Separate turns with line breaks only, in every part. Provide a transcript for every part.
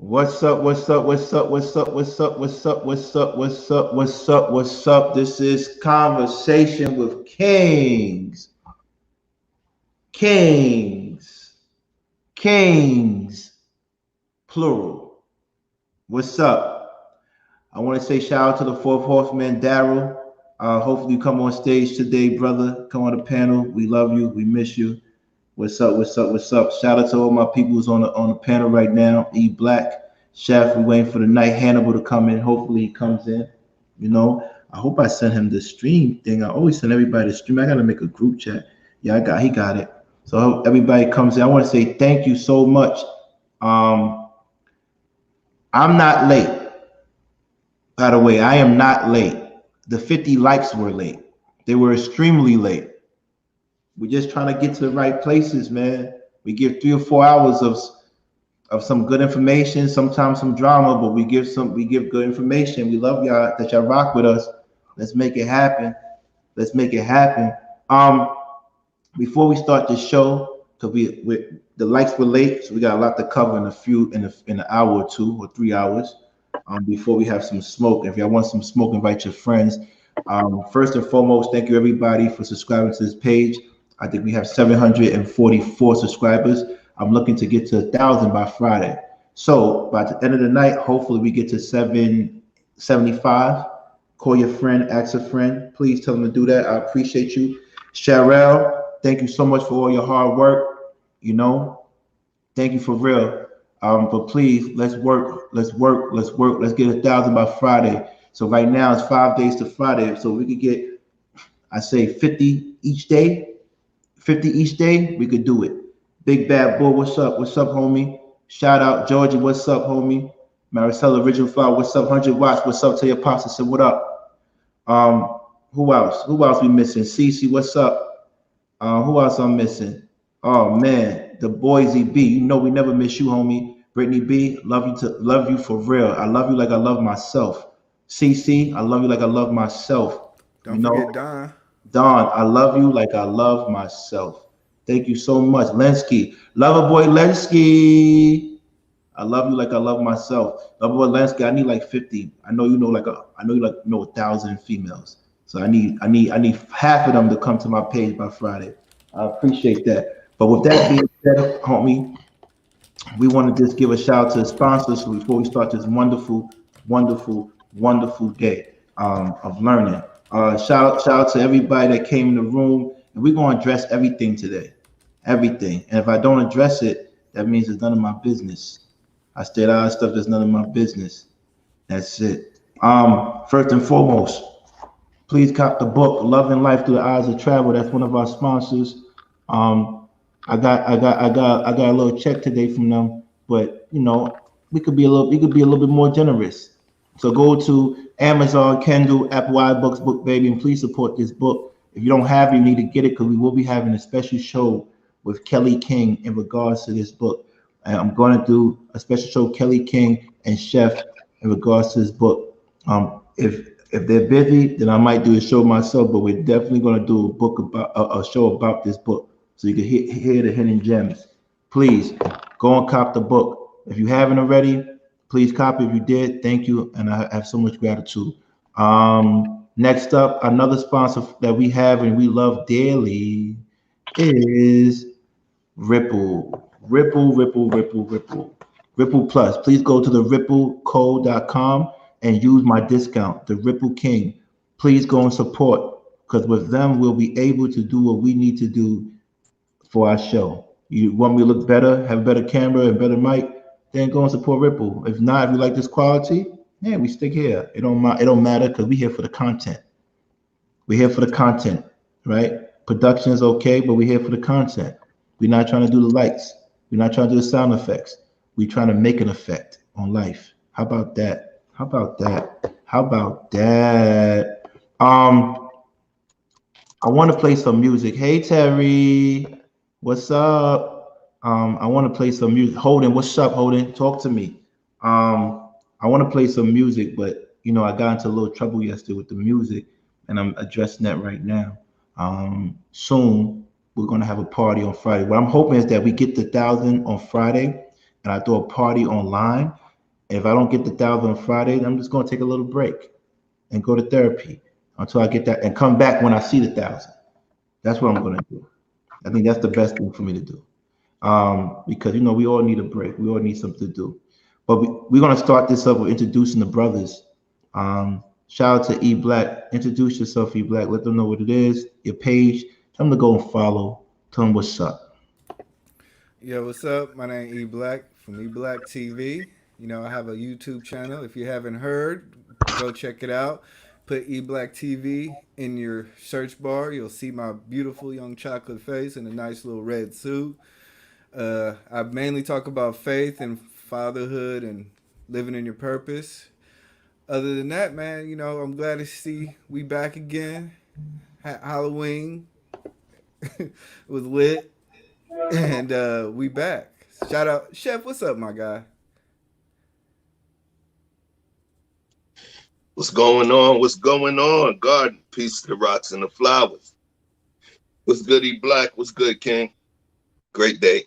What's up? What's up? What's up? What's up? What's up? What's up? What's up? What's up? What's up? What's up? This is Conversation with Kings. Kings. Kings. Plural. What's up? I want to say shout out to the fourth horseman, Daryl. Hopefully you come on stage today, brother. Come on the panel. We love you. We miss you. What's up? What's up? What's up? Shout out to all my people who's on the panel right now. E Black, Chef. We waiting for the night Hannibal to come in. Hopefully he comes in. I hope I sent him the stream thing. I always send everybody the stream. I gotta make a group chat. Yeah, he got it. So I hope everybody comes in. I want to say thank you so much. Um, I'm not late. By the way, I am not late. The 50 likes were late. They were extremely late. We're just trying to get to the right places, man. We give 3 or 4 hours of some good information, sometimes some drama, but we give good information. We love y'all that y'all rock with us. Let's make it happen. Let's make it happen. Before we start the show, because the likes were late, so we got a lot to cover in an hour or 2 or 3 hours. Before we have some smoke. If y'all want some smoke, invite your friends. First and foremost, thank you everybody for subscribing to this page. I think we have 744 subscribers. I'm looking to get to 1,000 by Friday. So by the end of the night, hopefully we get to 775. Call your friend, ask a friend. Please tell them to do that. I appreciate you. Sharelle, thank you so much for all your hard work. Thank you for real. But please, let's work. Let's get 1,000 by Friday. So right now it's 5 days to Friday. So we could get, I say 50 each day. 50 each day, we could do it. Big Bad Bull, what's up? What's up, homie? Shout out, Georgie, what's up, homie? Maricela Original Flower, what's up? 100 watts, what's up? Tell your pops I said, what up? Who else? Who else we missing? Cece, what's up? Who else I'm missing? Oh man, the Boise B. You know we never miss you, homie. Brittany B, love you for real. I love you like I love myself. Cece, I love you like I love myself.
Don't forget Don.
Don, I love you like I love myself. Thank you so much. Lensky, lover boy Lensky. I love you like I love myself. Lover boy Lensky, I need like 50. I know you know 1,000 females. So I need half of them to come to my page by Friday. I appreciate that. But with that being said, homie, we want to just give a shout out to the sponsors before we start this wonderful, wonderful, wonderful day of learning. Shout out to everybody that came in the room, and we're going to address everything today, everything. And if I don't address it, that means it's none of my business. I state all stuff that's none of my business. That's it. First and foremost, please cop the book "Love and Life Through the Eyes of Travel." That's one of our sponsors. I got a little check today from them, but we could be a little bit more generous. So go to Amazon, Kindle, Apple iBooks, Book Baby, and please support this book. If you don't have it, you need to get it because we will be having a special show with Kelly King in regards to this book. And I'm going to do a special show with Kelly King and Chef in regards to this book. If they're busy, then I might do a show myself, but we're definitely going to do a show about this book so you can hear the hidden gems. Please go and cop the book. If you haven't already, please copy. If you did, thank you, and I have so much gratitude. Next up, another sponsor that we have and we love dearly is Ripple. Ripple Plus. Please go to the ripplecode.com and use my discount, the Ripple King. Please go and support, because with them, we'll be able to do what we need to do for our show. You want me to look better, have a better camera, and better mic? Then go and support Ripple. If not, if you like this quality, yeah, we stick here. It don't matter because we're here for the content. We're here for the content, right? Production is okay, but we're here for the content. We're not trying to do the lights. We're not trying to do the sound effects. We're trying to make an effect on life. How about that? How about that? How about that? I want to play some music. Hey, Terry. What's up? I want to play some music. Holden, what's up, Holden? Talk to me. I want to play some music, but I got into a little trouble yesterday with the music, and I'm addressing that right now. Soon we're gonna have a party on Friday. What I'm hoping is that we get the 1,000 on Friday, and I throw a party online, If I don't get the 1,000 on Friday, I'm just going to take a little break and go to therapy until I get that and come back when I see the 1,000. That's what I'm going to do. I think that's the best thing for me to do. Because, we all need a break. We all need something to do. But we're going to start this up with introducing the brothers. Shout out to E Black. Introduce yourself, E Black. Let them know what it is, your page. Tell them to go and follow. Tell them what's up.
Yo, what's up? My name E Black from E Black TV. I have a YouTube channel. If you haven't heard, go check it out. Put E Black TV in your search bar. You'll see my beautiful young chocolate face in a nice little red suit. I mainly talk about faith and fatherhood and living in your purpose. Other than that, man, I'm glad to see we back again. Halloween was lit, and we back. Shout out, Chef. What's up, my guy?
What's going on? What's going on? Garden, peace to the rocks and the flowers. What's good, E Black? What's good, King? Great day.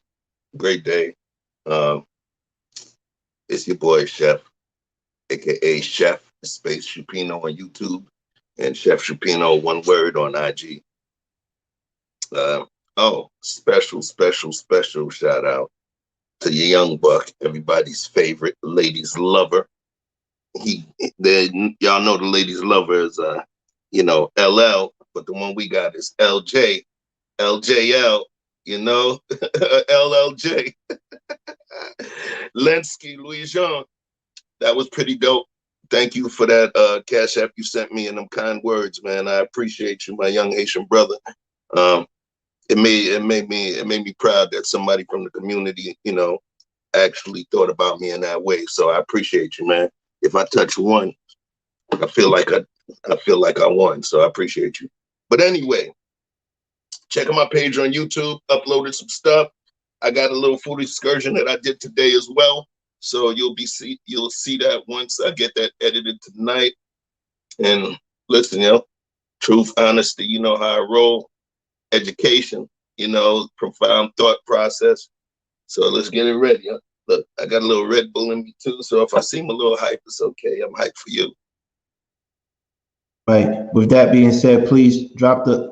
Great day. Um, it's your boy, Chef, aka Chef Space Shupino on YouTube and Chef Shupino, one word on IG. Special shout out to your young buck, everybody's favorite ladies lover. Y'all know the ladies lover is LL, but the one we got is LJ, LJL, LLJ. Lenski, Louis Jean. That was pretty dope. Thank you for that cash app you sent me and them kind words, man. I appreciate you, my young Haitian brother. It made me proud that somebody from the community, actually thought about me in that way. So I appreciate you, man. If I touch one, I feel like I won. So I appreciate you. But anyway, check out my page on YouTube. Uploaded some stuff. I got a little food excursion that I did today as well. So you'll see that once I get that edited tonight. And listen, truth, honesty, you know how I roll. Education, profound thought process. So let's get it ready. Look, I got a little Red Bull in me too. So if I seem a little hype, it's okay. I'm hyped for you.
Right. With that being said, please drop the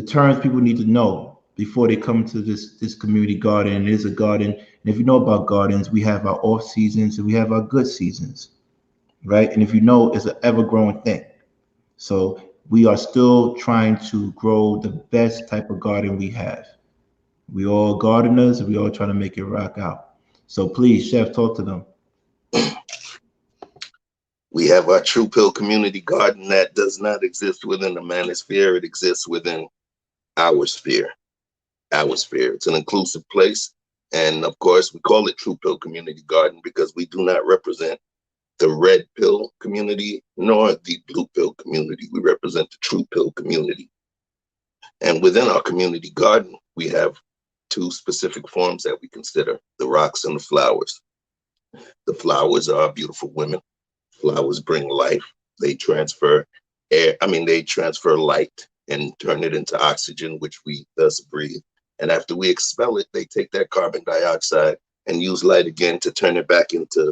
terms people need to know before they come to this community garden. It is a garden, and if you know about gardens, we have our off seasons and we have our good seasons, right? And if you know, it's an ever growing thing. So we are still trying to grow the best type of garden we have. We all gardeners, and we all trying to make it rock out. So please, Chef, talk to them.
We have our True Pill Community Garden that does not exist within the manosphere. It exists within our sphere. Our sphere. It's an inclusive place. And of course, we call it True Pill Community Garden because we do not represent the red pill community nor the blue pill community. We represent the true pill community. And within our community garden, we have two specific forms that we consider: the rocks and the flowers. The flowers are beautiful women. Flowers bring life. They transfer they transfer light and turn it into oxygen, which we thus breathe. And after we expel it, they take that carbon dioxide and use light again to turn it back into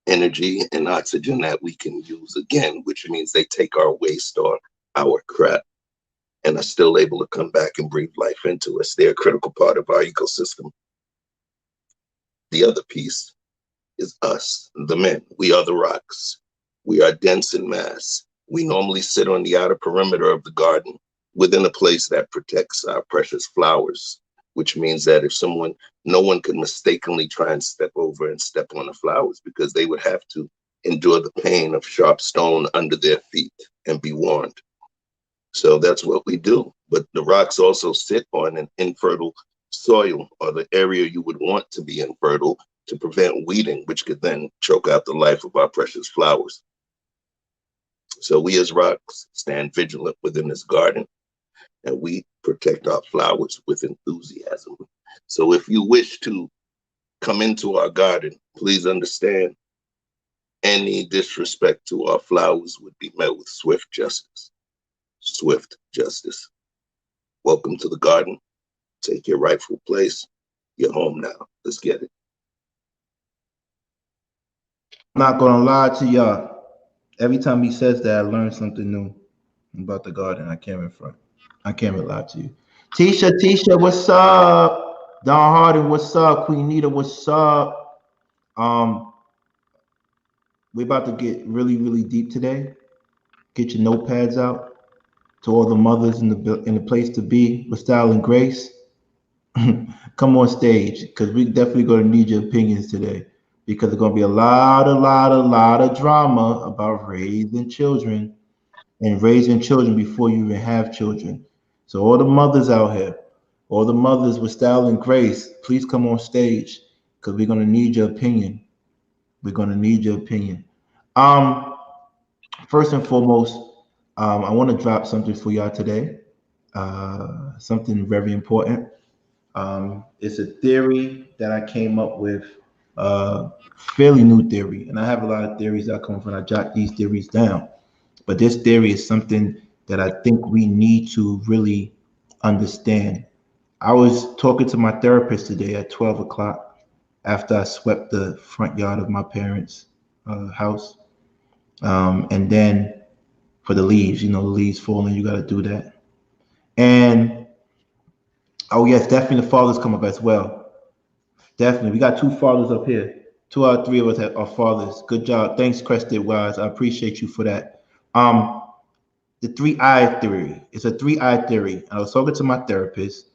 energy and oxygen that we can use again, which means they take our waste or our crap and are still able to come back and breathe life into us. They're a critical part of our ecosystem. The other piece is us, the men. We are the rocks. We are dense in mass. We normally sit on the outer perimeter of the garden within a place that protects our precious flowers, which means that no one could mistakenly try and step over and step on the flowers because they would have to endure the pain of sharp stone under their feet and be warned. So that's what we do. But the rocks also sit on an infertile soil, or the area you would want to be infertile, to prevent weeding, which could then choke out the life of our precious flowers. So we as rocks stand vigilant within this garden, and we protect our flowers with enthusiasm. So if you wish to come into our garden, please understand any disrespect to our flowers would be met with swift justice. Swift justice. Welcome to the garden. Take your rightful place. You're home now. Let's get it.
not gonna lie to y'all. Every time he says that, I learn something new about the garden. I can't even front. I can't even lie to you. Tisha, what's up? Don Harden, what's up? Queen Nita, what's up? We're about to get really, really deep today. Get your notepads out. To all the mothers in the place to be with style and grace. Come on stage, because we definitely going to need your opinions today. Because there's going to be a lot of drama about raising children and raising children before you even have children. So all the mothers out here, all the mothers with style and grace, please come on stage because we're going to need your opinion. We're going to need your opinion. Um, First and foremost, I want to drop something for y'all today. Something very important. It's a theory that I came up with, fairly new theory, and I have a lot of theories that come from. I jot these theories down, but this theory is something that I think we need to really understand. I was talking to my therapist today at 12 o'clock after I swept the front yard of my parents' house, and then for the leaves, the leaves falling, you got to do that. And oh yes, definitely the fathers come up as well. Definitely. We got two fathers up here. Two out of three of us are fathers. Good job. Thanks, Crested Wise. I appreciate you for that. The three-eye theory. It's a three-eye theory. I was talking to my therapist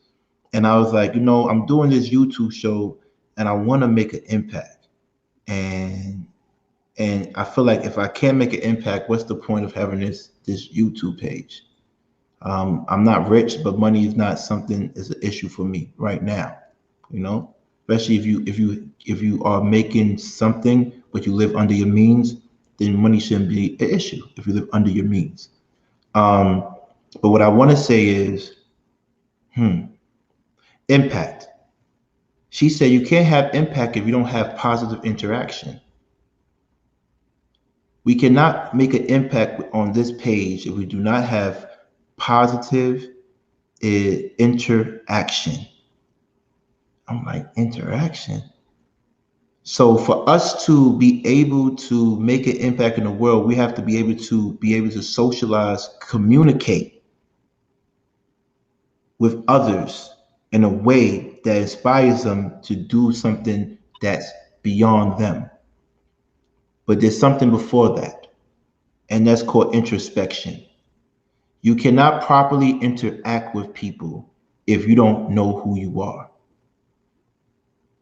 and I was like, I'm doing this YouTube show and I want to make an impact. And I feel like if I can't make an impact, what's the point of having this YouTube page? I'm not rich, but money is not something is an issue for me right now. Especially if you are making something but you live under your means, then money shouldn't be an issue if you live under your means. Um, but what I want to say is, impact. She said you can't have impact if you don't have positive interaction. We cannot make an impact on this page if we do not have positive interaction. I'm like, interaction. So for us to be able to make an impact in the world, we have to be able to socialize, communicate with others in a way that inspires them to do something that's beyond them. But there's something before that, and that's called introspection. You cannot properly interact with people if you don't know who you are.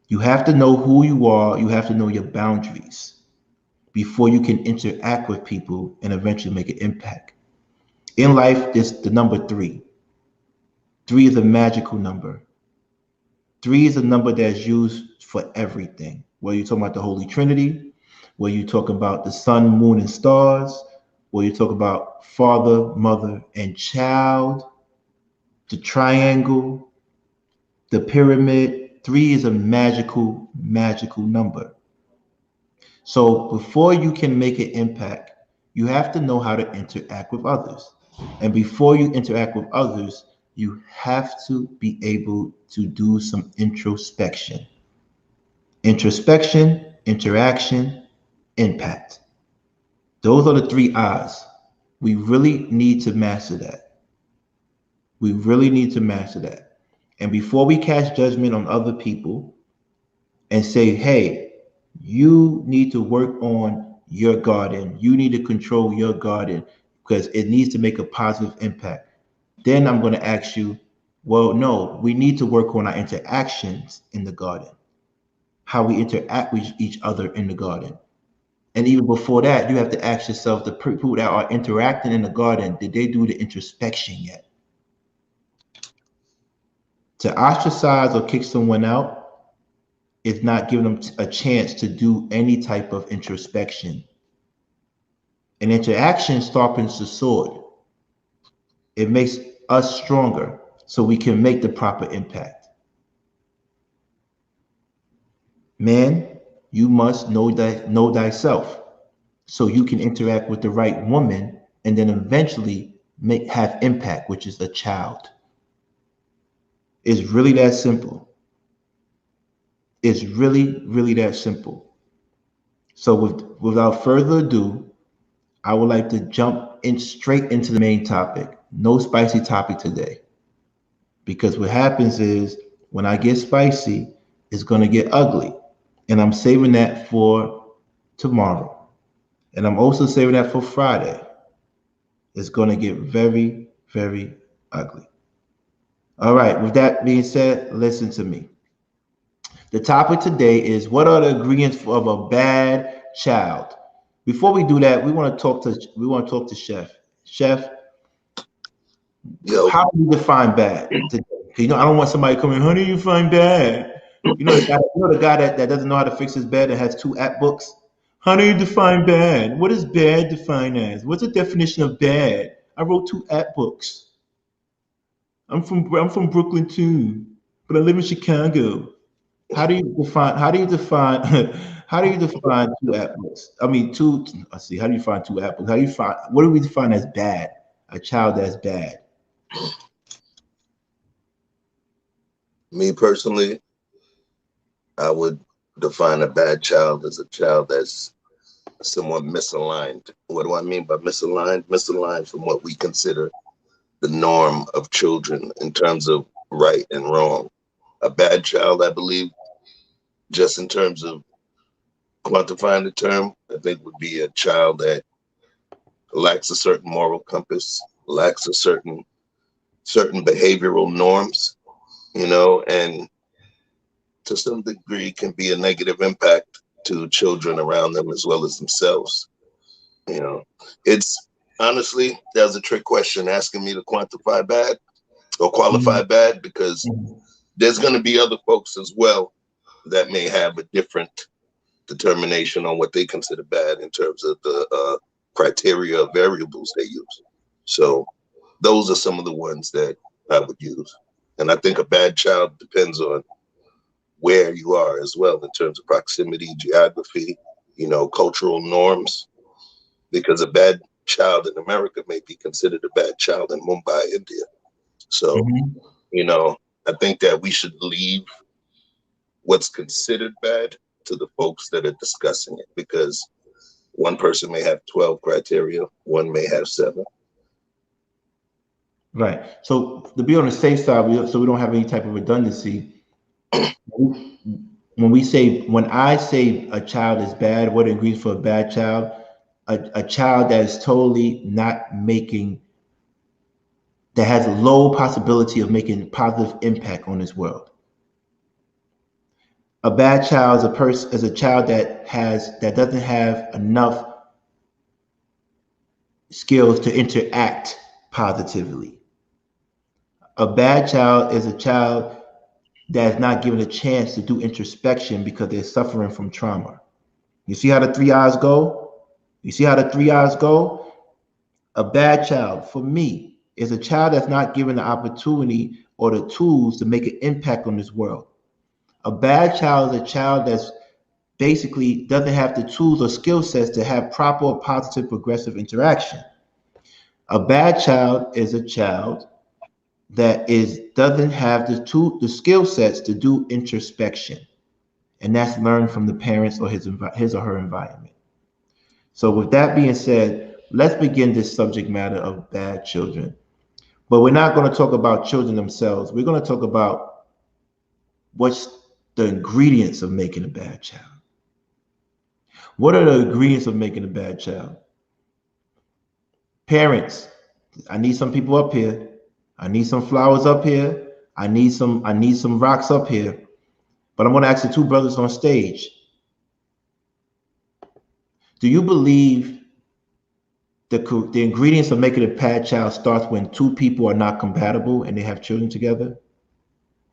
You have to know who you are. You have to know your boundaries before you can interact with people and eventually make an impact. In life, there's the number three. Three is a magical number. Three is a number that's used for everything. Whether you're talking about the Holy Trinity, whether you talk about the sun, moon, and stars, whether you talk about father, mother, and child, the triangle, the pyramid. Three is a magical number. So before you can make an impact, you have to know how to interact with others. And before you interact with others, you have to be able to do some introspection. Introspection, interaction, impact. Those are the three I's. We really need to master that. We really need to master that. And before we cast judgment on other people and say, hey, you need to work on your garden, you need to control your garden because it needs to make a positive impact. Then I'm going to ask you, well, no, we need to work on our interactions in the garden, how we interact with each other in the garden. And even before that, you have to ask yourself, the people that are interacting in the garden, did they do the introspection yet? To ostracize or kick someone out is not giving them a chance to do any type of introspection. An interaction sharpens the sword. It makes us stronger so we can make the proper impact. Man, you must know thyself so you can interact with the right woman and then eventually have impact, which is a child. It's really that simple. It's really, really that simple. So without further ado, I would like to jump in straight into the main topic. No spicy topic today. Because what happens is when I get spicy, it's going to get ugly. And I'm saving that for tomorrow. And I'm also saving that for Friday. It's going to get very, very ugly. All right, with that being said, listen to me. The topic today is what are the ingredients of a bad child? Before we do that, we want to talk to Chef. Chef,
Yo,
how do you define bad today? 'Cause, you know, I don't want somebody coming, how do you define bad? The guy that doesn't know how to fix his bed and has 2 app books? How do you define bad? What is bad defined as? What's the definition of bad? I wrote 2 app books. I'm from Brooklyn too, but I live in Chicago. How do you define how do you define 2 app books? I mean two let's see, how do you find 2 apples? How do you find what do we define as bad? A child that's bad.
me personally, I would define a bad child as a child that's somewhat misaligned. What do I mean by misaligned? Misaligned from what we consider the norm of children in terms of right and wrong. A bad child, I believe, just in terms of quantifying the term, I think would be a child that lacks a certain moral compass, lacks a certain behavioral norms, and to some degree can be a negative impact to children around them as well as themselves. It's honestly, that was a trick question asking me to quantify bad or qualify
Mhm.
bad, because
Mhm.
there's going to be other folks as well that may have a different determination on what they consider bad in terms of the criteria of variables they use. So those are some of the ones that I would use. And I think a bad child depends on where you are as well in terms of proximity, geography, cultural norms, because a bad child in America may be considered a bad child in Mumbai, India. So,
Mhm.
I think that we should leave what's considered bad to the folks that are discussing it, because one person may have 12 criteria, one may have 7.
Right. So to be on the safe side, so we don't have any type of redundancy. When I say a child is bad, what agrees for a bad child? A child that is totally not making, that has a low possibility of making positive impact on this world. A bad child is a child that doesn't have enough skills to interact positively. A bad child is a child that is not given a chance to do introspection because they're suffering from trauma. You see how the 3 eyes go? You see how the 3 eyes go? A bad child, for me, is a child that's not given the opportunity or the tools to make an impact on this world. A bad child is a child that's basically doesn't have the tools or skill sets to have proper, positive, progressive interaction. A bad child is a child that doesn't have the skill sets to do introspection, and that's learned from the parents or his or her environment. So, with that being said, let's begin this subject matter of bad children. But we're not going to talk about children themselves. We're going to talk about what's the ingredients of making a bad child. What are the ingredients of making a bad child? Parents, I need some people up here. I need some flowers up here. I need some rocks up here. But I'm going to ask the 2 brothers on stage. Do you believe the ingredients of making a bad child starts when 2 people are not compatible and they have children together?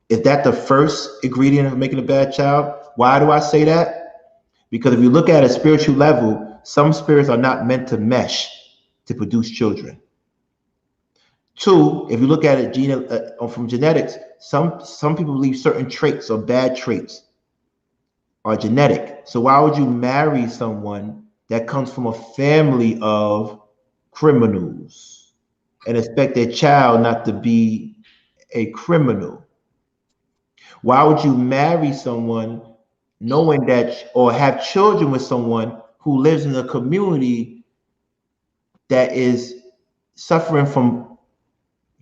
Is that the first ingredient of making a bad child? Why do I say that? Because if you look at a spiritual level, some spirits are not meant to mesh to produce children. 2, if you look at it from genetics, some people believe certain traits or bad traits are genetic. So why would you marry someone that comes from a family of criminals and expect their child not to be a criminal? Why would you marry someone knowing that, or have children with someone who lives in a community that is suffering from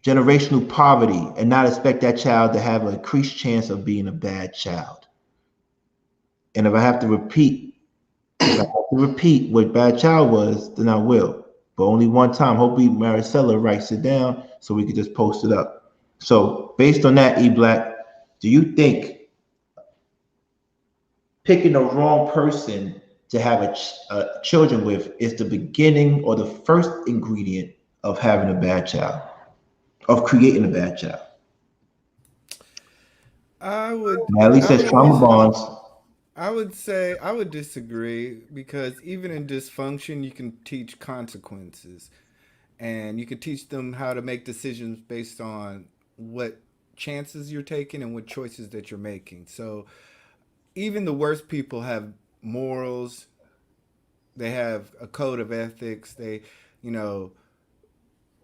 generational poverty and not expect that child to have an increased chance of being a bad child. And if I have to repeat, what bad child was, then I will. But only one time. Hopefully Maricela writes it down so we can just post it up. So based on that, E Black, do you think picking the wrong person to have children with is the beginning or the first ingredient of having a bad child, of creating a bad child?
I would
Natalie
I
says
would
trauma bonds.
I would say I would disagree because even in dysfunction you can teach consequences and you can teach them how to make decisions based on what chances you're taking and what choices that you're making. So even the worst people have morals, they have a code of ethics, they, you know,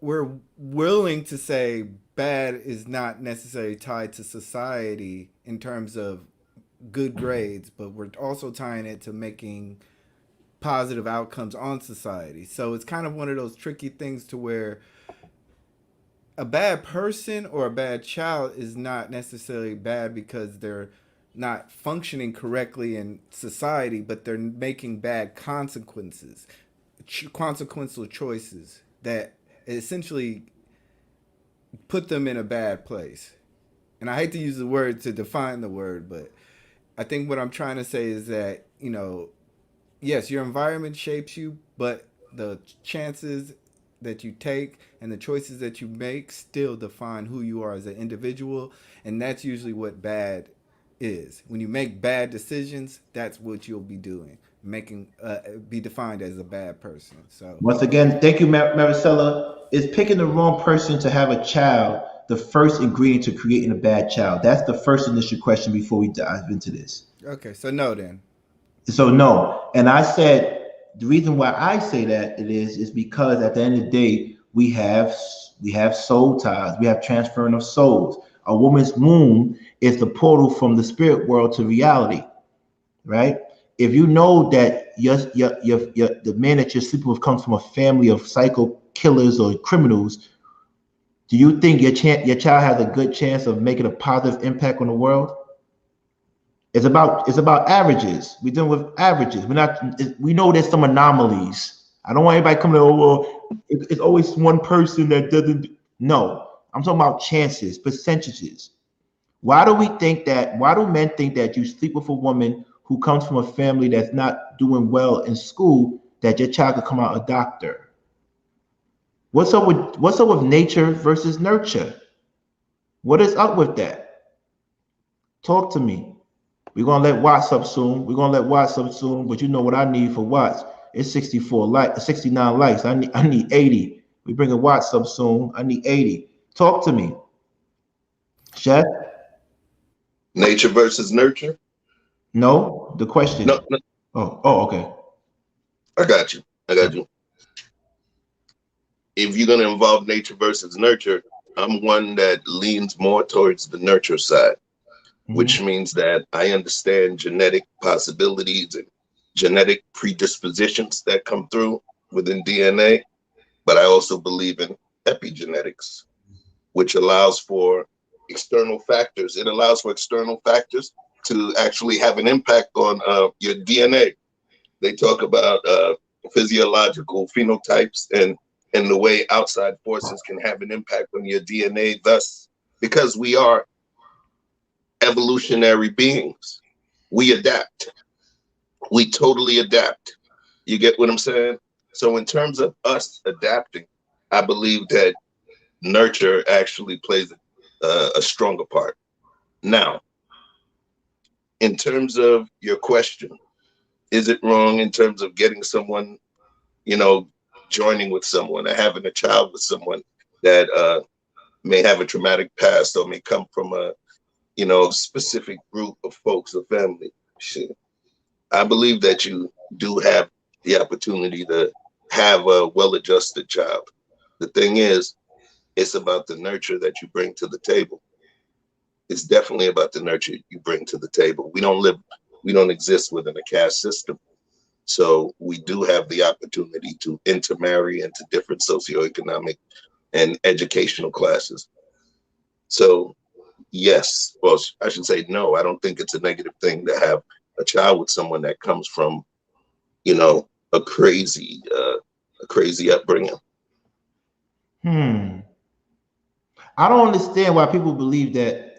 we're willing to say bad is not necessarily tied to society in terms of good grades, but we're also tying it to making positive outcomes on society. So it's kind of one of those tricky things to where a bad person or a bad child is not necessarily bad because they're not functioning correctly in society, but they're making bad consequential choices that essentially put them in a bad place. And I hate to use the word to define the word, but I think what I'm trying to say is that, you know, yes, your environment shapes you, but the chances that you take and the choices that you make still define who you are as an individual. And that's usually what bad is. When you make bad decisions, that's what you'll be doing, making be defined as a bad person. So
Once again, thank you, Maricela. Is picking the wrong person to have a child the first ingredient to creating a bad child? That's the first initial question before we dive into this.
okay, so no then.
So no, and I said the reason why I say that it is because at the end of the day we have soul ties, we have transferring of souls. A woman's womb is the portal from the spirit world to reality, right? If you know that the man that you're sleeping with comes from a family of psycho killers or criminals, do you think your child has a good chance of making a positive impact on the world? It's about averages. We're dealing with averages. We know there's some anomalies. I don't want anybody coming to, oh, well, it's always one person that doesn't. No, I'm talking about chances, percentages. Why do men think that you sleep with a woman who comes from a family that's not doing well in school, that your child could come out a doctor? What's up with nature versus nurture? What is up with that? Talk to me. We're gonna let Watts up soon. But you know what I need for Watts? It's 69 likes. I need 80. We bringing Watts up soon. I need 80. Talk to me, Chef.
Nature versus nurture.
No, the question.
No, no,
Okay.
I got you. I got you. If you're gonna involve nature versus nurture, I'm one that leans more towards the nurture side, which
Mhm.
means that I understand genetic possibilities and genetic predispositions that come through within DNA, but I also believe in epigenetics, which allows for external factors. It allows for external factors to actually have an impact on your DNA. They talk about physiological phenotypes and the way outside forces can have an impact on your DNA. Thus, because we are evolutionary beings, we adapt. We totally adapt. You get what I'm saying? So, in terms of us adapting, I believe that nurture actually plays a stronger part. Now, in terms of your question, is it wrong in terms of getting someone, you know, joining with someone or having a child with someone that may have a traumatic past or may come from a, specific group of folks or family? Shit. I believe that you do have the opportunity to have a well-adjusted child. The thing is, it's about the nurture that you bring to the table. It's definitely about the nurture you bring to the table. We don't exist within a caste system. So we do have the opportunity to intermarry into different socioeconomic and educational classes. So yes, well, I should say no. I don't think it's a negative thing to have a child with someone that comes from, you know, a crazy upbringing.
Hmm. I don't understand why people believe that.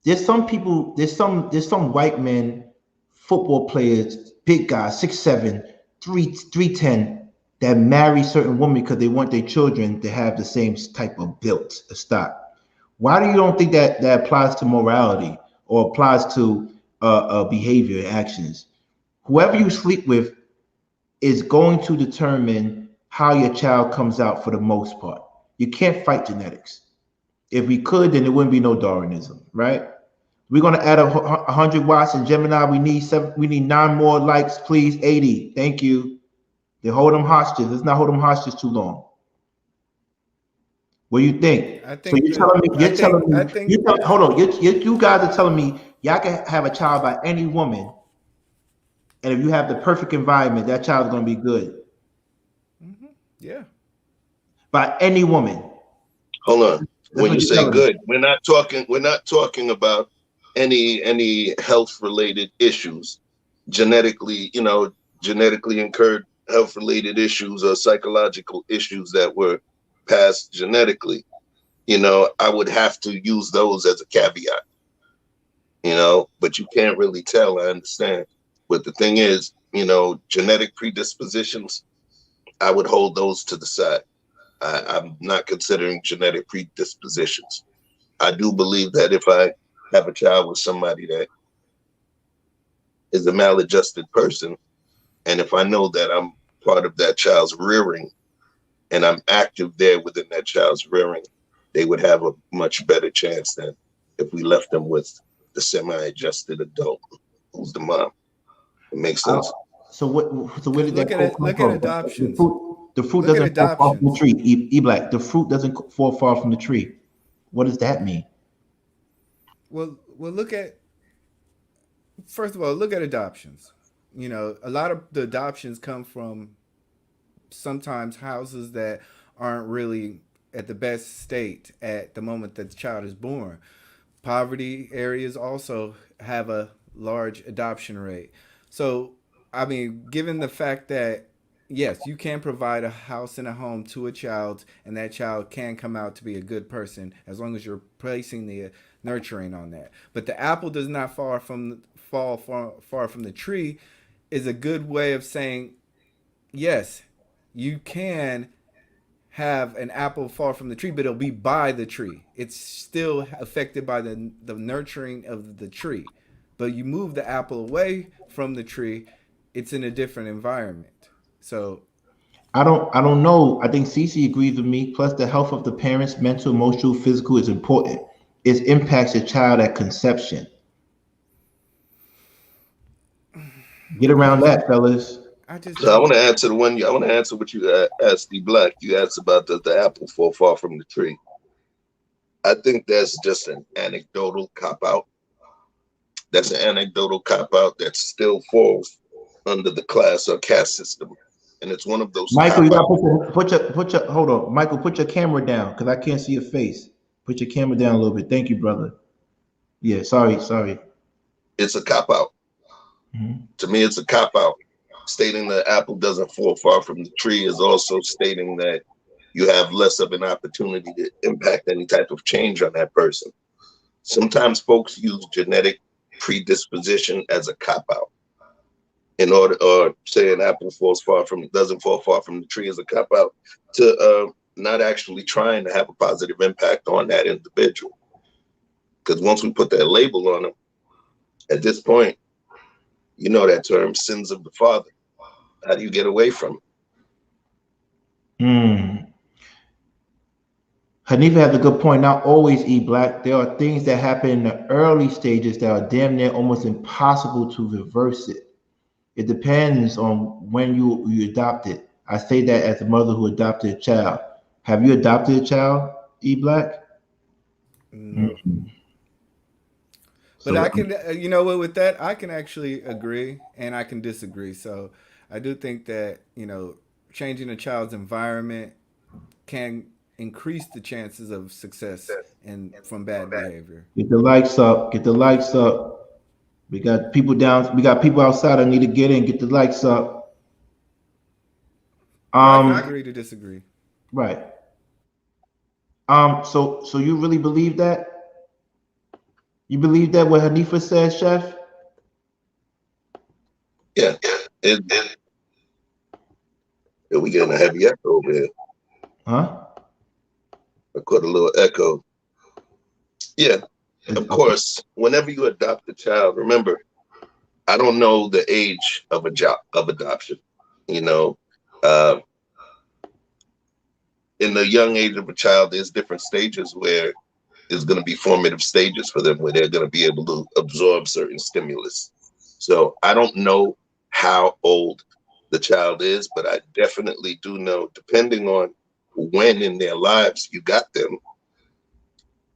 There's some people, there's some white men, football players, big guys, 6'7", 310, that marry certain women because they want their children to have the same type of built a stock. Why do you don't think that that applies to morality or applies to behavior and actions? Whoever you sleep with is going to determine how your child comes out for the most part. You can't fight genetics. If we could, then there wouldn't be no Darwinism, right? We're gonna add 100 watts in Gemini. We need seven. We need 9 more likes, please. 80. Thank you. They hold them hostages. Let's not hold them hostages too long. What do you think?
I
So
think
you're
that
telling me,
I
you're
think
telling
I
me,
think
hold on. You guys are telling me y'all can have a child by any woman, and if you have the perfect environment, that child's gonna be good
yeah.
by any woman.
Hold on.
That's
When
what
you
you're
say
telling me.
good, we're not talking about any health related issues, genetically, genetically incurred health related issues or psychological issues that were passed genetically. I would have to use those as a caveat, but you can't really tell. I understand. But the thing is, genetic predispositions, I would hold those to the side. I'm not considering genetic predispositions. I do believe that if I have a child with somebody that is a maladjusted person, and if I know that I'm part of that child's rearing and I'm active there within that child's rearing, they would have a much better chance than if we left them with the semi-adjusted adult who's the mom. It makes
I,
sense.
so what? So where
Because
did that quote come
look at
from?
adoptions.
The fruit
Look at
doesn't fall far from the
adoptions.
tree. Black. The fruit doesn't fall far from the tree. What does that mean?
Well, first of all, look at adoptions. A lot of the adoptions come from sometimes houses that aren't really at the best state at the moment that the child is born. Poverty areas also have a large adoption rate. So, I mean, given the fact that yes, you can provide a house and a home to a child, and that child can come out to be a good person as long as you're placing the nurturing on that. But the apple does not fall far from the tree is a good way of saying yes, you can have an apple fall from the tree, but it'll be by the tree. It's still affected by the nurturing of the tree. But you move the apple away from the tree, it's in a different environment. So
I don't know. I think Cece agrees with me. Plus, the health of the parents, mental, emotional, physical, is important. It impacts the child at conception. Get
I
around
just
that, fellas.
I just
So I
don't
want to answer the one. I want to answer what you asked the black. You asked about does the apple fall far from the tree? I think that's just an anecdotal cop out. That's an anecdotal cop out that still falls under the class or caste system, and it's one of those
Michael,
cop
you
out.
gotta put your hold on. Michael, put your camera down because I can't see your face. Put your camera down a little bit. Thank you, brother. Yeah, sorry.
It's a cop out.
Mhm.
To me, it's a cop out. Stating that apple doesn't fall far from the tree is also stating that you have less of an opportunity to impact any type of change on that person. Sometimes folks use genetic predisposition as a cop out in order, or say an apple doesn't fall far from the tree as a cop out to not actually trying to have a positive impact on that individual. Because once we put that label on them, at this point, that term, sins of the father. How do you get away from it?
Mm. Hanifa has a good point. Not always eat black. There are things that happen in the early stages that are damn near almost impossible to reverse it. It depends on when you adopt it. I say that as a mother who adopted a child. Have you adopted a child, E Black?
no.
Mhm.
But
So
I can, you know what, with that, I can actually agree and I can disagree. So I do think that, changing a child's environment can increase the chances of success and from bad behavior.
Get the likes up. Get the likes up. We got people down. We got people outside that need to get in. Get the likes up.
Well, I can
Um,
agree to disagree.
right. So you really believe that? You believe that what Hanifa said, Chef?
Yeah. It, we getting a heavy echo over here.
Huh?
I caught a little echo. Yeah. Of
Okay.
course, whenever you adopt a child, remember, I don't know the age of adoption. You know, uh, in the young age of a child, there's different stages where there's going to be formative stages for them where they're going to be able to absorb certain stimulus. So I don't know how old the child is, but I definitely do know, depending on when in their lives you got them,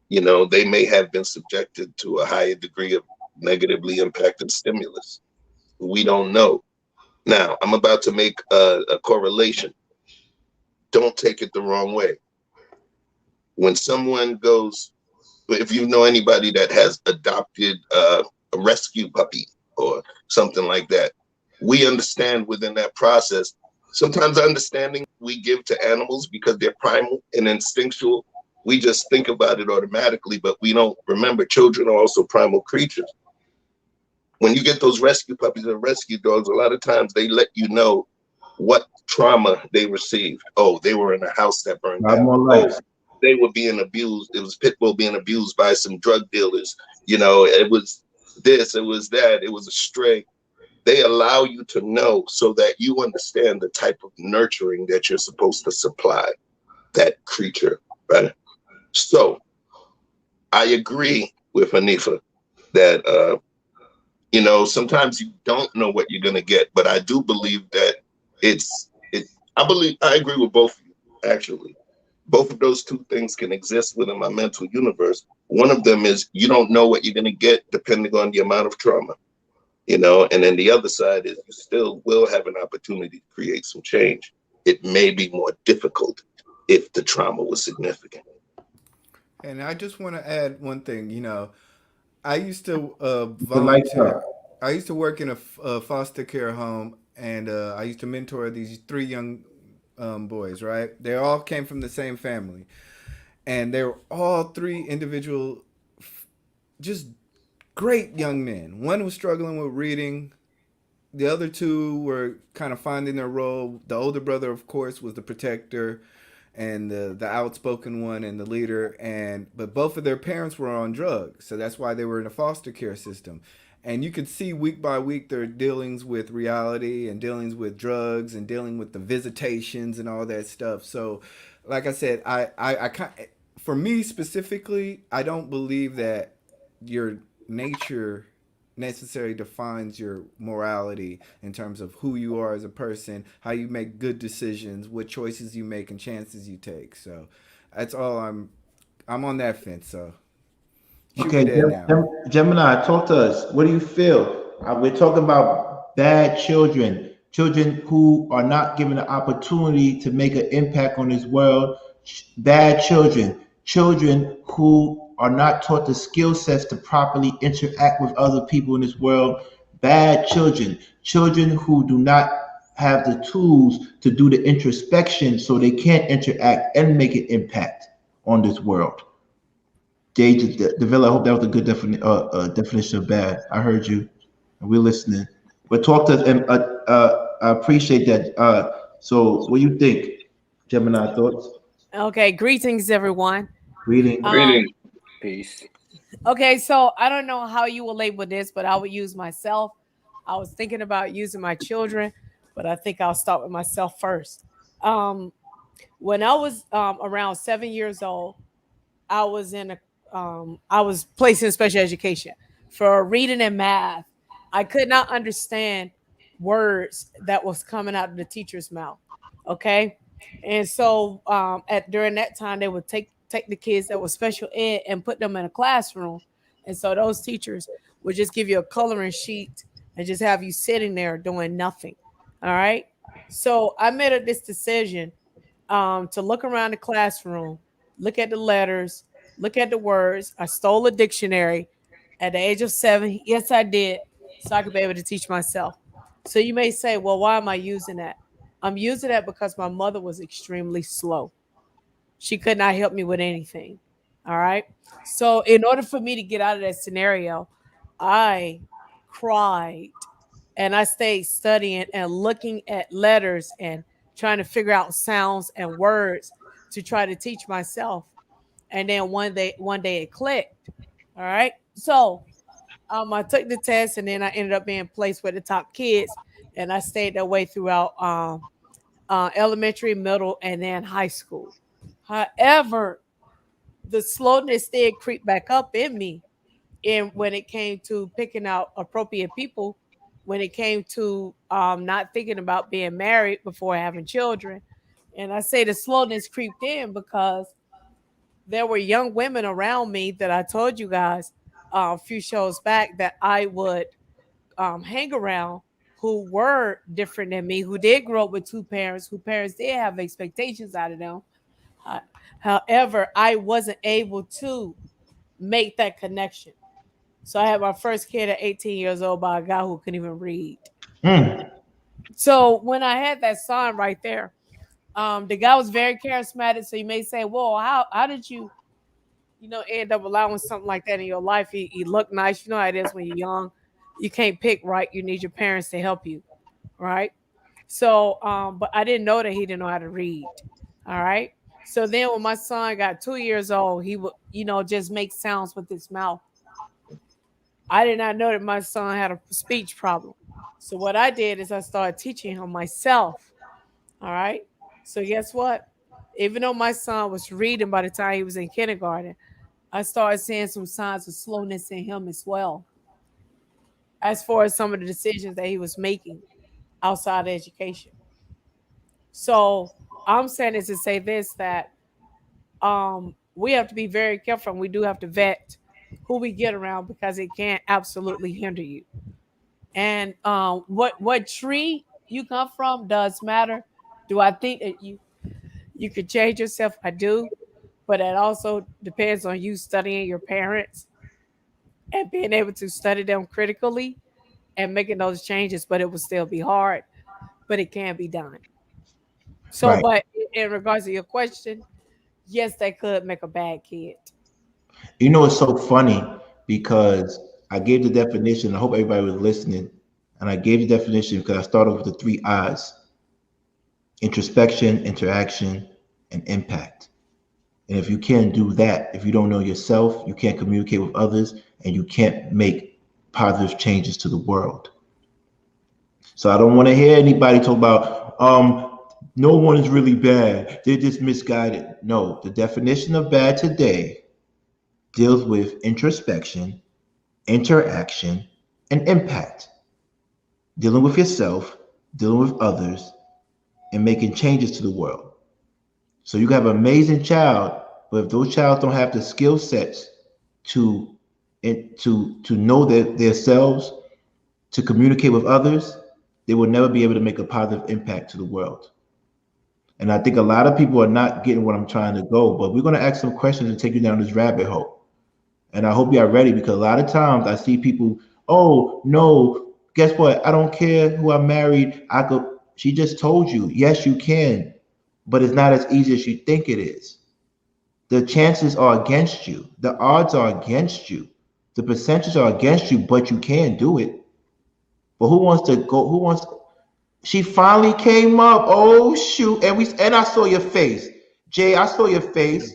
they may have been subjected to a higher degree of negatively impacted stimulus. We don't know. Now, I'm about to make a correlation. Don't take it the wrong way. When someone goes, if you know anybody that has adopted a rescue puppy or something like that, we understand within that process. Sometimes the understanding we give to animals because they're primal and instinctual, we just think about it automatically, but we don't remember children are also primal creatures. When you get those rescue puppies and rescue dogs, a lot of times they let you know what trauma they received. Oh, they were in a house that burned
Got
down.
more
Oh,
likes.
they were being abused. It was pit bull being abused by some drug dealers. It was this, it was that, it was a stray. They allow you to know so that you understand the type of nurturing that you're supposed to supply that creature, right? So I agree with Hanifa that sometimes you don't know what you're gonna get, but I do believe that I agree with both of you, actually. Both of those two things can exist within my mental universe. One of them is you don't know what you're gonna get depending on the amount of trauma, and then the other side is you still will have an opportunity to create some change. It may be more difficult if the trauma was significant.
And I just want to add one thing. I used to
Get the likes
volunteer.
up.
I used to work in a foster care home, and I used to mentor these three young boys. Right, they all came from the same family, and they were all three individual, just great young men. One was struggling with reading. The other two were kind of finding their role. The older brother, of course, was the protector and the outspoken one and the leader. But both of their parents were on drugs, so that's why they were in a foster care system. And you could see week by week their dealings with reality and dealings with drugs and dealing with the visitations and all that stuff. So, like I said, for me specifically, I don't believe that your nature necessarily defines your morality in terms of who you are as a person, how you make good decisions, what choices you make, and chances you take. So that's all I'm on that fence. So shoot me
Okay,
dead now.
Gemini, talk to us. What do you feel? We're talking about bad children, children who are not given the opportunity to make an impact on this world. Bad children, children who are not taught the skill sets to properly interact with other people in this world. Bad children, children who do not have the tools to do the introspection so they can't interact and make an impact on this world. Gage Devilla, I hope that was a good definition of bad. I heard you, and we're listening. But talk to us, and I appreciate that. So, what do you think, Gemini? Thoughts?
Okay, greetings, everyone.
Greetings.
Greetings.
Peace.
Okay, so I don't know how you will label this, but I would use myself. I was thinking about using my children, but I think I'll start with myself first. Um, when I was around 7 years old, I was I was placed in special education for reading and math. I could not understand words that was coming out of the teacher's mouth. Okay, and so at during that time they would take the kids that were special ed and put them in a classroom, and so those teachers would just give you a coloring sheet and just have you sitting there doing nothing. All right. So I made this decision to look around the classroom, look at the letters, look at the words. I stole a dictionary at the age of 7. Yes, I did. So I could be able to teach myself. So you may say, well, why am I using that? I'm using that because my mother was extremely slow. She could not help me with anything. All right. So in order for me to get out of that scenario, I cried and I stayed studying and looking at letters and trying to figure out sounds and words to try to teach myself. And then one day it clicked. All right. So I took the test and then I ended up being placed with the top kids. And I stayed that way throughout elementary, middle, and then high school. However, the slowness did creep back up in me. And when it came to picking out appropriate people, when it came to not thinking about being married before having children. And I say the slowness creeped in because there were young women around me that I told you guys a few shows back that I would hang around who were different than me, who did grow up with two parents, who parents did have expectations out of them. Uh, However, I wasn't able to make that connection. So I had my first kid at 18 years old by a guy who couldn't even read.
Mm.
So when I had that sign right there, the guy was very charismatic. So you may say, "Whoa, how did you end up allowing something like that in your life? He looked nice. You know how it is when you're young. You can't pick right. You need your parents to help you, right? So, but I didn't know that he didn't know how to read. All right. So then when my son got 2 years old, he would, just make sounds with his mouth. I did not know that my son had a speech problem. So what I did is I started teaching him myself. All right. So guess what? Even though my son was reading by the time he was in kindergarten, I started seeing some signs of slowness in him as well, as far as some of the decisions that he was making outside of education. So I'm saying this to say this that we have to be very careful and we do have to vet who we get around because it can absolutely hinder you. And what tree you come from does matter. Do I think that you could change yourself? I do, but it also depends on you studying your parents and being able to study them critically and making those changes. But it will still be hard, but it can be done. So,
Right.
but in regards to your question, yes, they could make a bad kid.
You know, it's so funny because I gave the definition. I hope everybody was listening. And I gave the definition because I started with the three I's: introspection, interaction, and impact. And if you can't do that, if you don't know yourself, you can't communicate with others, and you can't make positive changes to the world. So I don't want to hear anybody talk about no one is really bad. They're just misguided. No, the definition of bad today deals with introspection, interaction, and impact. Dealing with yourself, dealing with others, and making changes to the world. So you can have an amazing child, but if those child don't have the skill sets to to know themselves, to communicate with others, they will never be able to make a positive impact to the world. And I think a lot of people are not getting what I'm trying to go, but we're going to ask some questions and take you down this rabbit hole. And I hope you are ready because a lot of times I see people, oh no, guess what? I don't care who I married. I could, she just told you, yes, you can, but it's not as easy as you think it is. The chances are against you. The odds are against you. The percentages are against you, but you can do it. But who wants to go? Who wants? She finally came up. Oh shoot! And I saw your face, Jay. I saw your face.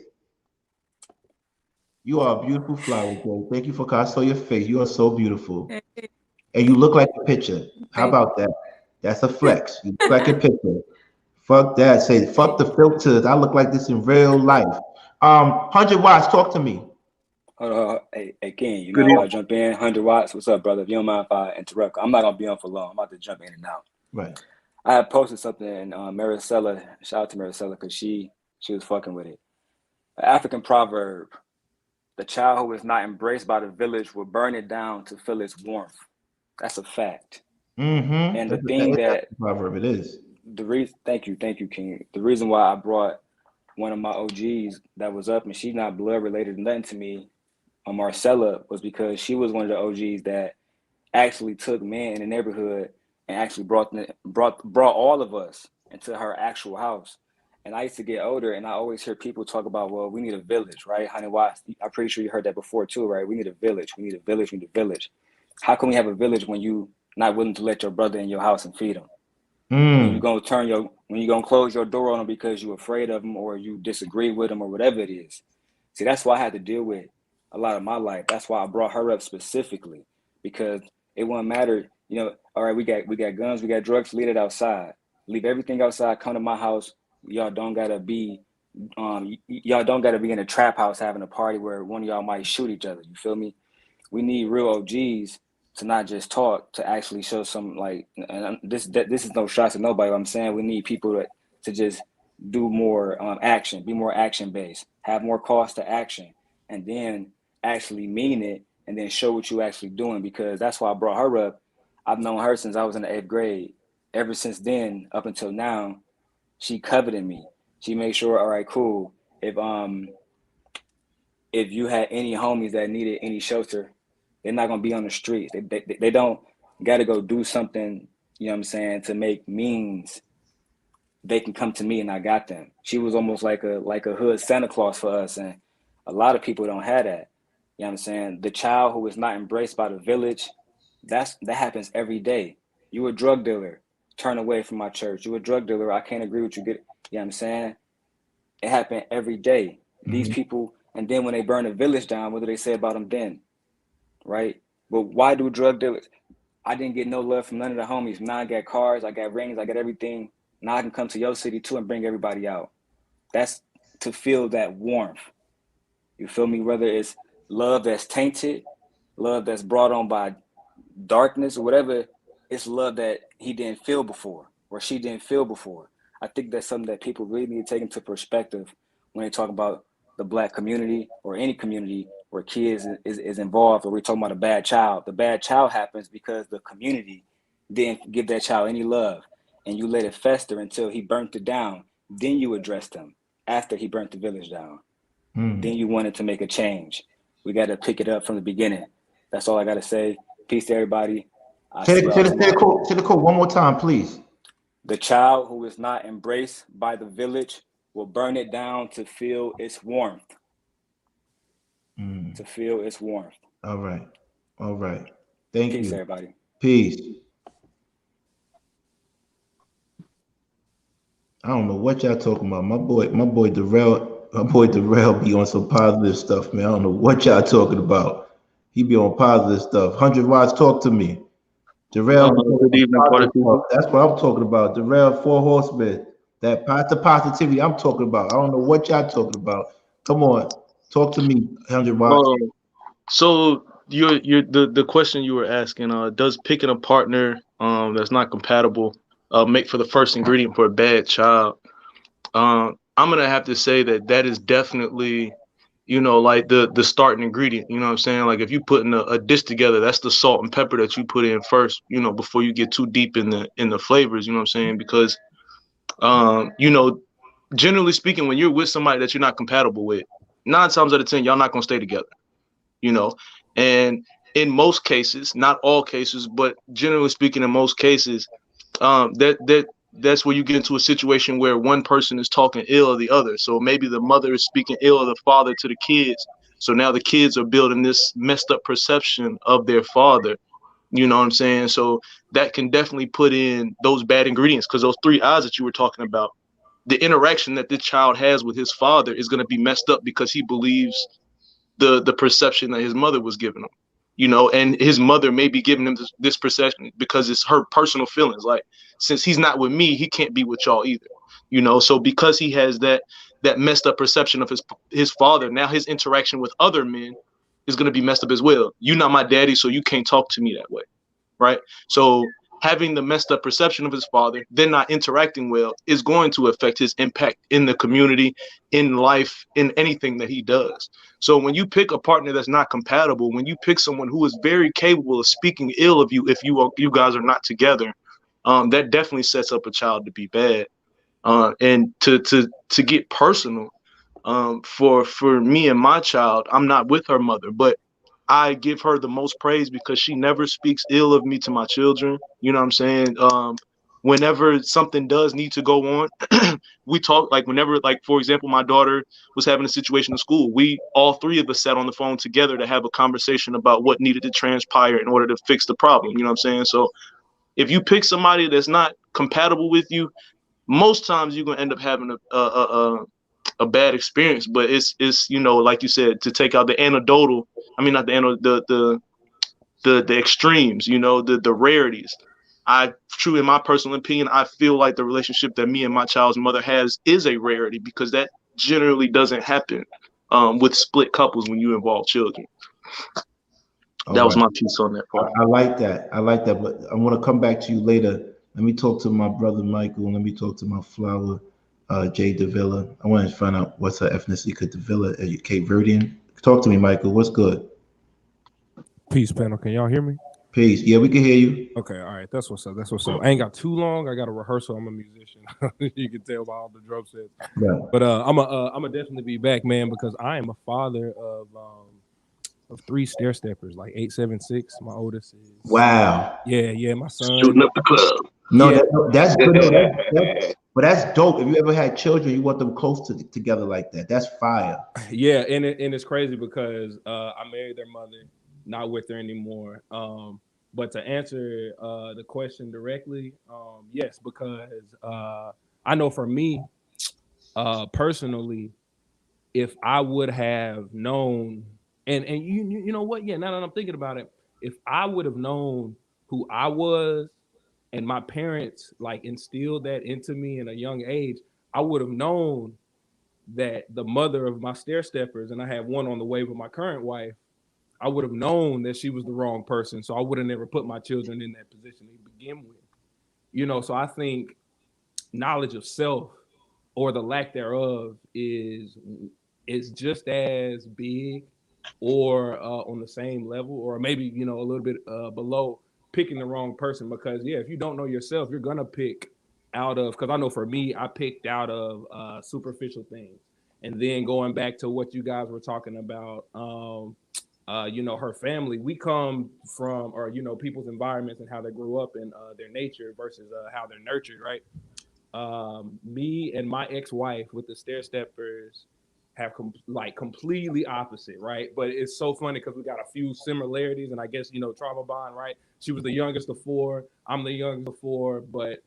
You are a beautiful flower, Jay. Thank you for coming. I saw your face. You are so beautiful, and you look like a picture. How
Thank
about that? That's a flex. You look like a picture. Fuck that. Say fuck the filters. I look like this in real life. 100 watts. Talk to me.
Hey, Ken,
Good
I'm
evening.
about to jump in. 100 watts. What's up, brother? If you don't mind if I interrupt, I'm not gonna be on for long. I'm about to jump in and out.
Right.
I had posted something and Maricela, shout out to Maricela because she was fucking with it. An African proverb: the child who is not embraced by the village will burn it down to feel its warmth. That's a fact.
Mm-hmm.
And the
That's
thing that
a proverb. It is.
the reason, thank you, King. The reason why I brought one of my OGs that was up, and she's not blood related or nothing to me, Marcella, was because she was one of the OGs that actually took men in the neighborhood and actually brought all of us into her actual house. And I used to get older, and I always hear people talk about, well, we need a village, right? Honey Watts, I'm pretty sure you heard that before too, right? We need a village. We need a village. We need a village. How can we have a village when you not willing to let your brother in your house and feed him? When you
Mm.
gonna close your door on him because you're afraid of him or you disagree with him or whatever it is. See, that's why I had to deal with a lot of my life. That's why I brought her up specifically, because it wouldn't matter. All right, we got guns, we got drugs. Leave it outside. Leave everything outside. Come to my house. Y'all don't gotta be in a trap house having a party where one of y'all might shoot each other. You feel me? We need real OGs to not just talk, to actually show some, like, and this is no shots at nobody. But I'm saying we need people to just do more action, be more action based, have more cost to action, and then actually mean it, and then show what you actually doing. Because that's why I brought her up. I've known her since I was in the 8th grade. Ever since then, up until now, she coveted me. She made sure, all right, cool. If you had any homies that needed any shelter, they're not gonna be on the streets. They don't gotta go do something, you know what I'm saying, to make means they can come to me and I got them. She was almost like a hood Santa Claus for us, and a lot of people don't have that. You know what I'm saying? The child who is not embraced by the village, that happens every day. You a drug dealer, turn away from my church. You a drug dealer, I can't agree with you. You know what I'm saying? It happened every day. These
Mm-hmm.
people, and then when they burn a village down, what do they say about them then? Right? But why do drug dealers? I didn't get no love from none of the homies. Now I got cars, I got rings, I got everything. Now I can come to your city too and bring everybody out. That's to feel that warmth. You feel me? Whether it's love that's tainted, love that's brought on by darkness or whatever, it's love that he didn't feel before or she didn't feel before. I think that's something that people really need to take into perspective when they talk about the Black community or any community where kids is involved, or we're talking about a bad child. The bad child happens because the community didn't give that child any love, and you let it fester until he burnt it down. Then you addressed him after he burnt the village down.
Mm.
Then you wanted to make a change. We got to pick it up from the beginning. That's all I got to say. Peace to everybody. I'll see y'all tomorrow.
Say the quote one more time, please.
The child who is not embraced by the village will burn it down to feel its warmth.
Mm.
To feel its warmth.
All right. All right. Thank
Peace,
you.
everybody.
Peace. I don't know what y'all talking about. My boy Darrell be on some positive stuff, man. I don't know what y'all talking about. He be on positive stuff. 100 Watts, talk to me. Darrell be talking
Good evening,
about
party
positive stuff.
people.
That's what I'm talking about. Darrell, Four Horsemen. The positivity I'm talking about. I don't know what y'all talking about. Come on. Talk to me, 100 Watts.
So the question you were asking, does picking a partner that's not compatible make for the first ingredient for a bad child? I'm gonna have to say that is definitely, like the starting ingredient. You know what I'm saying? Like if you putting a dish together, that's the salt and pepper that you put in first, before you get too deep in the flavors, you know what I'm saying? Because generally speaking, when you're with somebody that you're not compatible with, 9 times out of 10, y'all not gonna stay together, you know. And in most cases, not all cases, but generally speaking, in most cases, that's where you get into a situation where one person is talking ill of the other. So maybe the mother is speaking ill of the father to the kids. So now the kids are building this messed up perception of their father. You know what I'm saying? So that can definitely put in those bad ingredients, because those 3 eyes that you were talking about, the interaction that this child has with his father is going to be messed up because he believes the perception that his mother was giving him, and his mother may be giving him this perception because it's her personal feelings. Like, since he's not with me, he can't be with y'all either, so because he has that messed up perception of his father, now his interaction with other men is going to be messed up as well. You're not my daddy, so you can't talk to me that way, right? So having the messed up perception of his father, then not interacting well, is going to affect his impact in the community, in life, in anything that he does. So when you pick a partner that's not compatible, when you pick someone who is very capable of speaking ill of you if you guys are not together, that definitely sets up a child to be bad. And to get personal, for me and my child, I'm not with her mother, but I give her the most praise because she never speaks ill of me to my children. You know what I'm saying? Whenever something does need to go on, we talk. Like whenever, like for example, my daughter was having a situation in school, we all three of us sat on the phone together to have a conversation about what needed to transpire in order to fix the problem. You know what I'm saying? So if you pick somebody that's not compatible with you, most times you're gonna end up having a bad experience. But it's like you said, to take out the anecdotal, I mean not the the extremes, the rarities. True, in my personal opinion, I feel like the relationship that me and my child's mother has is a rarity because that generally doesn't happen with split couples when you involve children. That was my piece on that part.
I like that. I like that. But I want to come back to you later. Let me talk to my brother Michael, and let me talk to my flower, Jay Davila. I want to find out what's her ethnicity. Because Davila, are you Cape Verdean? Talk to me, Michael. What's good?
Peace, panel. Can y'all hear me?
Peace. Yeah, we can hear you.
Okay, all right. That's what's up. That's what's up. I ain't got too long. I got a rehearsal. I'm a musician. You can tell by all the drum sets.
Yeah.
But I'm definitely be back, man, because I am a father of 3 stair steppers, like 8, 7, 6. My oldest is
Wow.
Yeah. My son
Shooting up the club.
No,
Yeah.
that's good. But that's dope. If you ever had children, you want them close together like that. That's fire.
Yeah, and it's crazy because I married their mother, not with her anymore. But to answer the question directly, yes, because I know for me, personally, if I would have known, and you know what? Yeah, now that I'm thinking about it, if I would have known who I was, and my parents like instilled that into me in a young age, I would have known that the mother of my stair steppers, and I had one on the way with my current wife, I would have known that she was the wrong person. So I would have never put my children in that position to begin with. So I think knowledge of self or the lack thereof is just as big or on the same level, or maybe, a little bit below picking the wrong person. Because if you don't know yourself, you're going to pick out of, because I know for me, I picked out of superficial things. And then going back to what you guys were talking about, her family, we come from, or, people's environments and how they grew up in their nature versus how they're nurtured, right? Me and my ex-wife with the stair steppers have completely opposite, right? But it's so funny because we got a few similarities, and I guess trauma bond, right? She was the youngest of 4, I'm the youngest of 4, but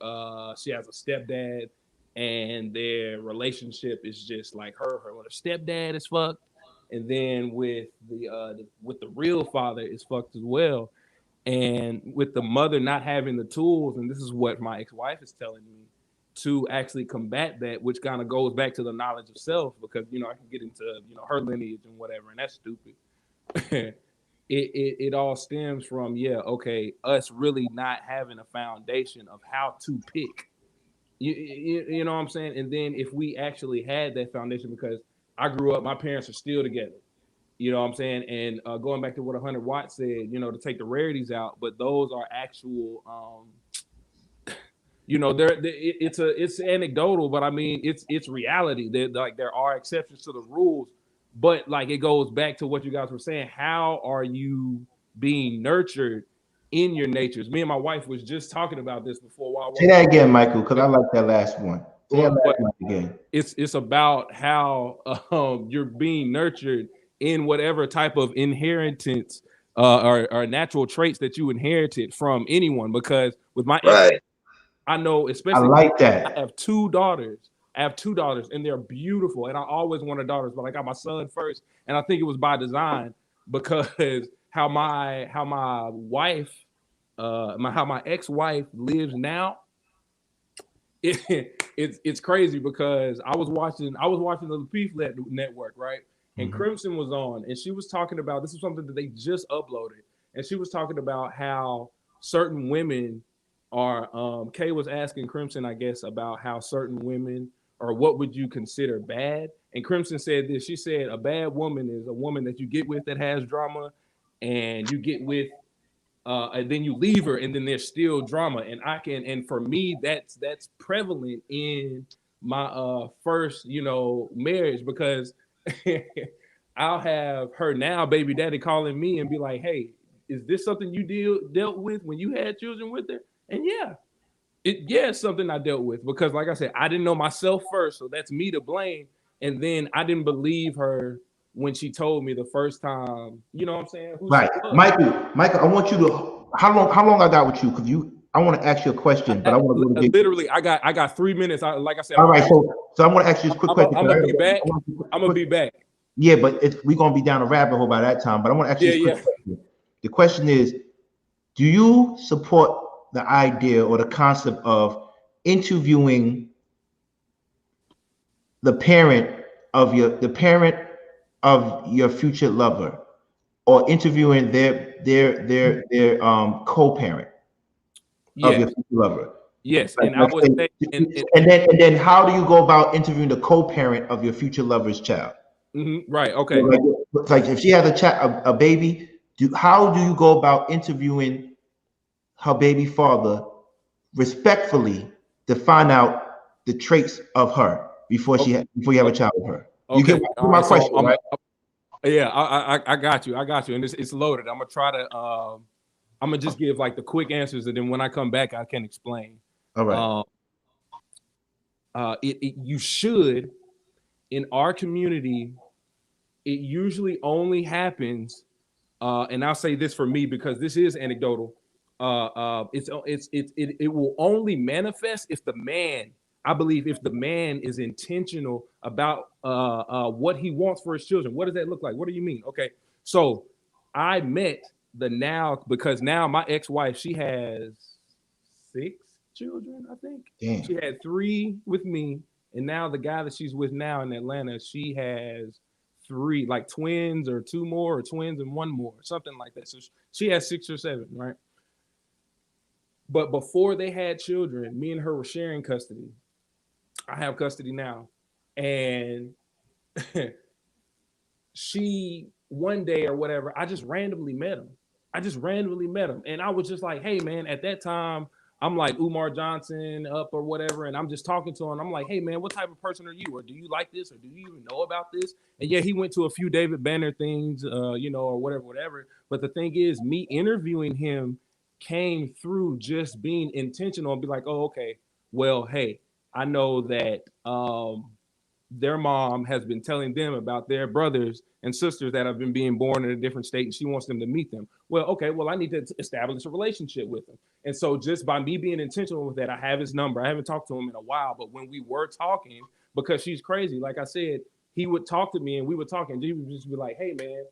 she has a stepdad, and their relationship is just like her stepdad is fucked, and then with the real father is fucked as well, and with the mother not having the tools, and this is what my ex-wife is telling me, to actually combat that, which kind of goes back to the knowledge of self, because I can get into her lineage and whatever, and that's stupid. it all stems from us really not having a foundation of how to pick. You know what I'm saying? And then if we actually had that foundation, because I grew up, my parents are still together. You know what I'm saying? And going back to what 100 Watts said, to take the rarities out, but those are actual. It's anecdotal, but I mean it's reality. There are exceptions to the rules, but like it goes back to what you guys were saying. How are you being nurtured in your natures? Me and my wife was just talking about this before.
Say that again, Michael, because I like that last one. Say that last one again.
It's about how you're being nurtured in whatever type of inheritance or natural traits that you inherited from anyone. Because with my
Right.
I know, especially
I like that.
I have 2 daughters. And they're beautiful. And I always wanted daughters, but I got my son first. And I think it was by design, because how my wife, how my ex-wife lives now, it's crazy, because I was watching the Peace Network, right? And Crimson was on, and she was talking about, this is something that they just uploaded, and she was talking about how certain women Kay was asking Crimson, I guess, about how certain women, or what would you consider bad? And Crimson said this. She said a bad woman is a woman that you get with that has drama, and you get with, and then you leave her, and then there's still drama. And for me, that's prevalent in my first, marriage, because I'll have her now, baby daddy, calling me and be like, "Hey, is this something you dealt with when you had children with her?" And it's something I dealt with, because, like I said, I didn't know myself first, so that's me to blame. And then I didn't believe her when she told me the first time. You know what I'm saying?
Right, Michael. I want you to. How long I got with you? Because I want to ask you a question, but I want to go to
literally. I got 3 minutes. Like I said.
All right, so I want to ask you this quick question.
I'm gonna be back. I'm gonna be back.
Yeah, but we're gonna be down a rabbit hole by that time. But I want to ask you this quick question. The question is, do you support the idea or the concept of interviewing the parent of your future lover, or interviewing their co-parent of your future lover?
Yes,
like,
and I would say,
and then how do you go about interviewing the co-parent of your future lover's child?
Right. Okay.
Like if she has a baby, how do you go about interviewing her baby father respectfully to find out the traits of her before you have a child with her?
Okay.
You get my question,
so
right?
I got you, and it's loaded. I'm gonna try to I'm gonna just give like the quick answers, and then when I come back, I can explain.
All
right. You should, in our community, it usually only happens, and I'll say this for me because this is anecdotal. It will only manifest if the man, I believe, if the man is intentional about what he wants for his children. What does that look like? What do you mean? Okay, so I met because now my ex-wife, she has 6 children, I think.
Damn.
She had 3 with me, and now the guy that she's with now in Atlanta, she has 3, like twins, or 2 more, or twins and 1 more, something like that. So she has 6 or 7, right? But before they had children, me and her were sharing custody. I have custody now. And she, one day or whatever, I just randomly met him. And I was just like, hey, man, at that time, I'm like Umar Johnson up or whatever. And I'm just talking to him. I'm like, hey, man, what type of person are you? Or do you like this? Or do you even know about this? And yeah, he went to a few David Banner things, or whatever. But the thing is, me interviewing him came through just being intentional and be like, oh, okay, well, hey, I know that their mom has been telling them about their brothers and sisters that have been being born in a different state, and she wants them to meet them. Well, okay, well, I need to establish a relationship with them. And so just by me being intentional with that, I have his number. I haven't talked to him in a while, but when we were talking, because she's crazy, like I said, he would talk to me and we would talk, and he would just be like, hey, man,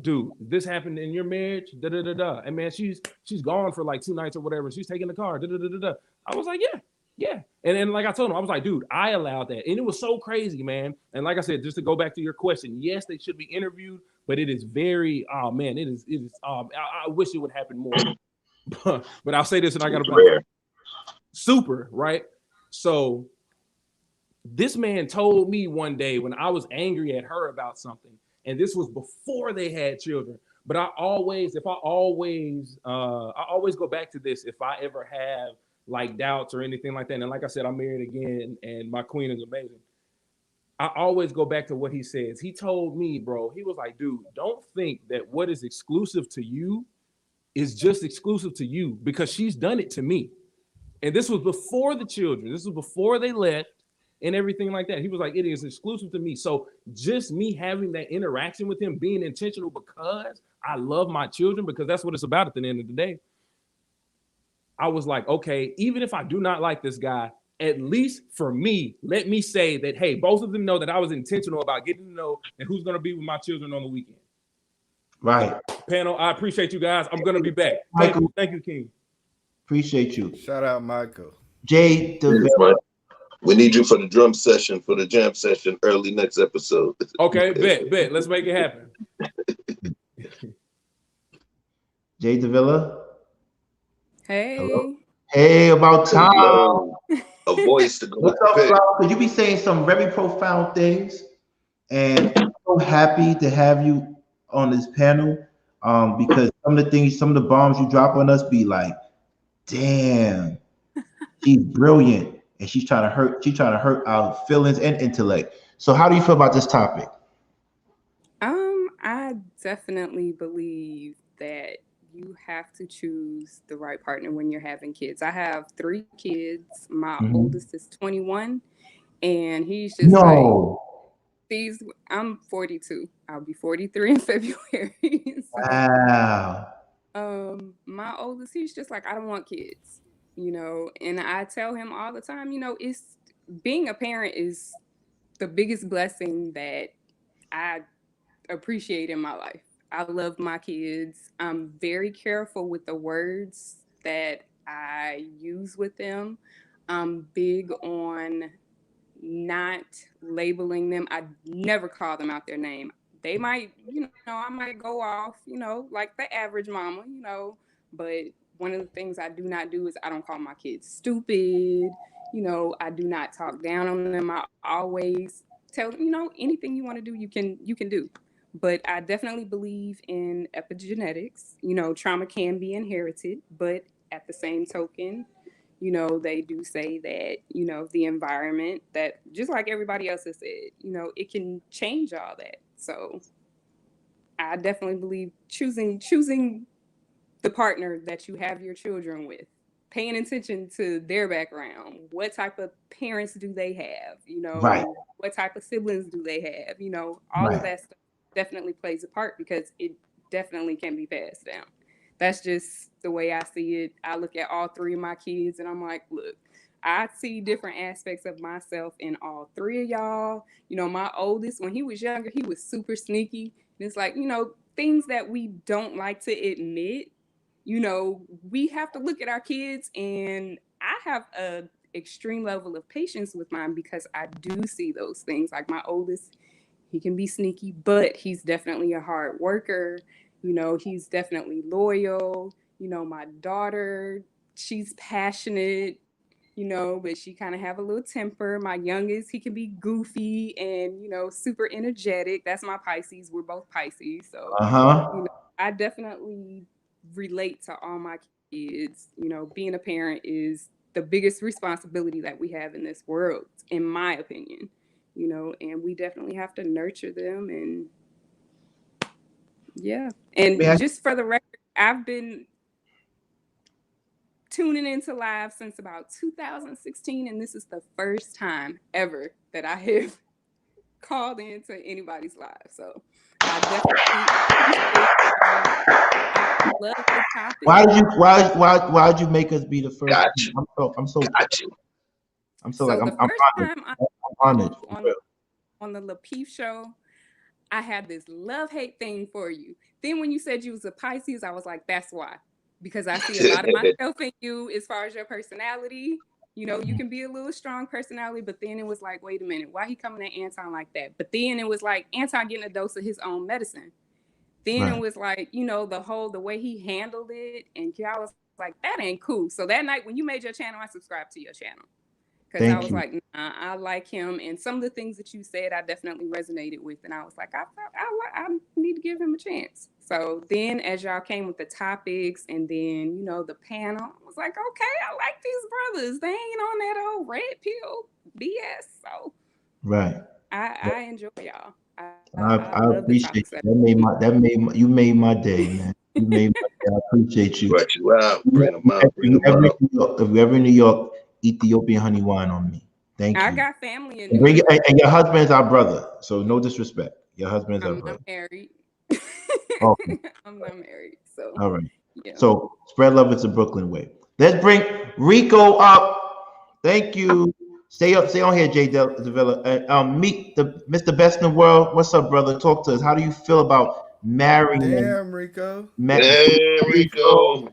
dude, this happened in your marriage, da-da-da-da. And man, she's gone for like 2 nights or whatever. She's taking the car, da-da-da-da-da. I was like, yeah. And then, like I told him, I was like, dude, I allowed that. And it was so crazy, man. And like I said, just to go back to your question, yes, they should be interviewed, but it is very, oh man, it is, I wish it would happen more. But I'll say this, and I got to super, right? So this man told me one day when I was angry at her about something, and this was before they had children. But I always go back to this if I ever have like doubts or anything like that. And like I said, I'm married again, and my queen is amazing. I always go back to what he says. He told me, bro, he was like, dude, don't think that what is exclusive to you is just exclusive to you, because she's done it to me. And this was before the children. This was before they left and everything like that. He was like, it is exclusive to me. So just me having that interaction with him, being intentional because I love my children, because that's what it's about at the end of the day. I was like, okay, even if I do not like this guy, at least for me, let me say that, hey, both of them know that I was intentional about getting to know and who's going to be with my children on the weekend.
Right.
Panel, I appreciate you guys. I'm going to be back. Thank you, King.
Appreciate you.
Shout out, Michael.
Jay,
we need you for the drum session, for the jam session early next episode.
Okay, bet. Let's make it happen.
Jay Davila.
Hey.
Hello. Hey, about time.
Hello. A voice to go
What's
with
up,
the pick.
bro? Because you be saying some very profound things, and I'm so happy to have you on this panel. Because some of the things, some of the bombs you drop on us be like, damn, she's brilliant, and she's trying to hurt. She's trying to hurt our feelings and intellect. So, how do you feel about this topic?
I definitely believe that you have to choose the right partner when you're having kids. I have 3 kids. My oldest is 21, and he's just
No.
I'm 42. I'll be 43 in February. So,
Wow.
my oldest, he's just like, I don't want kids, and I tell him all the time, it's being a parent is the biggest blessing that I appreciate in my life. I love my kids. I'm very careful with the words that I use with them. I'm big on not labeling them. I never call them out their name. They might, I might go off, like the average mama, but one of the things I do not do is I don't call my kids stupid. I do not talk down on them. I always tell them, anything you want to do, you can do. But I definitely believe in epigenetics. Trauma can be inherited, but at the same token, they do say that, the environment, that just like everybody else has said, it can change all that. So I definitely believe choosing the partner that you have your children with, paying attention to their background. What type of parents do they have?
Right.
What type of siblings do they have? All of
Right.
that stuff definitely plays a part because it definitely can be passed down. That's just the way I see it. I look at all 3 of my kids and I'm like, look, I see different aspects of myself in all 3 of y'all. My oldest, when he was younger, he was super sneaky. And it's like, things that we don't like to admit, we have to look at our kids, and I have a extreme level of patience with mine because I do see those things. Like my oldest, he can be sneaky, but he's definitely a hard worker. He's definitely loyal. My daughter, she's passionate, but she kind of have a little temper. My youngest, he can be goofy and, super energetic. That's my Pisces. We're both Pisces. So, I definitely relate to all my kids. Being a parent is the biggest responsibility that we have in this world, in my opinion. And we definitely have to nurture them. And yeah. And just for the record, I've been tuning into live since about 2016, and this is the first time ever that I have called into anybody's live. So I definitely I love the topic.
Why did you make us be the first?
Got you.
I'm so
Got you.
I'm so like
the
I'm
first
honored.
time
I'm honored.
on the Lapeef show, I had this love-hate thing for you. Then when you said you was a Pisces, I was like, that's why. Because I see a lot of myself in you as far as your personality. You can be a little strong personality, but then it was like, wait a minute, why he coming at Anton like that? But then it was like Anton getting a dose of his own medicine. Then it was like, the way he handled it, and I was like, that ain't cool. So that night when you made your channel, I subscribed to your channel. Because I was like, nah, I like him. And some of the things that you said, I definitely resonated with. And I was like, I need to give him a chance. So then as y'all came with the topics and then, the panel, I was like, okay, I like these brothers. They ain't on that old red pill BS. So I enjoy y'all.
I appreciate you. You made my day, man. You made my day. I appreciate you.
Brought you out. Bring them out. Bring them out.
If you're ever in New York, Ethiopian honey wine on me. Thank you.
I got family in New York.
And your husband is our brother, so no disrespect. Your husband is our brother.
I'm married.
Okay.
I'm not married. So
all right. Yeah. So spread love. It's a Brooklyn way. Let's bring Rico up. Thank you. Stay up. Stay on here, Jay Devilla. Meet the Mr. Best in the world. What's up, brother? Talk to us. How do you feel about marrying?
Damn, Rico.
Hey, Rico.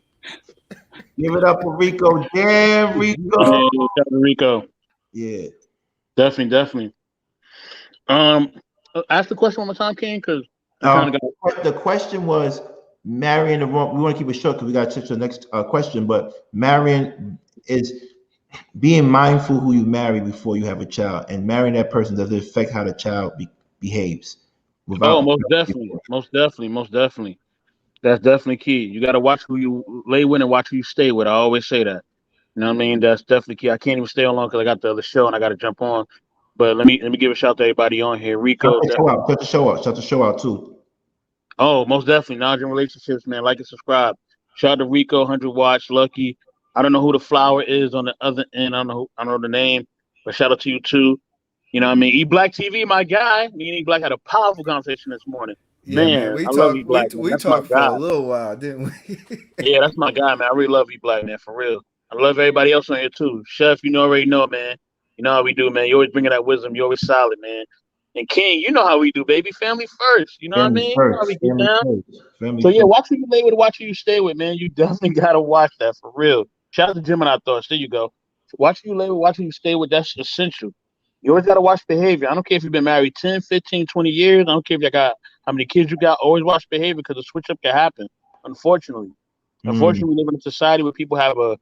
Give it up for Rico. Damn, Rico.
Yeah, Rico.
Yeah.
Definitely. Ask the question one more time, King, because
the question was, marrying the wrong, we want to keep it short because we got to switch to the next question, but marrying is being mindful who you marry before you have a child, and marrying that person, does it affect how the child behaves
Oh,
without?
most definitely, most definitely, most definitely. That's definitely key. You got to watch who you lay with and watch who you stay with. I always say that. You know what I mean? That's definitely key. I can't even stay on long because I got the other show and I got to jump on. But let me give a shout to everybody on here.
Shut
Rico,
the show
definitely.
out. Shut the show out. Shut the show out too.
Oh, most definitely. Non-gen relationships, man. Like and subscribe. Shout out to Rico, 100 Watch, Lucky. I don't know who the flower is on the other end. I don't know the name, but shout out to you too. You know what I mean? E Black TV, my guy. Me and E Black had a powerful conversation this morning.
Yeah, man.
Man,
We
I love
talked.
E Black, man.
We
That's my
talked for a
guy.
little while, didn't we?
Yeah, that's my guy, man. I really love E Black, man, for real. I love everybody else on here too. Chef, you know already know, man. You know how we do, man. You always bringing that wisdom. You always solid, man. And King, you know how we do, baby. Family first. You know what I
Family
mean? You know how we
first.
get
Family
down.
first. Family
So yeah,
first.
watch who you lay with, watch who you stay with, man. You definitely gotta watch that for real. Shout out to Gemini Thoughts. There you go. Watch who you lay with, watch who you stay with. That's essential. You always gotta watch behavior. I don't care if you've been married 10, 15, 20 years. I don't care if you got how many kids you got. Always watch behavior because a switch up can happen. Unfortunately.
Mm,
Unfortunately, we live in a society where people have a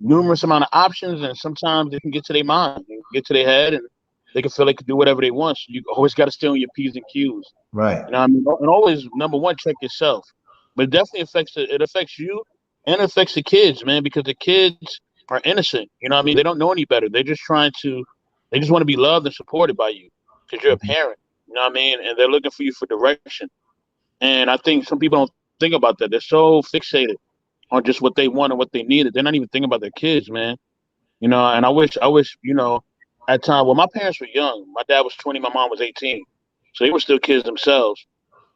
numerous amount of options, and sometimes they can get to their mind, they can get to their head, and they can feel they can do whatever they want. So you always got to stay on your P's and Q's.
right.
You know what I mean? And always, number one, check yourself. But it definitely affects you and it affects the kids, man, because the kids are innocent. You know what I mean? They don't know any better. They just want to be loved and supported by you because you're a
Mhm.
parent. You know what I mean? And they're looking for you for direction. And I think some people don't think about that. They're so fixated on just what they want and what they needed. They're not even thinking about their kids, man. You know, and I wish, at time, well, my parents were young. My dad was 20, my mom was 18. So they were still kids themselves.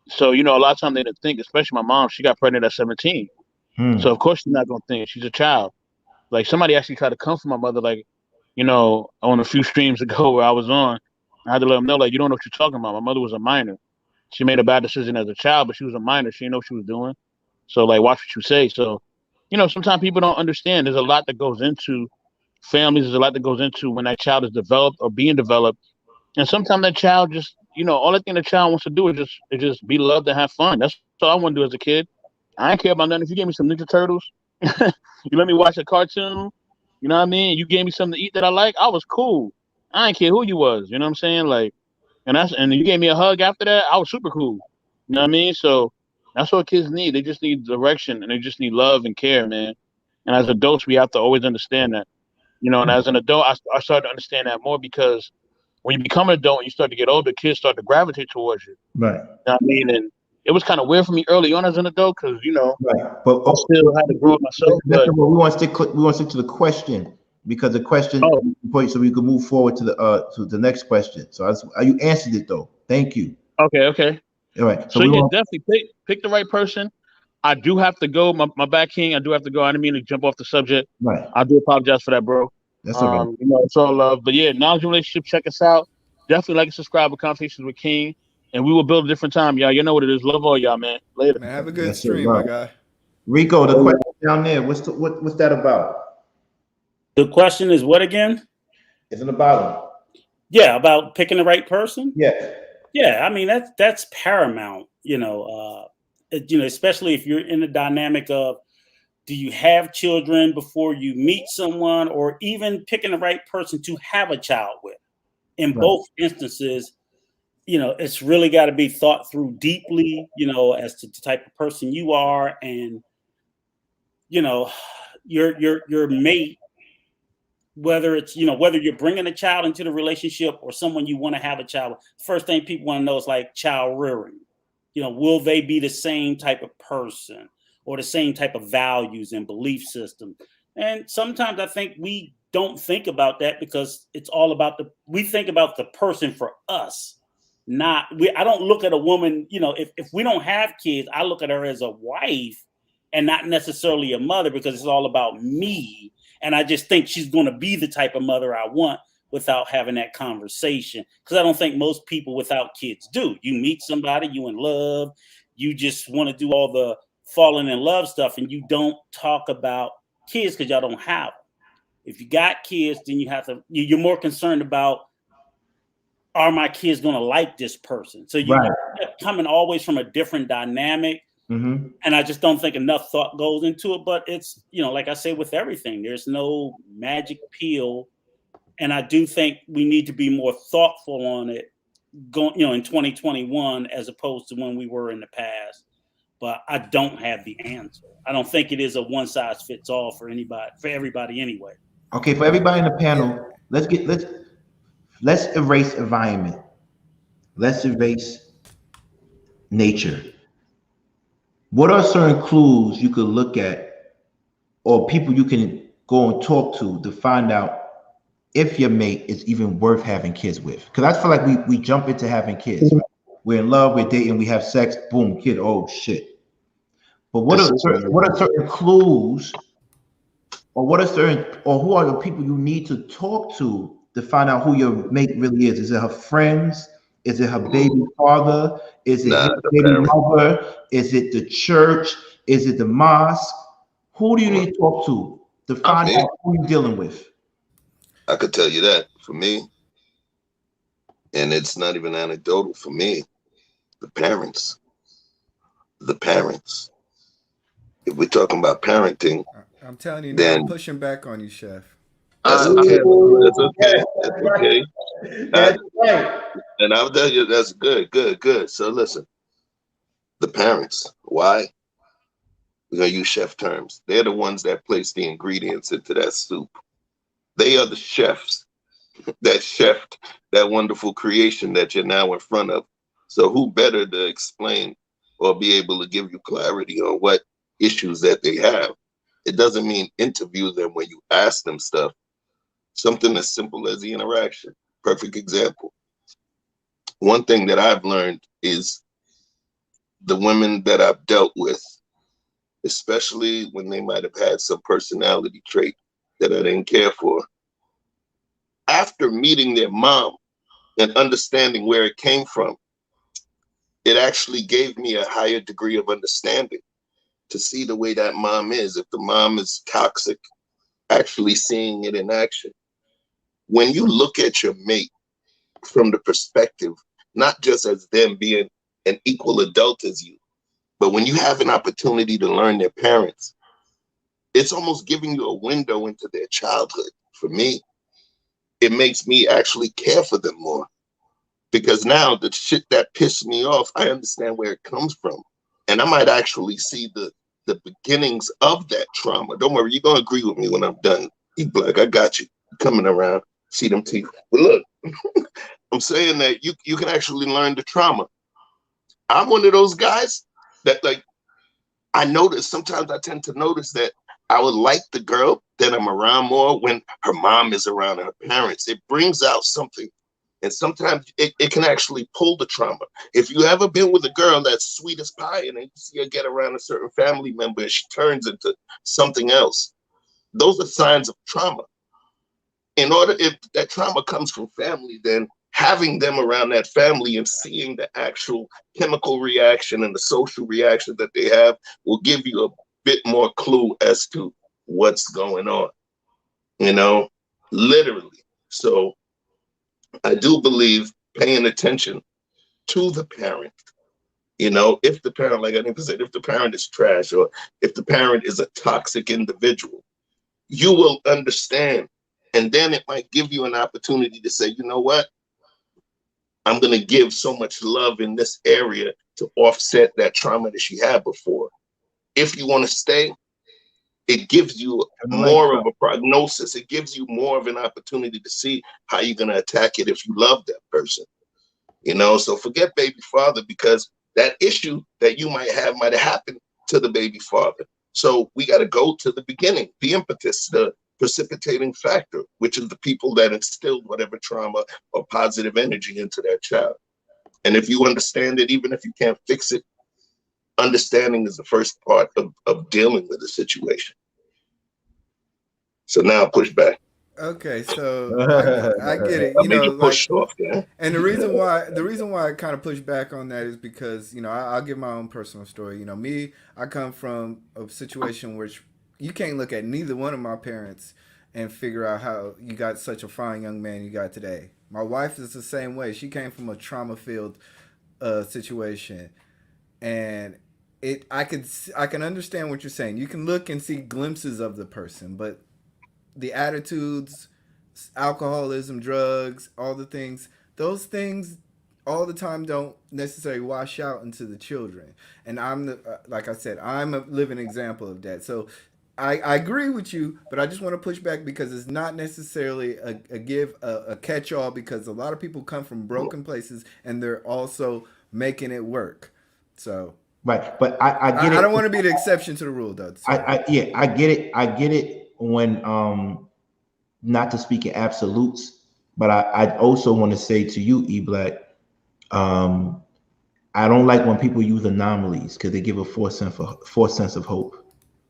So, a lot of times they didn't think, especially my mom, she got pregnant at 17. So,
Hmm.
of course, she's not going to think. She's a child. Like, somebody actually tried to comfort my mother, like, on a few streams ago where I was on. I had to let them know, like, you don't know what you're talking about. My mother was a minor. She made a bad decision as a child, but she was a minor. She didn't know what she was doing. So, like, watch what you say. So, sometimes people don't understand. There's a lot that goes into families. There's a lot that goes into when that child is developed or being developed. And sometimes that child just, all the thing the child wants to do is just be loved and have fun. That's all I want to do as a kid. I ain't care about nothing. If you gave me some Ninja Turtles, you let me watch a cartoon, you know what I mean? You gave me something to eat that I like, I was cool. I ain't care who you was, you know what I'm saying? Like, and you gave me a hug after that, I was super cool. You know what I mean? So that's what kids need. They just need direction and they just need love and care, man. And as adults, we have to always understand that. And as an adult, I started to understand that more because when you become an adult and you start to get older, kids start to gravitate towards you.
Right.
You know what I mean? And it was kind of weird for me early on as an adult because,
Right. But
I still had to grow myself. But
we want to stick to the question because the question
oh,
so we can move forward to the next question. So you answered it though. Thank you.
okay.
All right. So
So
we
yeah,
want
definitely pick the right person. I do have to go. My back king. I do have to go. I didn't mean to jump off the subject.
right.
I do apologize for that, bro.
That's all right.
It's all love. But yeah, knowledge relationship. Check us out. Definitely like and subscribe to Conversations with King, and we will build a different time, y'all. You know what it is. Love all y'all, man. Later.
Man, have a good
That's it.
stream, my guy.
Rico, the question down there. What's that about?
The question is what again?
It's in the bottom.
Yeah, about picking the right person.
Yeah.
Yeah, I mean that's paramount. Especially if you're in the dynamic of do you have children before you meet someone, or even picking the right person to have a child with. In both instances, it's really got to be thought through deeply. As to the type of person you are, and your mate. Whether it's, whether you're bringing a child into the relationship or someone you want to have a child with, first thing people want to know is like child rearing. Will they be the same type of person or the same type of values and belief system? And sometimes I think we don't think about that because it's all about we think about the person for us. I don't look at a woman, if we don't have kids, I look at her as a wife and not necessarily a mother because it's all about me. And I just think she's going to be the type of mother I want without having that conversation. Because I don't think most people without kids do. You meet somebody, you in love, you just want to do all the falling in love stuff, and you don't talk about kids because y'all don't have them. If you got kids, then you're more concerned about, are my kids going to like this person? So you're coming always from a different dynamic.
Mm-hmm.
And I just don't think enough thought goes into it. But it's, like I say with everything, there's no magic pill. And I do think we need to be more thoughtful on it going, in 2021 as opposed to when we were in the past. But I don't have the answer. I don't think it is a one size fits all for everybody anyway.
Okay, for everybody in the panel, let's erase environment. Let's erase nature. What are certain clues you could look at, or people you can go and talk to find out if your mate is even worth having kids with? Because I feel like we jump into having kids. Right? We're in love, we're dating, we have sex, boom, kid. Oh shit! But what are certain clues, or who are the people you need to talk to find out who your mate really is? Is it her friends? Is it her baby father? Is it his baby mother? Is it the church? Is it the mosque? Who do you need to talk to find out who you're dealing with?
I could tell you that for me, and it's not even anecdotal for me, the parents. The parents. If we're talking about parenting,
I'm telling you now,
then
I'm pushing back on you, Chef.
That's okay. That's okay. That's okay.
That's right.
And I'll tell you, that's good. So listen, the parents, why? We're going to use chef terms. They're the ones that place the ingredients into that soup. They are the chefs that chefed that wonderful creation that you're now in front of. So who better to explain or be able to give you clarity on what issues that they have? It doesn't mean interview them when you ask them stuff. Something as simple as the interaction. Perfect example. One thing that I've learned is the women that I've dealt with, especially when they might have had some personality trait that I didn't care for, after meeting their mom and understanding where it came from, it actually gave me a higher degree of understanding to see the way that mom is. If the mom is toxic, actually seeing it in action. When you look at your mate from the perspective, not just as them being an equal adult as you, but when you have an opportunity to learn their parents, it's almost giving you a window into their childhood. For me, it makes me actually care for them more, because now the shit that pissed me off, I understand where it comes from. And I might actually see the beginnings of that trauma. Don't worry, you're going to agree with me when I'm done. E-Black, I got you. Coming around, see them teeth. But look, I'm saying that you can actually learn the trauma. I'm one of those guys that, like, I notice, sometimes I tend to notice that I would like the girl that I'm around more when her mom is around and her parents. It brings out something. And sometimes it can actually pull the trauma. If you ever been with a girl that's sweet as pie and then you see her get around a certain family member and she turns into something else, those are signs of trauma. If that trauma comes from family, then having them around that family and seeing the actual chemical reaction and the social reaction that they have will give you a bit more clue as to what's going on, literally. So I do believe paying attention to the parent, if the parent, like I didn't say, if the parent is trash or if the parent is a toxic individual, you will understand. And then it might give you an opportunity to say, you know what? I'm going to give so much love in this area to offset that trauma that she had before. If you want to stay, it gives you more of a prognosis. It gives you more of an opportunity to see how you're going to attack it if you love that person. So forget baby father, because that issue that you might have happened to the baby father. So we got to go to the beginning, the impetus, the precipitating factor, which is the people that instilled whatever trauma or positive energy into that child. And if you understand it, even if you can't fix it, understanding is the first part of dealing with the situation. So now push back.
Okay, so I get it.
I made you push off there.
And the reason why I kind of push back on that is because I'll give my own personal story. Me, I come from a situation which you can't look at neither one of my parents and figure out how you got such a fine young man you got today. My wife is the same way. She came from a trauma-filled situation, and I can understand what you're saying. You can look and see glimpses of the person, but the attitudes, alcoholism, drugs, all the things, those things all the time don't necessarily wash out into the children. And like I said, I'm a living example of that. So I agree with you, but I just want to push back because it's not necessarily a catch all, because a lot of people come from broken places and they're also making it work. So
Right, but I get it.
I don't want to be the exception to the rule, though. So.
Yeah, I get it. I get it when not to speak in absolutes, but I also want to say to you, E Black, I don't like when people use anomalies because they give a false sense of hope.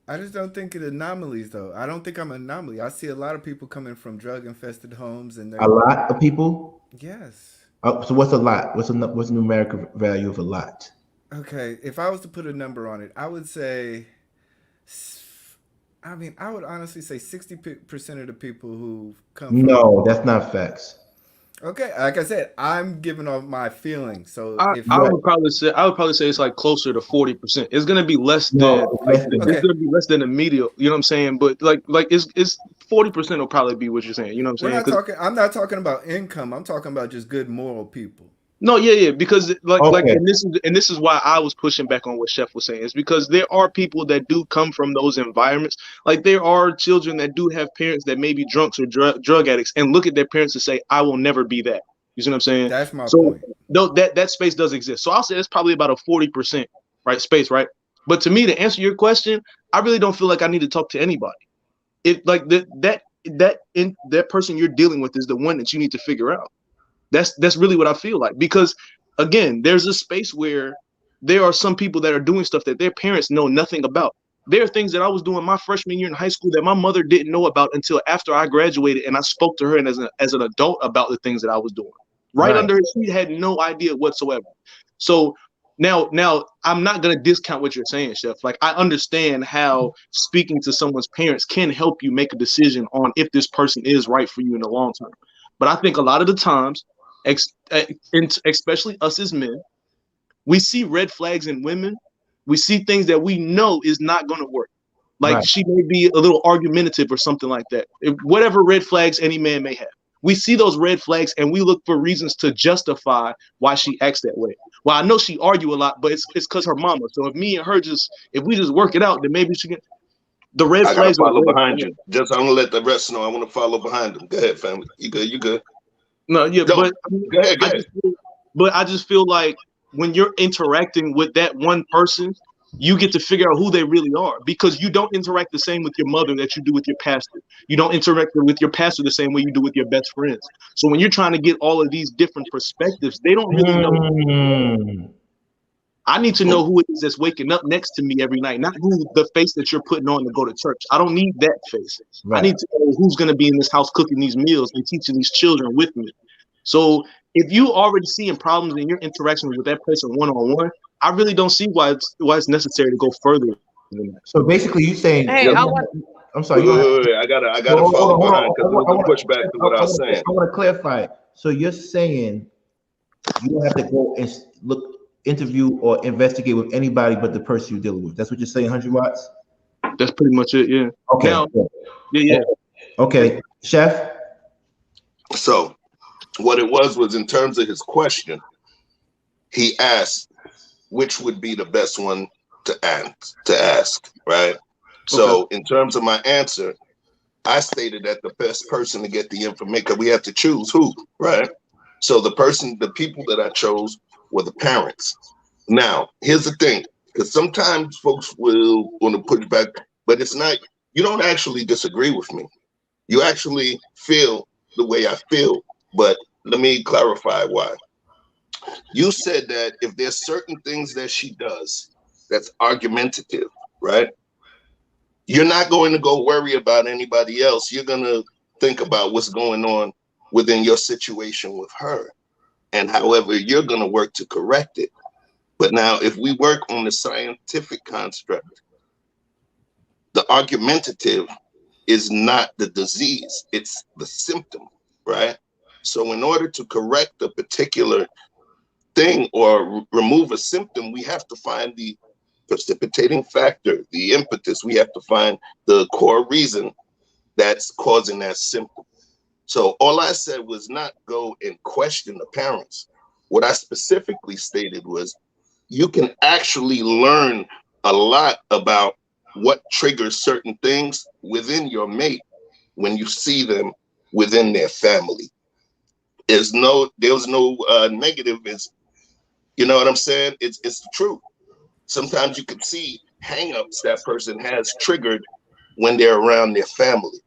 I just don't think it anomalies, though. I don't think I'm an anomaly. I see a lot of people coming from drug infested homes, and
a lot of people.
Yes.
So what's a lot? What's the numerical value of a lot?
Okay, if I was to put a number on it, I would say, I would honestly say 60% of the people who come from.
No, that's not facts.
Okay, like I said, I'm giving off my feelings. So
I would probably say it's like closer to 40%. It's gonna be less than it's gonna be less than the media. You know what I'm saying? But like it's 40% will probably be what you're saying. You know what I'm saying?
I'm not talking about income. I'm talking about just good moral people.
No, yeah, because and this is why I was pushing back on what Chef was saying. It's because there are people that do come from those environments. Like there are children that do have parents that may be drunks or drug addicts, and look at their parents and say, "I will never be that." You see what I'm saying?
That's my point.
No, that space does exist. So I'll say it's probably about a 40% space, right? But to me, to answer your question, I really don't feel like I need to talk to anybody. It like that person you're dealing with is the one that you need to figure out. That's really what I feel like, because again, there's a space where there are some people that are doing stuff that their parents know nothing about. There are things that I was doing my freshman year in high school that my mother didn't know about until after I graduated, and I spoke to her and as an adult about the things that I was doing. Right under her, she had no idea whatsoever. So now I'm not gonna discount what you're saying, Chef. Like I understand how speaking to someone's parents can help you make a decision on if this person is right for you in the long term. But I think a lot of the times, especially us as men, we see red flags in women. We see things that we know is not going to work. Like she may be a little argumentative or something like that. Whatever red flags any man may have. We see those red flags and we look for reasons to justify why she acts that way. Well, I know she argue a lot, but it's because her mama. So if me and her if we just work it out, then maybe she can. The red flags.
I gotta follow behind you. I'm gonna let the rest know. I want to follow behind them. Go ahead, family. You good? You good?
No, yeah,
go ahead.
I just feel like when you're interacting with that one person, you get to figure out who they really are, because you don't interact the same with your mother that you do with your pastor. You don't interact with your pastor the same way you do with your best friends. So when you're trying to get all of these different perspectives, they don't really know. I need to know who it is that's waking up next to me every night, not who the face that you're putting on to go to church. I don't need that face. I need to know who's going to be in this house cooking these meals and teaching these children with me. So if you already seeing problems in your interactions with that person one-on-one, I really don't see why it's necessary to go further than that.
So basically, you saying,
hey,
I'm sorry. Wait. I gotta follow behind because there was a pushback to what I was saying.
I want to clarify. So you're saying you don't have to go and interview or investigate with anybody but the person you're dealing with. That's what you're saying, 100 watts?
That's pretty much it, yeah.
Okay.
Now, yeah.
Okay, Chef?
So what it was in terms of his question, he asked which would be the best one to ask, right? So in terms of my answer, I stated that the best person to get the information, we have to choose who, right? So the people that I chose were the parents. Now, here's the thing, because sometimes folks will want to push back, but it's not, you don't actually disagree with me. You actually feel the way I feel, but let me clarify why. You said that if there's certain things that she does that's argumentative, right? You're not going to go worry about anybody else. You're going to think about what's going on within your situation with her. And however, you're going to work to correct it. But now, if we work on the scientific construct, the argumentative is not the disease, it's the symptom, right? So in order to correct a particular thing or remove a symptom, we have to find the precipitating factor, the impetus. We have to find the core reason that's causing that symptom. So all I said was not go and question the parents. What I specifically stated was you can actually learn a lot about what triggers certain things within your mate when you see them within their family. There's no negative. Is, you know what I'm saying? It's the truth. Sometimes you can see hangups that person has triggered when they're around their family.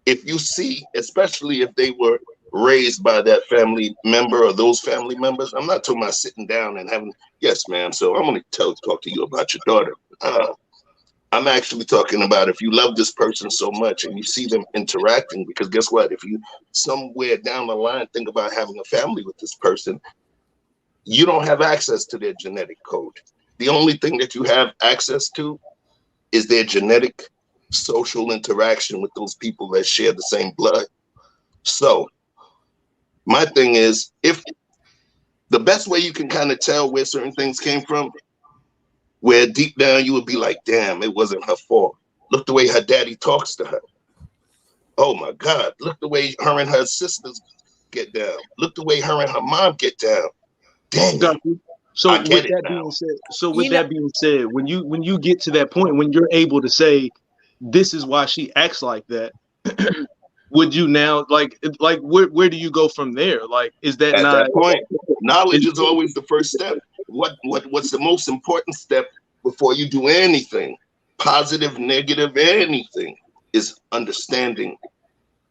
If you see, especially if they were raised by that family member or those family members, I'm not talking about sitting down and having, yes, ma'am, so I'm going to talk to you about your daughter. I'm actually talking about if you love this person so much and you see them interacting, because guess what? If you somewhere down the line think about having a family with this person, you don't have access to their genetic code. The only thing that you have access to is their genetic social interaction with those people that share the same blood. So my thing is, if the best way you can kind of tell where certain things came from, where deep down you would be like, damn, it wasn't her fault. Look the way her daddy talks to her. Oh my God, look the way her and her sisters get down. Look the way her and her mom get down. Damn.
So
I get
with
it
that
now.
being said, that being said, when you get to that point, when you're able to say, this is why she acts like that, would you now like where do you go from there? Like, is that
At
not
that point, knowledge is always the first step. What's the most important step before you do anything, positive, negative, anything, is understanding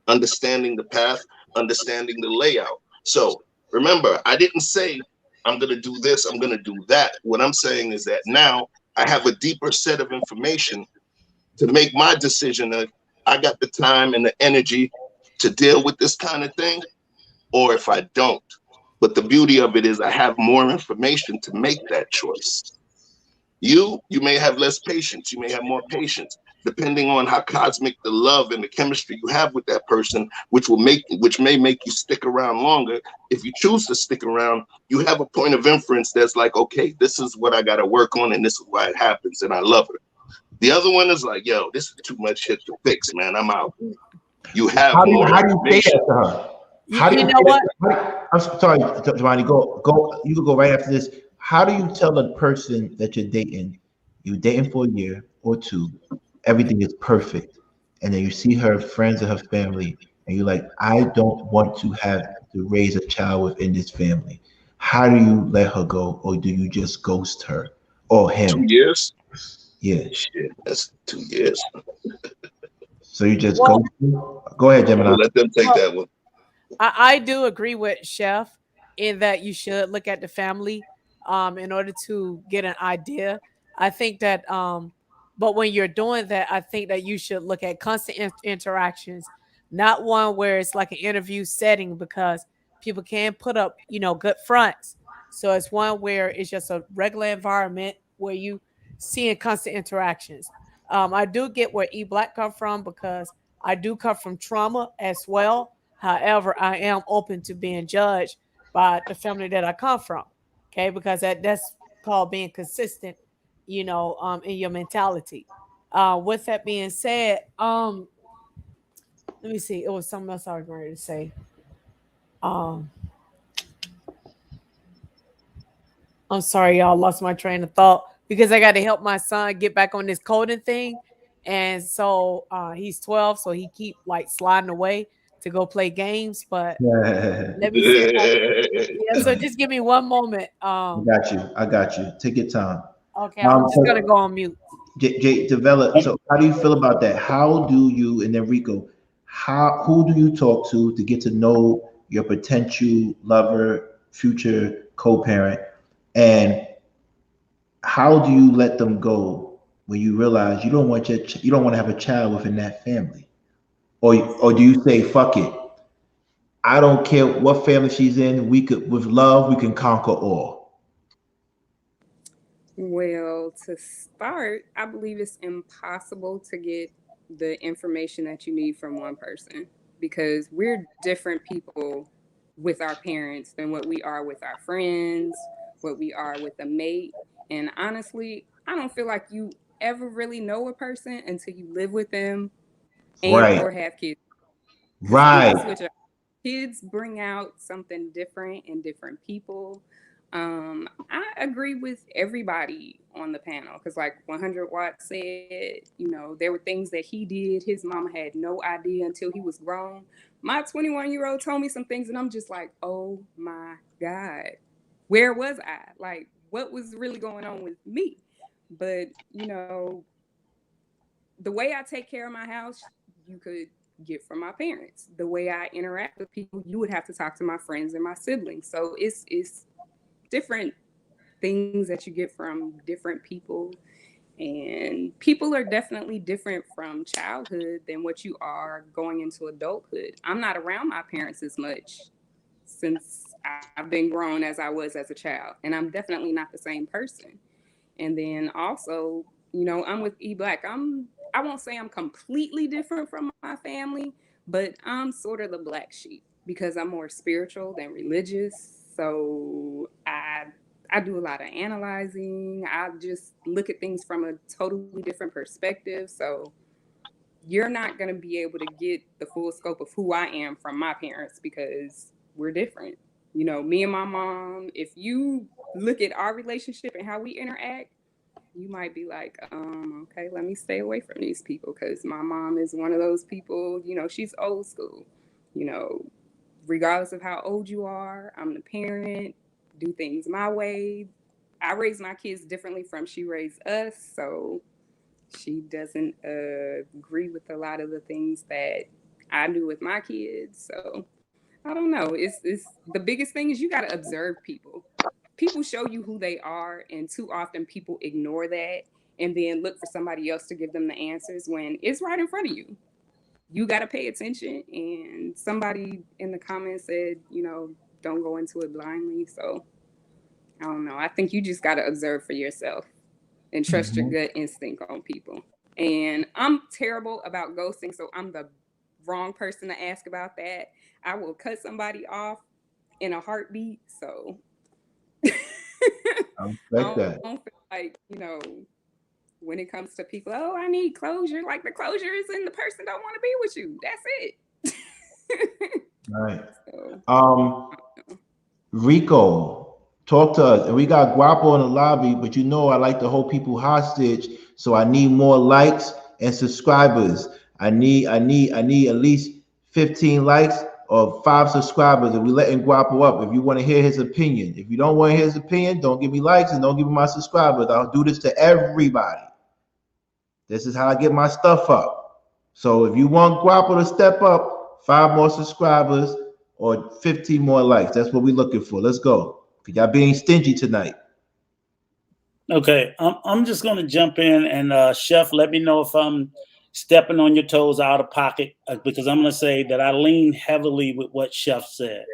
the path, understanding the layout. So remember, I didn't say I'm going to do this, I'm going to do that. What I'm saying is that now I have a deeper set of information to make my decision of I got the time and the energy to deal with this kind of thing, or if I don't. But the beauty of it is I have more information to make that choice. You may have less patience, you may have more patience, depending on how cosmic the love and the chemistry you have with that person, which may make you stick around longer. If you choose to stick around, you have a point of inference that's like, okay, this is what I got to work on, and this is why it happens, and I love her. The other one is like, yo, this is too much shit to fix, man. I'm out. You have
How do
more
you say
information.
that to her? How do
You
you
know what?
I'm sorry, Giovanni. Go. You can go right after this. How do you tell a person that you're dating for a year or two, everything is perfect, and then you see her friends and her family, and you're like, I don't want to have to raise a child within this family. How do you let her go, or do you just ghost her or
2
him?
years?
Yeah.
Shit, that's 2 years.
So you just
Well,
ghost him? Go ahead, Gemini.
I'll let them take
well,
that one.
I do agree with Chef in that you should look at the family in order to get an idea. I think that but when you're doing that, I think that you should look at constant interactions, not one where it's like an interview setting because people can put up, good fronts. So it's one where it's just a regular environment where you seeing constant interactions. I do get where E Black come from because I do come from trauma as well. However, I am open to being judged by the family that I come from. Okay, because that's called being consistent, in your mentality. With that being said, let me see. It was something else I was ready to say. Um, I'm sorry, y'all lost my train of thought because I got to help my son get back on this coding thing, and so he's 12, so he keep like sliding away to go play games. But let me see if I yeah, so just give me one moment.
I got you. Take your time.
Okay, I'm just gonna
So
go on mute.
develop. So how do you feel about that? How do you, and then Rico, who do you talk to get to know your potential lover, future co-parent, and how do you let them go when you realize you don't want you don't want to have a child within that family, or do you say fuck it? I don't care what family she's in. We could, with love, we can conquer all.
Well, to start, I believe it's impossible to get the information that you need from one person because we're different people with our parents than what we are with our friends, what we are with a mate. And honestly, I don't feel like you ever really know a person until you live with them and
Right.
or have kids.
Right.
Kids bring out something different in different people. I agree with everybody on the panel because, like 100 Watts said, there were things that he did. His mama had no idea until he was grown. My 21-year-old told me some things, and I'm just like, oh my God, where was I? Like, what was really going on with me? But, the way I take care of my house, you could get from my parents. The way I interact with people, you would have to talk to my friends and my siblings. So it's different things that you get from different people. And people are definitely different from childhood than what you are going into adulthood. I'm not around my parents as much since I've been grown as I was as a child. And I'm definitely not the same person. And then also, I'm with E-Black. I won't say I'm completely different from my family, but I'm sort of the black sheep because I'm more spiritual than religious. So I do a lot of analyzing. I just look at things from a totally different perspective. So you're not going to be able to get the full scope of who I am from my parents because we're different. Me and my mom, if you look at our relationship and how we interact, you might be like, okay, let me stay away from these people because my mom is one of those people, she's old school. Regardless of how old you are, I'm the parent, do things my way. I raise my kids differently from she raised us, so she doesn't agree with a lot of the things that I do with my kids. So I don't know. It's the biggest thing is you got to observe people. People show you who they are, and too often people ignore that and then look for somebody else to give them the answers when it's right in front of you. You got to pay attention. And somebody in the comments said, don't go into it blindly. So I don't know. I think you just got to observe for yourself and trust your gut instinct on people. And I'm terrible about ghosting, so I'm the wrong person to ask about that. I will cut somebody off in a heartbeat. So
I respect that.
I don't feel like, when it comes to people, oh, I need closure. Like the closure is in the person don't want to be with you. That's it.
All right. So, Rico, talk to us. And we got Guapo in the lobby, but I like to hold people hostage. So I need more likes and subscribers. I need at least 15 likes or 5 subscribers. And we letting Guapo up. If you want to hear his opinion. If you don't want to hear his opinion, don't give me likes and don't give me my subscribers. I'll do this to everybody. This is how I get my stuff up. So if you want Guapo to step up, 5 more subscribers or 15 more likes. That's what we're looking for. Let's go. Y'all being stingy tonight.
Okay, I'm just going to jump in and Chef, let me know if I'm stepping on your toes out of pocket because I'm going to say that I lean heavily with what Chef said.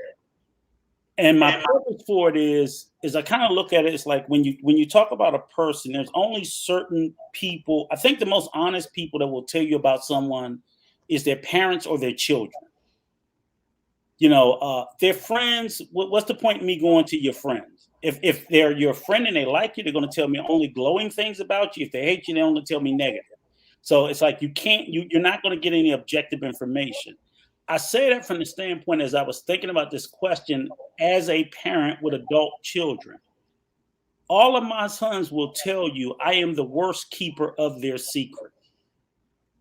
And my purpose for it is I kind of look at it, it's like when you talk about a person, there's only certain people. I think the most honest people that will tell you about someone is their parents or their children. Their friends, what's the point in me going to your friends? If they're your friend and they like you, they're going to tell me only glowing things about you. If they hate you, they only tell me negative. So it's like you're not going to get any objective information. I say that from the standpoint as I was thinking about this question as a parent with adult children. All of my sons will tell you I am the worst keeper of their secret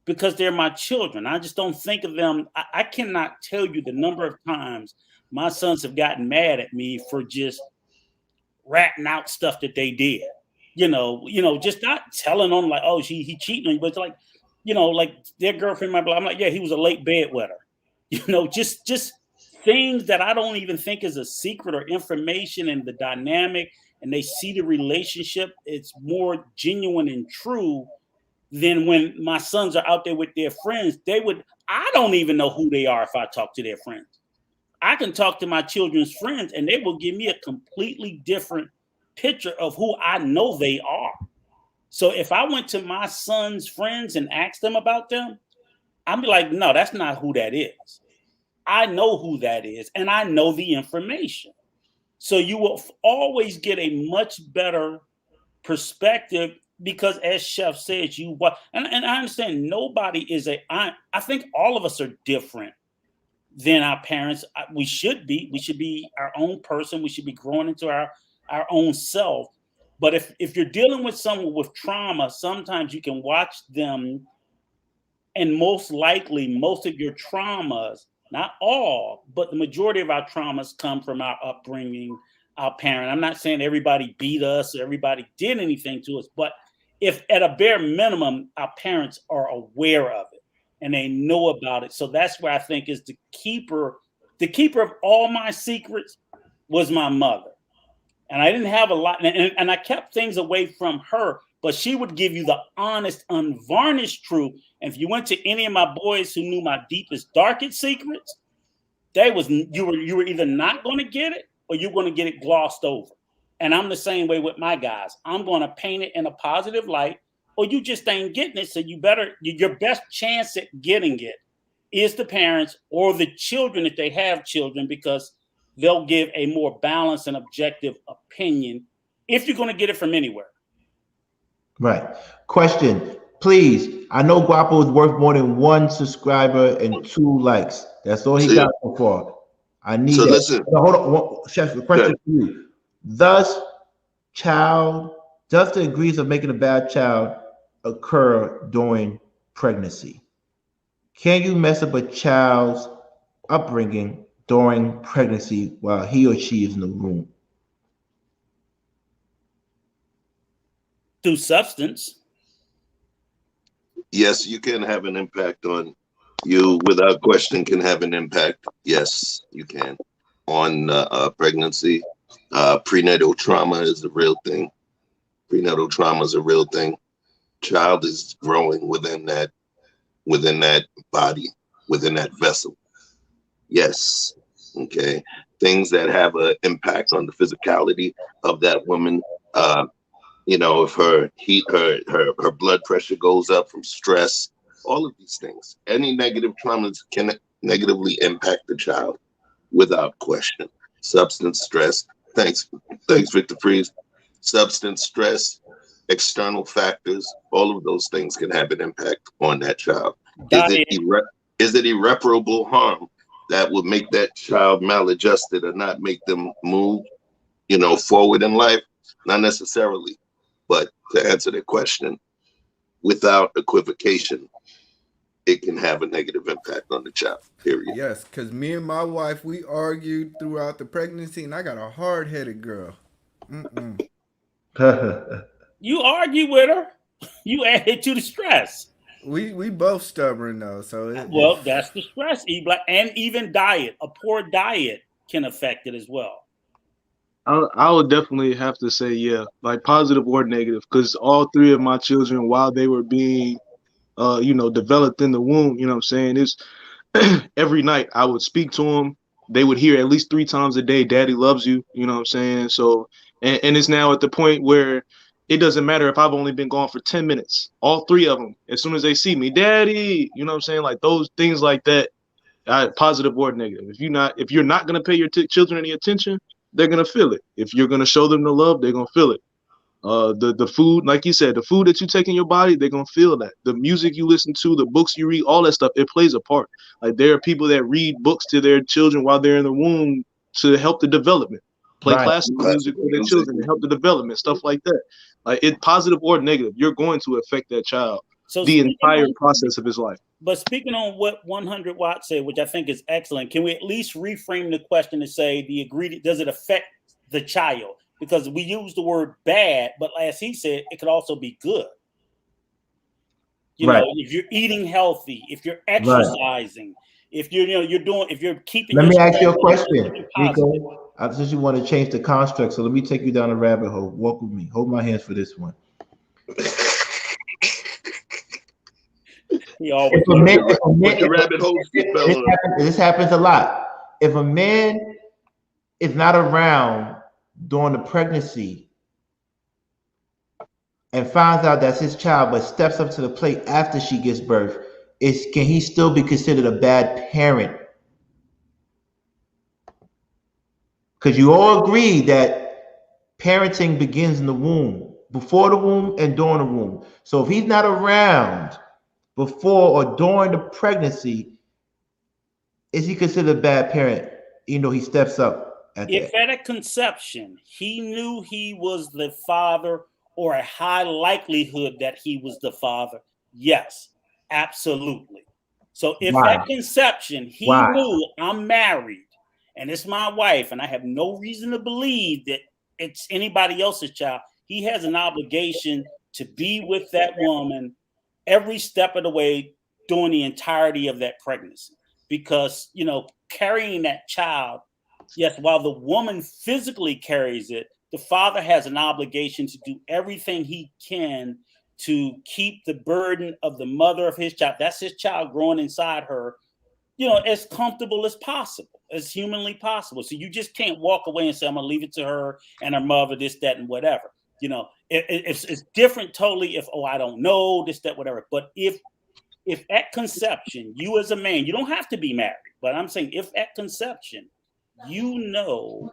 because they're my children. I just don't think of them. I cannot tell you the number of times my sons have gotten mad at me for just ratting out stuff that they did. Just not telling them like, oh, he cheating on you, but it's like, like their girlfriend might be like, I'm like, yeah, he was a late bedwetter. Just things that I don't even think is a secret or information in the dynamic, and they see the relationship. It's more genuine and true than when my sons are out there with their friends. I don't even know who they are if I talk to their friends. I can talk to my children's friends and they will give me a completely different picture of who I know they are. So if I went to my son's friends and asked them about them, I'd be like, no, that's not who that is. I know who that is, and I know the information. So you will always get a much better perspective because as Chef said, you what, and I understand nobody is I think all of us are different than our parents. We should be our own person. We should be growing into our own self. But if you're dealing with someone with trauma, sometimes you can watch them, and most likely most of your traumas, not all, but the majority of our traumas come from our upbringing, our parent. I'm not saying everybody beat us or everybody did anything to us, but if at a bare minimum, our parents are aware of it and they know about it. So that's where I think is the keeper of all my secrets was my mother. And I didn't have a lot, and I kept things away from her, but she would give you the honest, unvarnished truth. And if you went to any of my boys who knew my deepest, darkest secrets, you were either not going to get it or you're going to get it glossed over. And I'm the same way with my guys. I'm going to paint it in a positive light, or you just ain't getting it. So your best chance at getting it is the parents or the children if they have children, because they'll give a more balanced and objective opinion if you're going to get it from anywhere.
Right. Question, please. I know Guapo is worth more than 1 subscriber and 2 likes. That's all he got so far. I need that.
Listen.
Hold on. Chef, the question for you. Does the degrees of making a bad child occur during pregnancy? Can you mess up a child's upbringing during pregnancy while he or she is in the womb?
Through substance.
Yes, you can have an impact on you without question. Can have an impact. Yes, you can on pregnancy. Prenatal trauma is a real thing. Prenatal trauma is a real thing. Child is growing within that body, within that vessel. Yes. Okay. Things that have an impact on the physicality of that woman. If her blood pressure goes up from stress, all of these things. Any negative traumas can negatively impact the child without question. Substance stress. Thanks, Victor Freeze. Substance stress, external factors, all of those things can have an impact on that child. Is it irreparable harm that would make that child maladjusted or not make them move, forward in life? Not necessarily. But to answer the question, without equivocation, it can have a negative impact on the child, period.
Yes, because me and my wife, we argued throughout the pregnancy, and I got a hard-headed girl.
You argue with her, you add to the stress.
We both stubborn though, so
that's the stress. And even diet, a poor diet can affect it as well.
I would definitely have to say, yeah, like positive or negative, because all 3 of my children, while they were being, developed in the womb, you know what I'm saying, it's every night I would speak to them. They would hear at least 3 times a day, "Daddy loves you," you know what I'm saying? So, and it's now at the point where it doesn't matter if I've only been gone for 10 minutes. All 3 of them, as soon as they see me, "Daddy," you know what I'm saying? Like those things like that, positive or negative. If you're not going to pay your children any attention, they're going to feel it. If you're going to show them the love, they're going to feel it. The food, like you said, the food that you take in your body, they're going to feel that. The music you listen to, the books you read, all that stuff, it plays a part. Like there are people that read books to their children while they're in the womb to help the development. Play classical music for their children to help the development, stuff like that. Like it, positive or negative, you're going to affect that child the entire process of his life.
But speaking on what 100 Watt said, which I think is excellent, can we at least reframe the question to say does it affect the child? Because we use the word bad, but as he said, it could also be good. If you're eating healthy, if you're exercising, if you're keeping.
Let me ask you a question, Rico. Since you want to change the construct, so let me take you down a rabbit hole. Walk with me. Hold my hands for this one. This happens a lot. If a man is not around during the pregnancy and finds out that's his child, but steps up to the plate after she gives birth, can he still be considered a bad parent? Because you all agree that parenting begins in the womb. before the womb and during the womb. So if he's not around before or during the pregnancy, is he considered a bad parent? You know, he steps up at
If
that.
at a conception he knew he was the father, or a high likelihood that he was the father, yes, absolutely. So if
Why?
at conception he
Why?
knew I'm married and it's my wife and I have no reason to believe that it's anybody else's child, he has an obligation to be with that woman every step of the way during the entirety of that pregnancy. Because, you know, carrying that child, yes, while the woman physically carries it, the father has an obligation to do everything he can to keep the burden of the mother of his child, that's his child growing inside her, you know, as comfortable as possible, as humanly possible. So you just can't walk away and say, I'm gonna leave it to her and her mother, this, that, and whatever. You know, it's different totally if, oh, I don't know, this, that, whatever. But if at conception, you as a man, you don't have to be married, but I'm saying if at conception, you know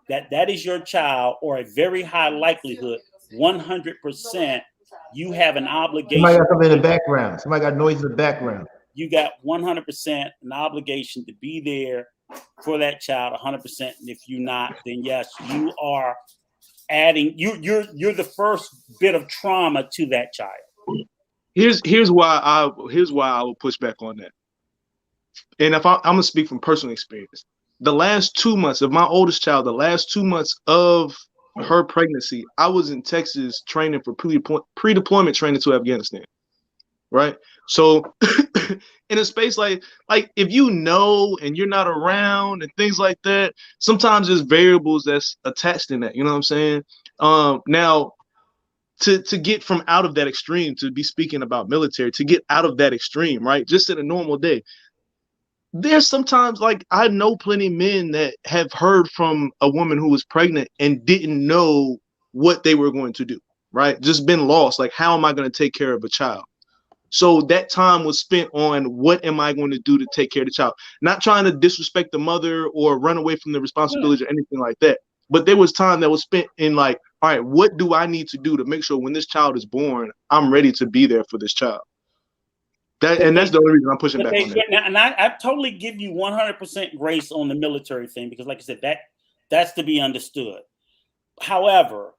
that that is your child, or a very high likelihood, 100%, you have an obligation.
Somebody got something in the background. Somebody got noise in the background.
You got 100% an obligation to be there for that child, 100%. And if you're not, then yes, you are adding. You're the first bit of trauma to that child.
Here's why I will push back on that. And if I'm gonna speak from personal experience, the last 2 months of my oldest child, the last 2 months of her pregnancy, I was in Texas training for pre-deployment training to Afghanistan. Right. So in a space like if you know and you're not around and things like that, sometimes there's variables that's attached in that. You know what I'm saying? Now to get from out of that extreme, to be speaking about military, to get out of that extreme, right? Just in a normal day. There's sometimes, like, I know plenty of men that have heard from a woman who was pregnant and didn't know what they were going to do, right? Just been lost. Like, how am I going to take care of a child? So that time was spent on what am I going to do to take care of the child? Not trying to disrespect the mother or run away from the responsibility or anything like that. But there was time that was spent in like, all right, what do I need to do to make sure when this child is born, I'm ready to be there for this child? And that's the only reason I'm pushing back on that.
And I totally give you 100% grace on the military thing, because like I said, that's to be understood. However,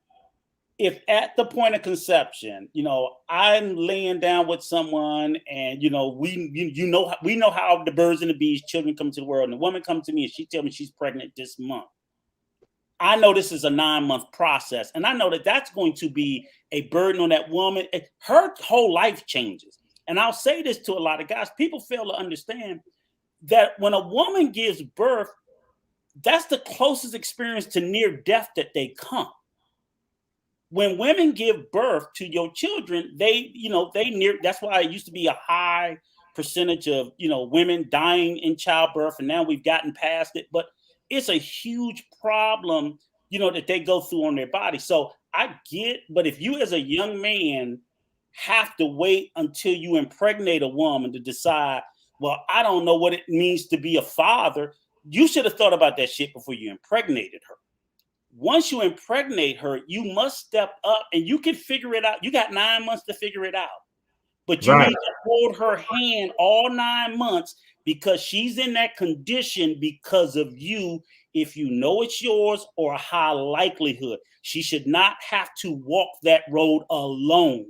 if at the point of conception, you know, I'm laying down with someone and, you know, we know how the birds and the bees, children come to the world, and the woman comes to me and she tells me she's pregnant this month. I know this is a 9-month process, and I know that that's going to be a burden on that woman. Her whole life changes. And I'll say this to a lot of guys, people fail to understand that when a woman gives birth, that's the closest experience to near death that they come. When women give birth to your children, that's why it used to be a high percentage of, you know, women dying in childbirth. And now we've gotten past it, but it's a huge problem, you know, that they go through on their body. So I get, but if you as a young man have to wait until you impregnate a woman to decide, well, I don't know what it means to be a father, you should have thought about that shit before you impregnated her. Once you impregnate her, you must step up and you can figure it out. You got 9 months to figure it out. But you need to hold her hand all 9 months, because she's in that condition because of you. If you know it's yours or a high likelihood, she should not have to walk that road alone.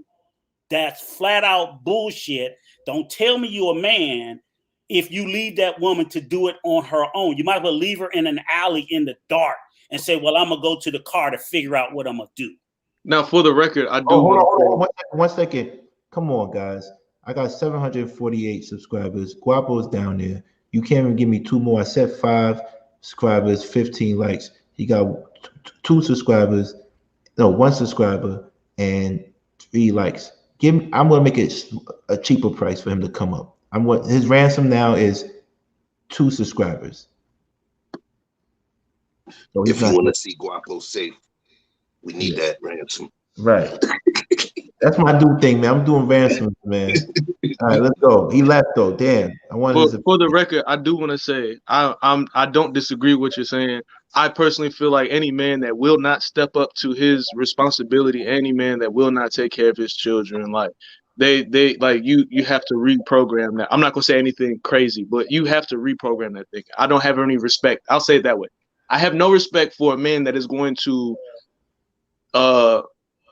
That's flat out bullshit. Don't tell me you're a man if you leave that woman to do it on her own. You might as well leave her in an alley in the dark and say, well, I'm going to go to the car to figure out what I'm going to do.
Now, for the record, I do
hold on. One second. Come on, guys. I got 748 subscribers. Guapo's down there. You can't even give me 2 more. I said 5 subscribers, 15 likes. He got 2 subscribers. No, 1 subscriber and 3 likes. I'm going to make it a cheaper price for him to come up. His ransom now is 2 subscribers.
So if you want to see Guapo safe, we need that ransom.
Right. That's my new thing, man. I'm doing ransoms, man. All right, let's go. He left though. Damn. I wanted his.
For the record, I do want to say I don't disagree with what you're saying. I personally feel like any man that will not step up to his responsibility, any man that will not take care of his children, like they like you have to reprogram that. I'm not gonna say anything crazy, but you have to reprogram that thing. I don't have any respect. I'll say it that way. I have no respect for a man that is going to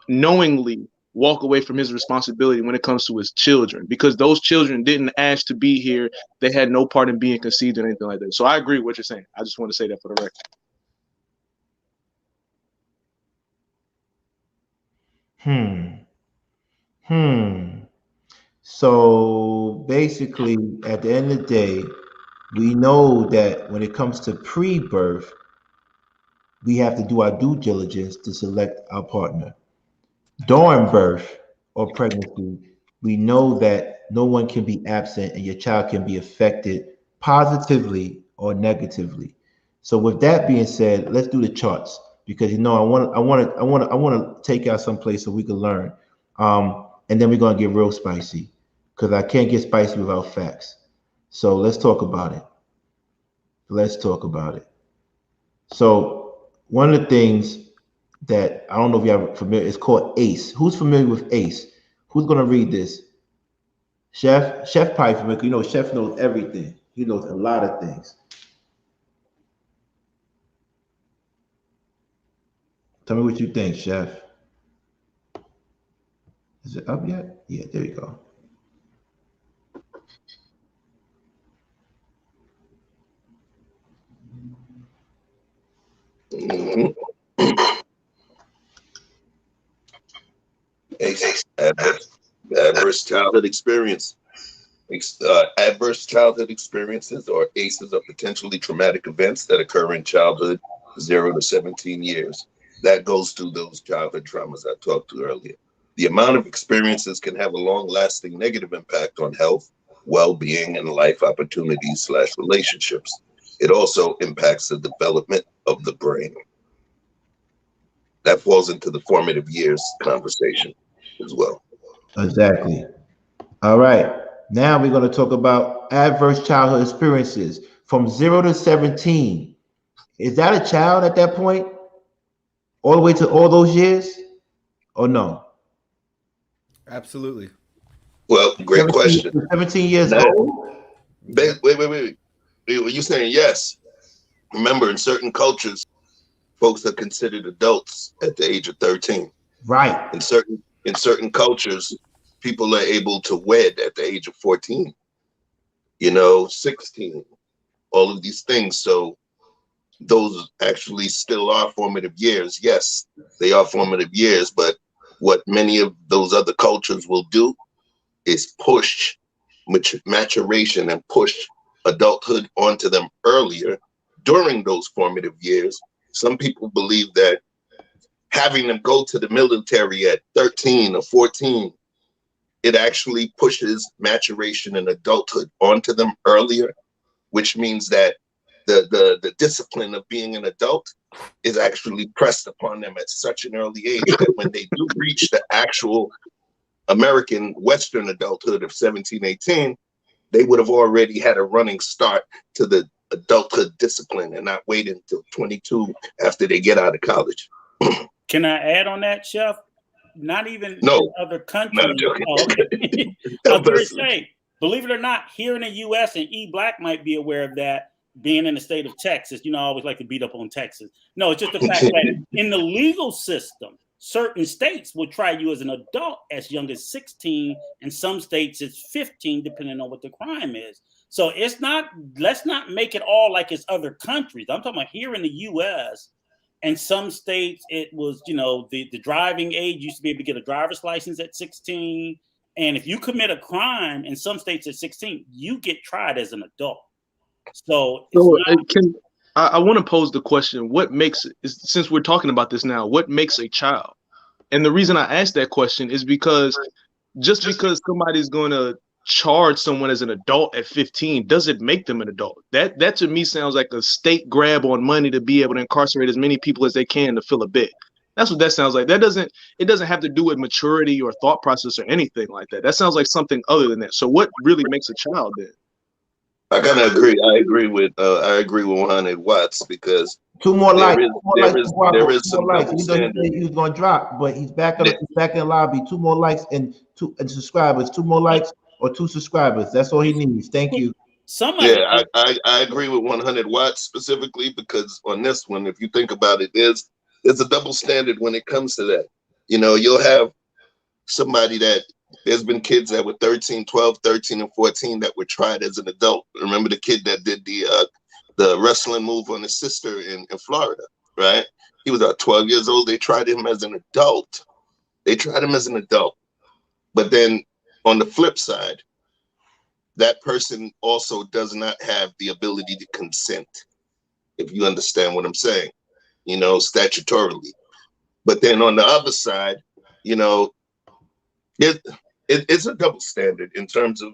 knowingly walk away from his responsibility when it comes to his children, because those children didn't ask to be here. They had no part in being conceived or anything like that. So I agree with what you're saying. I just want to say that for the
record. So basically, at the end of the day, we know that when it comes to pre-birth, we have to do our due diligence to select our partner. During birth or pregnancy, we know that no one can be absent and your child can be affected positively or negatively. So with that being said, let's do the charts, because I want to take out someplace so we can learn. And then we're gonna get real spicy, because I can't get spicy without facts. So let's talk about it. So one of the things that I don't know if you're familiar, it's called ACE. Who's familiar with ACE? Who's gonna read this? Chef probably familiar. You know, Chef knows everything. He knows a lot of things. Tell me what you think, Chef. Is it up yet? Yeah, there you go.
Adverse childhood experience. Adverse childhood experiences, or ACEs, are potentially traumatic events that occur in childhood 0 to 17 years. That goes to those childhood traumas I talked to earlier. The amount of experiences can have a long-lasting negative impact on health, well-being, and life opportunities / relationships. It also impacts the development of the brain. That falls into the formative years conversation as well.
Exactly. All right. Now we're going to talk about adverse childhood experiences from 0 to 17. Is that a child at that point? All the way to all those years? Or no?
Absolutely.
Well, great question.
17 years old?
Wait. You're saying yes. Remember, in certain cultures, folks are considered adults at the age of 13.
Right.
In certain cultures, people are able to wed at the age of 14, 16, all of these things. So those actually still are formative years. Yes, they are formative years, but what many of those other cultures will do is push maturation and push adulthood onto them earlier during those formative years. Some people believe that having them go to the military at 13 or 14, it actually pushes maturation and adulthood onto them earlier, which means that the discipline of being an adult is actually pressed upon them at such an early age that when they do reach the actual American Western adulthood of 17, 18, they would have already had a running start to the adulthood discipline and not wait until 22 after they get out of college.
Can I add on that, Chef? Not even
No,
in other countries.
Okay.
I was going to say, believe it or not, here in the U.S., and E Black might be aware of that, being in the state of Texas. I always like to beat up on Texas. No, it's just the fact that in the legal system, certain states will try you as an adult as young as 16, and some states it's 15, depending on what the crime is. So it's not, let's not make it all like it's other countries. I'm talking about here in the U.S., and some states, it was, the driving age used to be able to get a driver's license at 16. And if you commit a crime in some states at 16, you get tried as an adult. So
I want to pose the question, what makes, since we're talking about this now, what makes a child? And the reason I asked that question is because just because somebody's going to charge someone as an adult at 15 doesn't make them an adult. That to me sounds like a state grab on money to be able to incarcerate as many people as they can to fill a bed. That's what that sounds like. It doesn't have to do with maturity or thought process or anything like that. That sounds like something other than that. So what really makes a child then?
I kind of agree. I agree with 100 watts because
Two more
there
likes.
is
Two more likes.
there is
Two
some
more likes.
double
He doesn't
standard.
say he was going to drop, but he's back in the lobby. 2 more likes and subscribers. 2 more likes or 2 subscribers. That's all he needs. Thank you.
Yeah, I agree with 100 watts specifically because on this one, if you think about it, there's a double standard when it comes to that. You know, you'll have somebody that there's been kids that were 13, 12, 13, and 14 that were tried as an adult. Remember the kid that did the wrestling move on his sister in Florida, right? He was 12 years old. They tried him as an adult. But then on the flip side, that person also does not have the ability to consent, if you understand what I'm saying, you know, statutorily. But then on the other side, you know, it's a double standard in terms of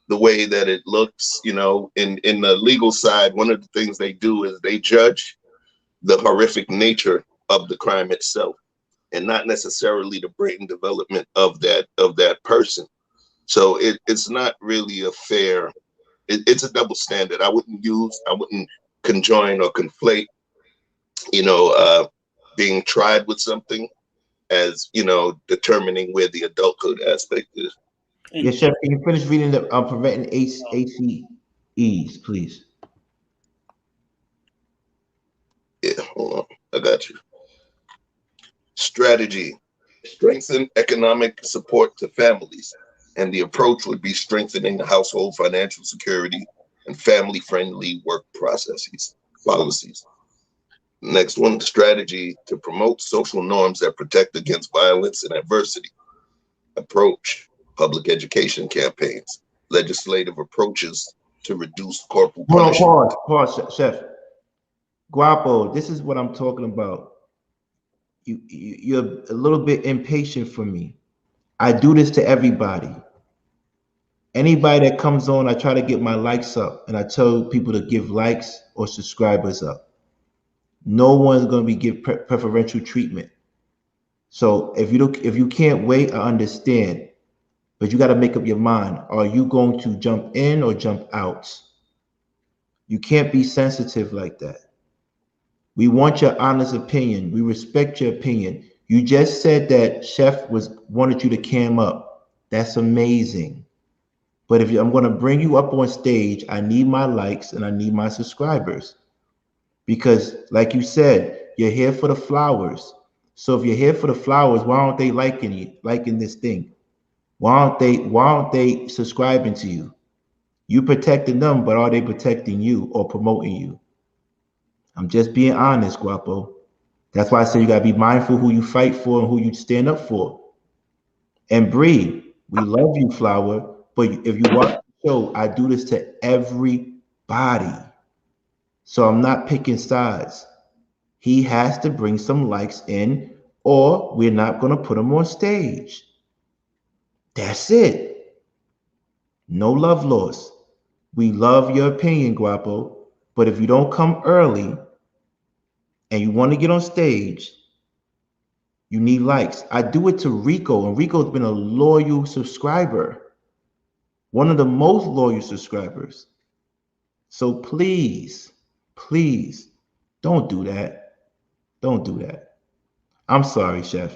the way that it looks. You know, in the legal side, one of the things they do is they judge the horrific nature of the crime itself and not necessarily the brain development of that person. So it's not really a fair, it's a double standard. I wouldn't conjoin or conflate, you know, being tried with something as, you know, determining where the adulthood aspect is.
Yes, Chef, can you finish reading the preventing ACEs, please?
Yeah, hold on. I got you. Strategy: strengthen economic support to families. And the approach would be strengthening the household financial security and family-friendly work policies. Next one, strategy to promote social norms that protect against violence and adversity. Approach: public education campaigns, legislative approaches to reduce corporal punishment.
Pause, Chef. Guapo, this is what I'm talking about. You're a little bit impatient for me. I do this to everybody. Anybody that comes on, I try to get my likes up, and I tell people to give likes or subscribers up. No one's going to be give preferential treatment. So if you can't wait, I understand, but you got to make up your mind. Are you going to jump in or jump out? You can't be sensitive like that. We want your honest opinion. We respect your opinion. You just said that Chef wanted you to cam up. That's amazing. But if I'm going to bring you up on stage, I need my likes and I need my subscribers. Because like you said, you're here for the flowers. So if you're here for the flowers, why aren't they liking this thing? Why aren't they subscribing to you? You protecting them, but are they protecting you or promoting you? I'm just being honest, Guapo. That's why I say you gotta be mindful who you fight for and who you stand up for. And Bree, we love you, Flower. But if you watch the show, I do this to everybody. So I'm not picking sides. He has to bring some likes in, or we're not gonna put him on stage. That's it. No love lost. We love your opinion, Guapo. But if you don't come early and you want to get on stage, you need likes. I do it to Rico, and Rico's been a loyal subscriber. One of the most loyal subscribers. So please, please, don't do that. Don't do that. I'm sorry, Chef.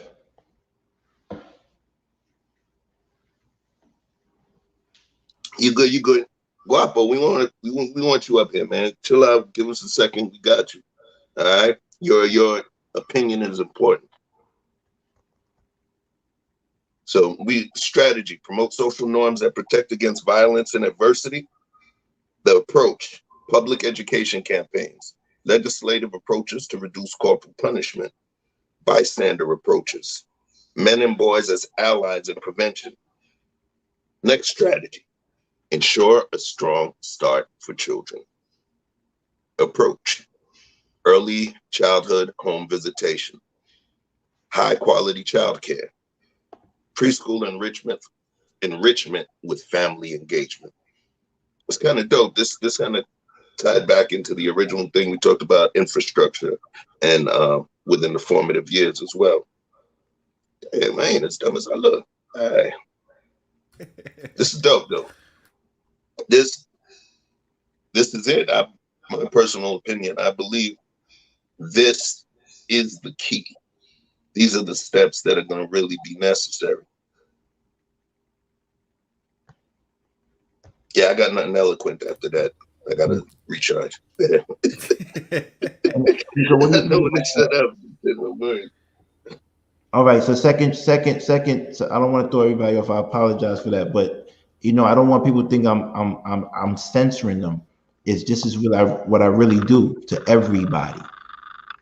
You good. Guapo, we want you up here, man. Chill out, give us a second. We got you. All right. Your opinion is important. So strategy: promote social norms that protect against violence and adversity. The approach: public education campaigns, legislative approaches to reduce corporal punishment, bystander approaches, men and boys as allies in prevention. Next strategy: ensure a strong start for children. Approach: early childhood home visitation, high quality childcare, preschool enrichment with family engagement. It's kind of dope. This kind of tied back into the original thing we talked about, infrastructure, and within the formative years as well. Damn, I ain't as dumb as I look. All right. This is dope, though. This is it. My personal opinion, I believe this is the key. These are the steps that are going to really be necessary. Yeah, I got nothing eloquent after that. I got to recharge. I know when it shut up.
All right, so second. So I don't want to throw everybody off. I apologize for that, but I don't want people to think I'm censoring them. This is really what I really do to everybody.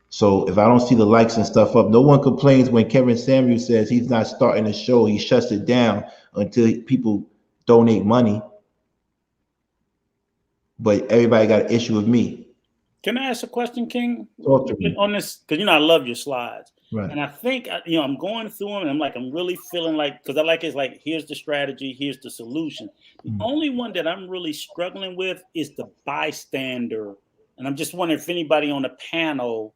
So if I don't see the likes and stuff up, no one complains when Kevin Samuel says he's not starting a show. He shuts it down until people donate money. But everybody got an issue with me.
Can I ask a question, King?
Talk to me.
On this, because I love your slides.
Right.
And I think I'm going through them, and I'm really feeling like, because I like it's like, here's the strategy, here's the solution. The only one that I'm really struggling with is the bystander. And I'm just wondering if anybody on the panel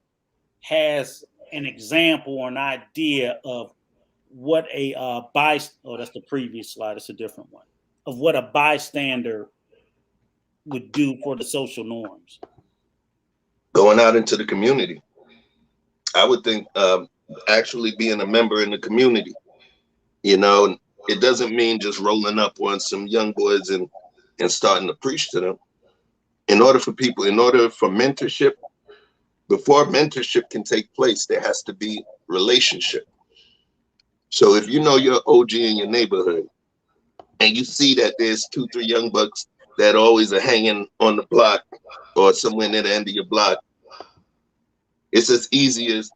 has an example or an idea of what a bystander, oh, that's the previous slide, it's a different one, of what a bystander would do for the social norms.
Going out into the community. I would think actually being a member in the community. It doesn't mean just rolling up on some young boys and starting to preach to them. In order for mentorship, before mentorship can take place, there has to be relationship. So if you know your OG in your neighborhood and you see that there's 2-3 young bucks that always are hanging on the block or somewhere near the end of your block, it's as easy as,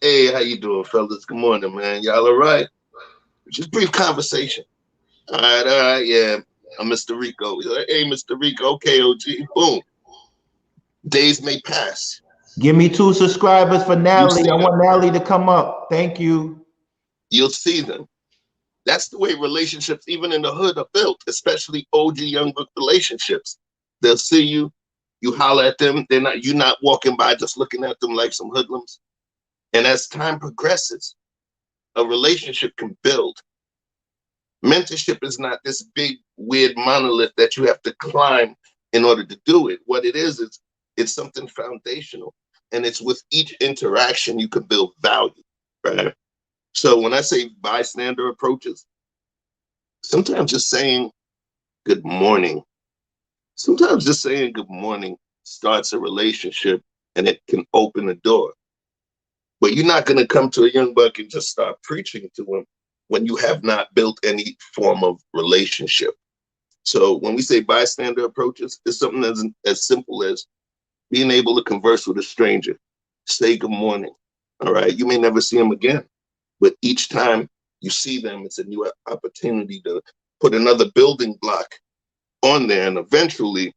hey, how you doing, fellas? Good morning, man. Y'all all right? Just brief conversation. All right, yeah. I'm Mr. Rico. Like, hey, Mr. Rico. Okay, OG. Boom. Days may pass.
Give me 2 subscribers for Natalie. I want Natalie to come up. Thank you.
You'll see them. That's the way relationships, even in the hood, are built, especially OG young book relationships. They'll see you. You holler at them. You're not walking by just looking at them like some hoodlums. And as time progresses, a relationship can build. Mentorship is not this big, weird monolith that you have to climb in order to do it. What it is it's something foundational. And it's with each interaction you can build value, right? So when I say bystander approaches, sometimes just saying good morning, sometimes just saying good morning starts a relationship and it can open a door. But you're not going to come to a young buck and just start preaching to him when you have not built any form of relationship. So when we say bystander approaches, it's something as simple as being able to converse with a stranger, say good morning. All right. You may never see them again, but each time you see them, it's a new opportunity to put another building block on there. And eventually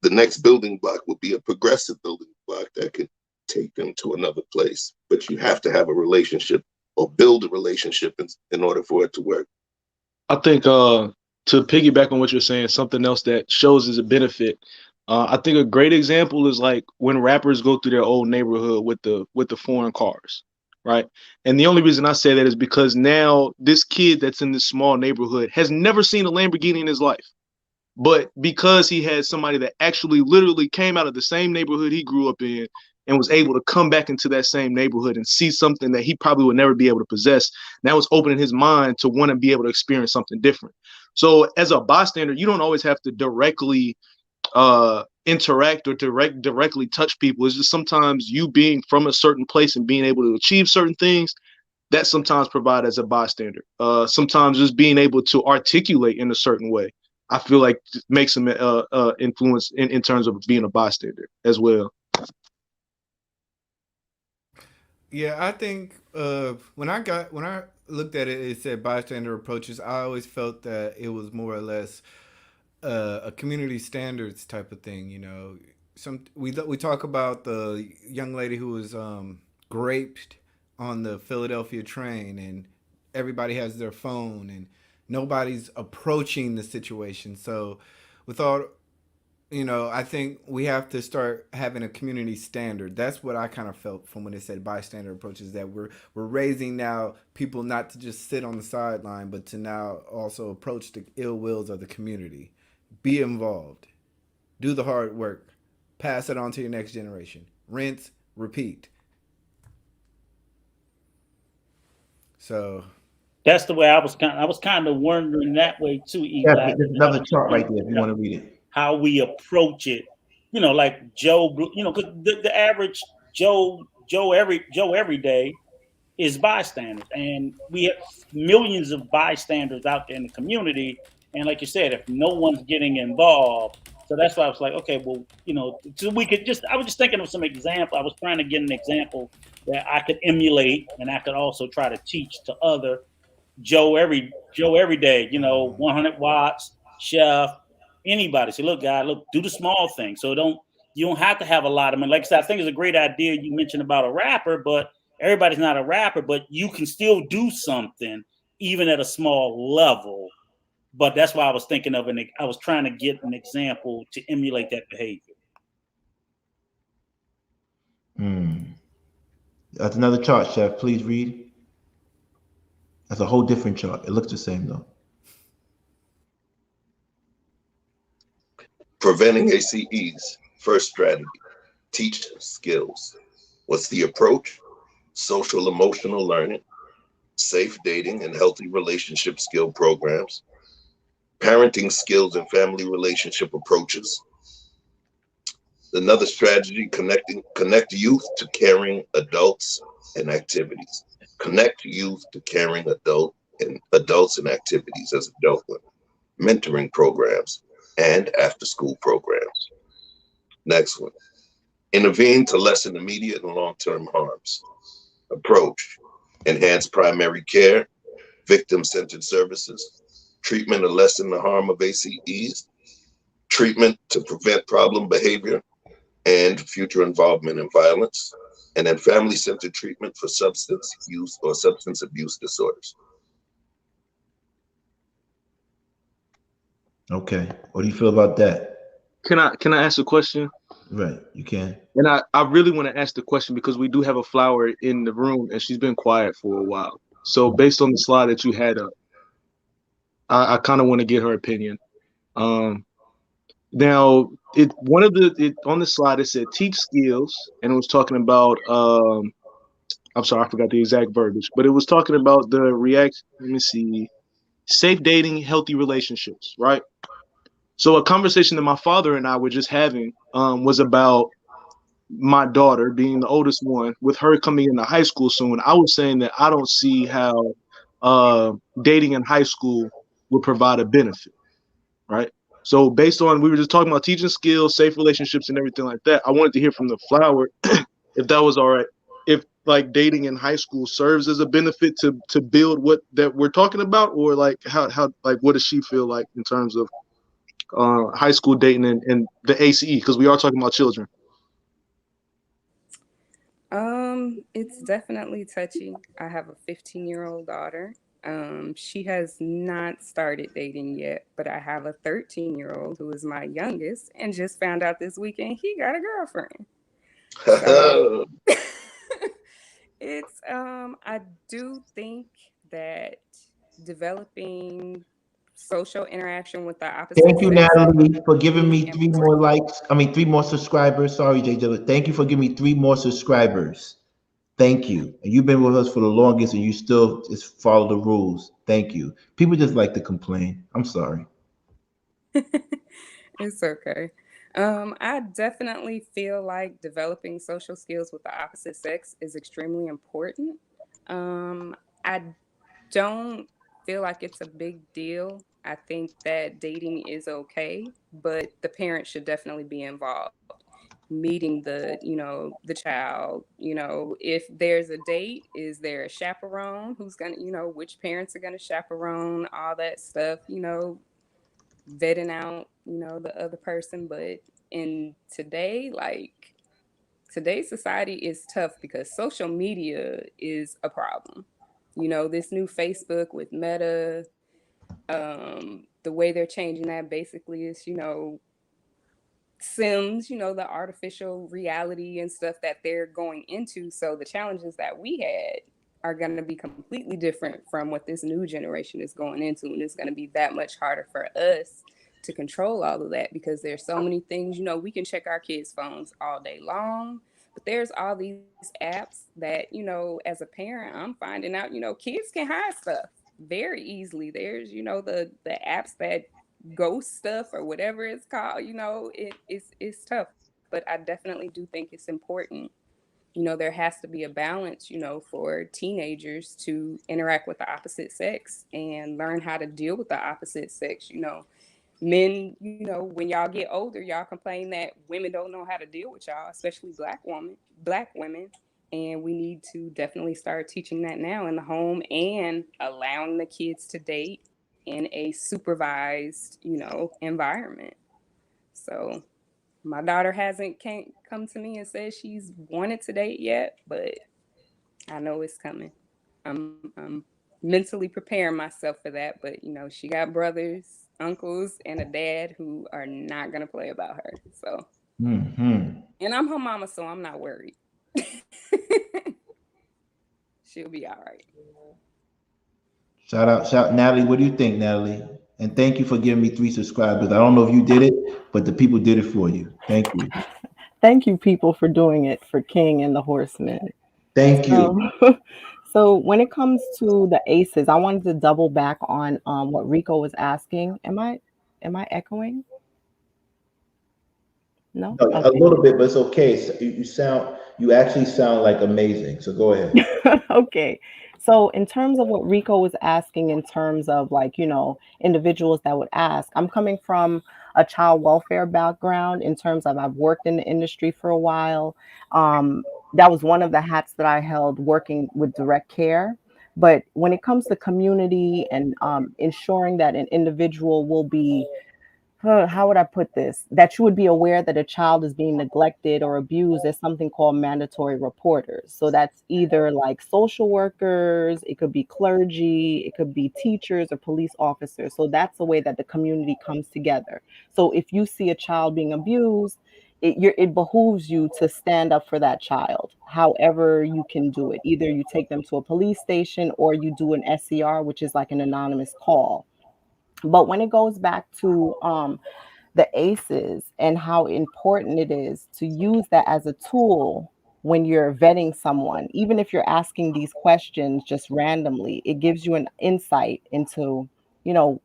the next building block will be a progressive building block that can take them to another place. But you have to have a relationship or build a relationship in order for it to work.
I think to piggyback on what you're saying, something else that shows as a benefit. I think a great example is like when rappers go through their old neighborhood with the foreign cars, right? And the only reason I say that is because now this kid that's in this small neighborhood has never seen a Lamborghini in his life. But because he had somebody that actually literally came out of the same neighborhood he grew up in and was able to come back into that same neighborhood and see something that he probably would never be able to possess, now it's opening his mind to want to be able to experience something different. So as a bystander, you don't always have to directly interact or directly touch people. It's just sometimes you being from a certain place and being able to achieve certain things that sometimes provide as a bystander. Sometimes just being able to articulate in a certain way, I feel like makes them influence in terms of being a bystander as well.
Yeah, I think when I looked at it, it said bystander approaches. I always felt that it was more or less a community standards type of thing. We talk about the young lady who was raped on the Philadelphia train, and everybody has their phone, and nobody's approaching the situation. So, without I think we have to start having a community standard. That's what I kind of felt from when it said bystander approaches, that we're raising now people not to just sit on the sideline, but to now also approach the ill wills of the community. Be involved. Do the hard work. Pass it on to your next generation. Rinse, repeat. So
That's the way I was kind of wondering that way too, E
Yeah,
Black.
there's another chart right there if you want to read it.
How we approach it, like Joe, because the average Joe every day is bystanders, and we have millions of bystanders out there in the community. And like you said, if no one's getting involved, so that's why I was like, okay, well, so we could I was just thinking of some example. I was trying to get an example that I could emulate, and I could also try to teach to other Joe every day, 100 watts, chef, anybody. Say, look, guy, look, do the small thing. So you don't have to have a lot of money. Like I said, I think it's a great idea you mentioned about a rapper, but everybody's not a rapper, but you can still do something even at a small level. But that's why I was thinking of I was trying to get an example to emulate that behavior.
That's another chart, Chef. Please read. That's a whole different chart. It looks the same though.
Preventing ACEs. First strategy, teach skills. What's the approach? Social emotional learning, safe dating and healthy relationship skill programs, parenting skills and family relationship approaches. Another strategy, connect youth to caring adults and activities. Connect youth to caring adults and activities as adulthood, mentoring programs, and after-school programs. Next one, intervene to lessen immediate and long-term harms. Approach, enhance primary care, victim-centered services, treatment to lessen the harm of ACEs, treatment to prevent problem behavior and future involvement in violence, and then family-centered treatment for substance use or substance abuse disorders.
Okay. What do you feel about that?
Can I ask a question?
Right, you can.
And I really want to ask the question because we do have a flower in the room and she's been quiet for a while. So based on the slide that you had up, I kind of want to get her opinion. Now, on the slide it said teach skills, and it was talking about I'm sorry, I forgot the exact verbiage, but it was talking about the safe dating, healthy relationships, right? So a conversation that my father and I were just having was about my daughter being the oldest one, with her coming into high school soon. I was saying that I don't see how dating in high school would provide a benefit, right? So based on, we were just talking about teaching skills, safe relationships, and everything like that. I wanted to hear from the flower if that was all right. If like dating in high school serves as a benefit to build what that we're talking about, or like how like what does she feel like in terms of high school dating and the ACE, because we are talking about children.
It's definitely touchy. I have a 15-year-old daughter. She has not started dating yet, but I have a 13-year-old who is my youngest and just found out this weekend he got a girlfriend. So it's I do think that developing social interaction with the opposite
Thank you,
sex
Natalie, for giving
is
me 3 more likes. I mean, 3 more subscribers. Sorry, JJ. Thank you for giving me 3 more subscribers. Thank you. And you've been with us for the longest, and you still just follow the rules. Thank you. People just like to complain. I'm sorry.
It's okay. I definitely feel like developing social skills with the opposite sex is extremely important. I don't feel like it's a big deal. I think that dating is okay, but the parents should definitely be involved. Meeting the child, if there's a date, is there a chaperone who's gonna, which parents are gonna chaperone, all that stuff, vetting out, the other person. But in today's society is tough because social media is a problem. This new Facebook with Meta, the way they're changing that basically is, Sims, the artificial reality and stuff that they're going into. So the challenges that we had are going to be completely different from what this new generation is going into. And it's going to be that much harder for us to control all of that because there's so many things, we can check our kids' phones all day long, but there's all these apps that, as a parent, I'm finding out, kids can hide stuff very easily. There's, the apps that ghost stuff or whatever it's called, it's tough. But I definitely do think it's important. There has to be a balance, for teenagers to interact with the opposite sex and learn how to deal with the opposite sex. Men, when y'all get older, y'all complain that women don't know how to deal with y'all, especially black women. And we need to definitely start teaching that now in the home and allowing the kids to date in a supervised, environment. So my daughter can't come to me and said she's wanted to date yet, but I know it's coming. I'm mentally preparing myself for that. But she got brothers, uncles, and a dad who are not gonna play about her. So, and I'm her mama, so I'm not worried. She'll be all right.
Shout Natalie. What do you think, Natalie? And thank you for giving me 3 subscribers. I don't know if you did it, but the people did it for you. Thank you.
Thank you, people, for doing it for King and the Horsemen.
Thank you.
So when it comes to the aces, I wanted to double back on what Rico was asking. Am I echoing? No?
No,
Okay.
a little bit, but it's okay. So you actually sound like amazing. So go ahead.
Okay. So in terms of what Rico was asking, in terms of individuals that would ask, I'm coming from a child welfare background in terms of I've worked in the industry for a while. That was one of the hats that I held working with direct care. But when it comes to community and ensuring that an individual will be, how would I put this? That you would be aware that a child is being neglected or abused. There's something called mandatory reporters. So that's either like social workers, it could be clergy, it could be teachers or police officers. So that's the way that the community comes together. So if you see a child being abused, it behooves you to stand up for that child, however you can do it. Either you take them to a police station or you do an SCR, which is like an anonymous call. But when it goes back to the ACEs and how important it is to use that as a tool when you're vetting someone, even if you're asking these questions just randomly, it gives you an insight into,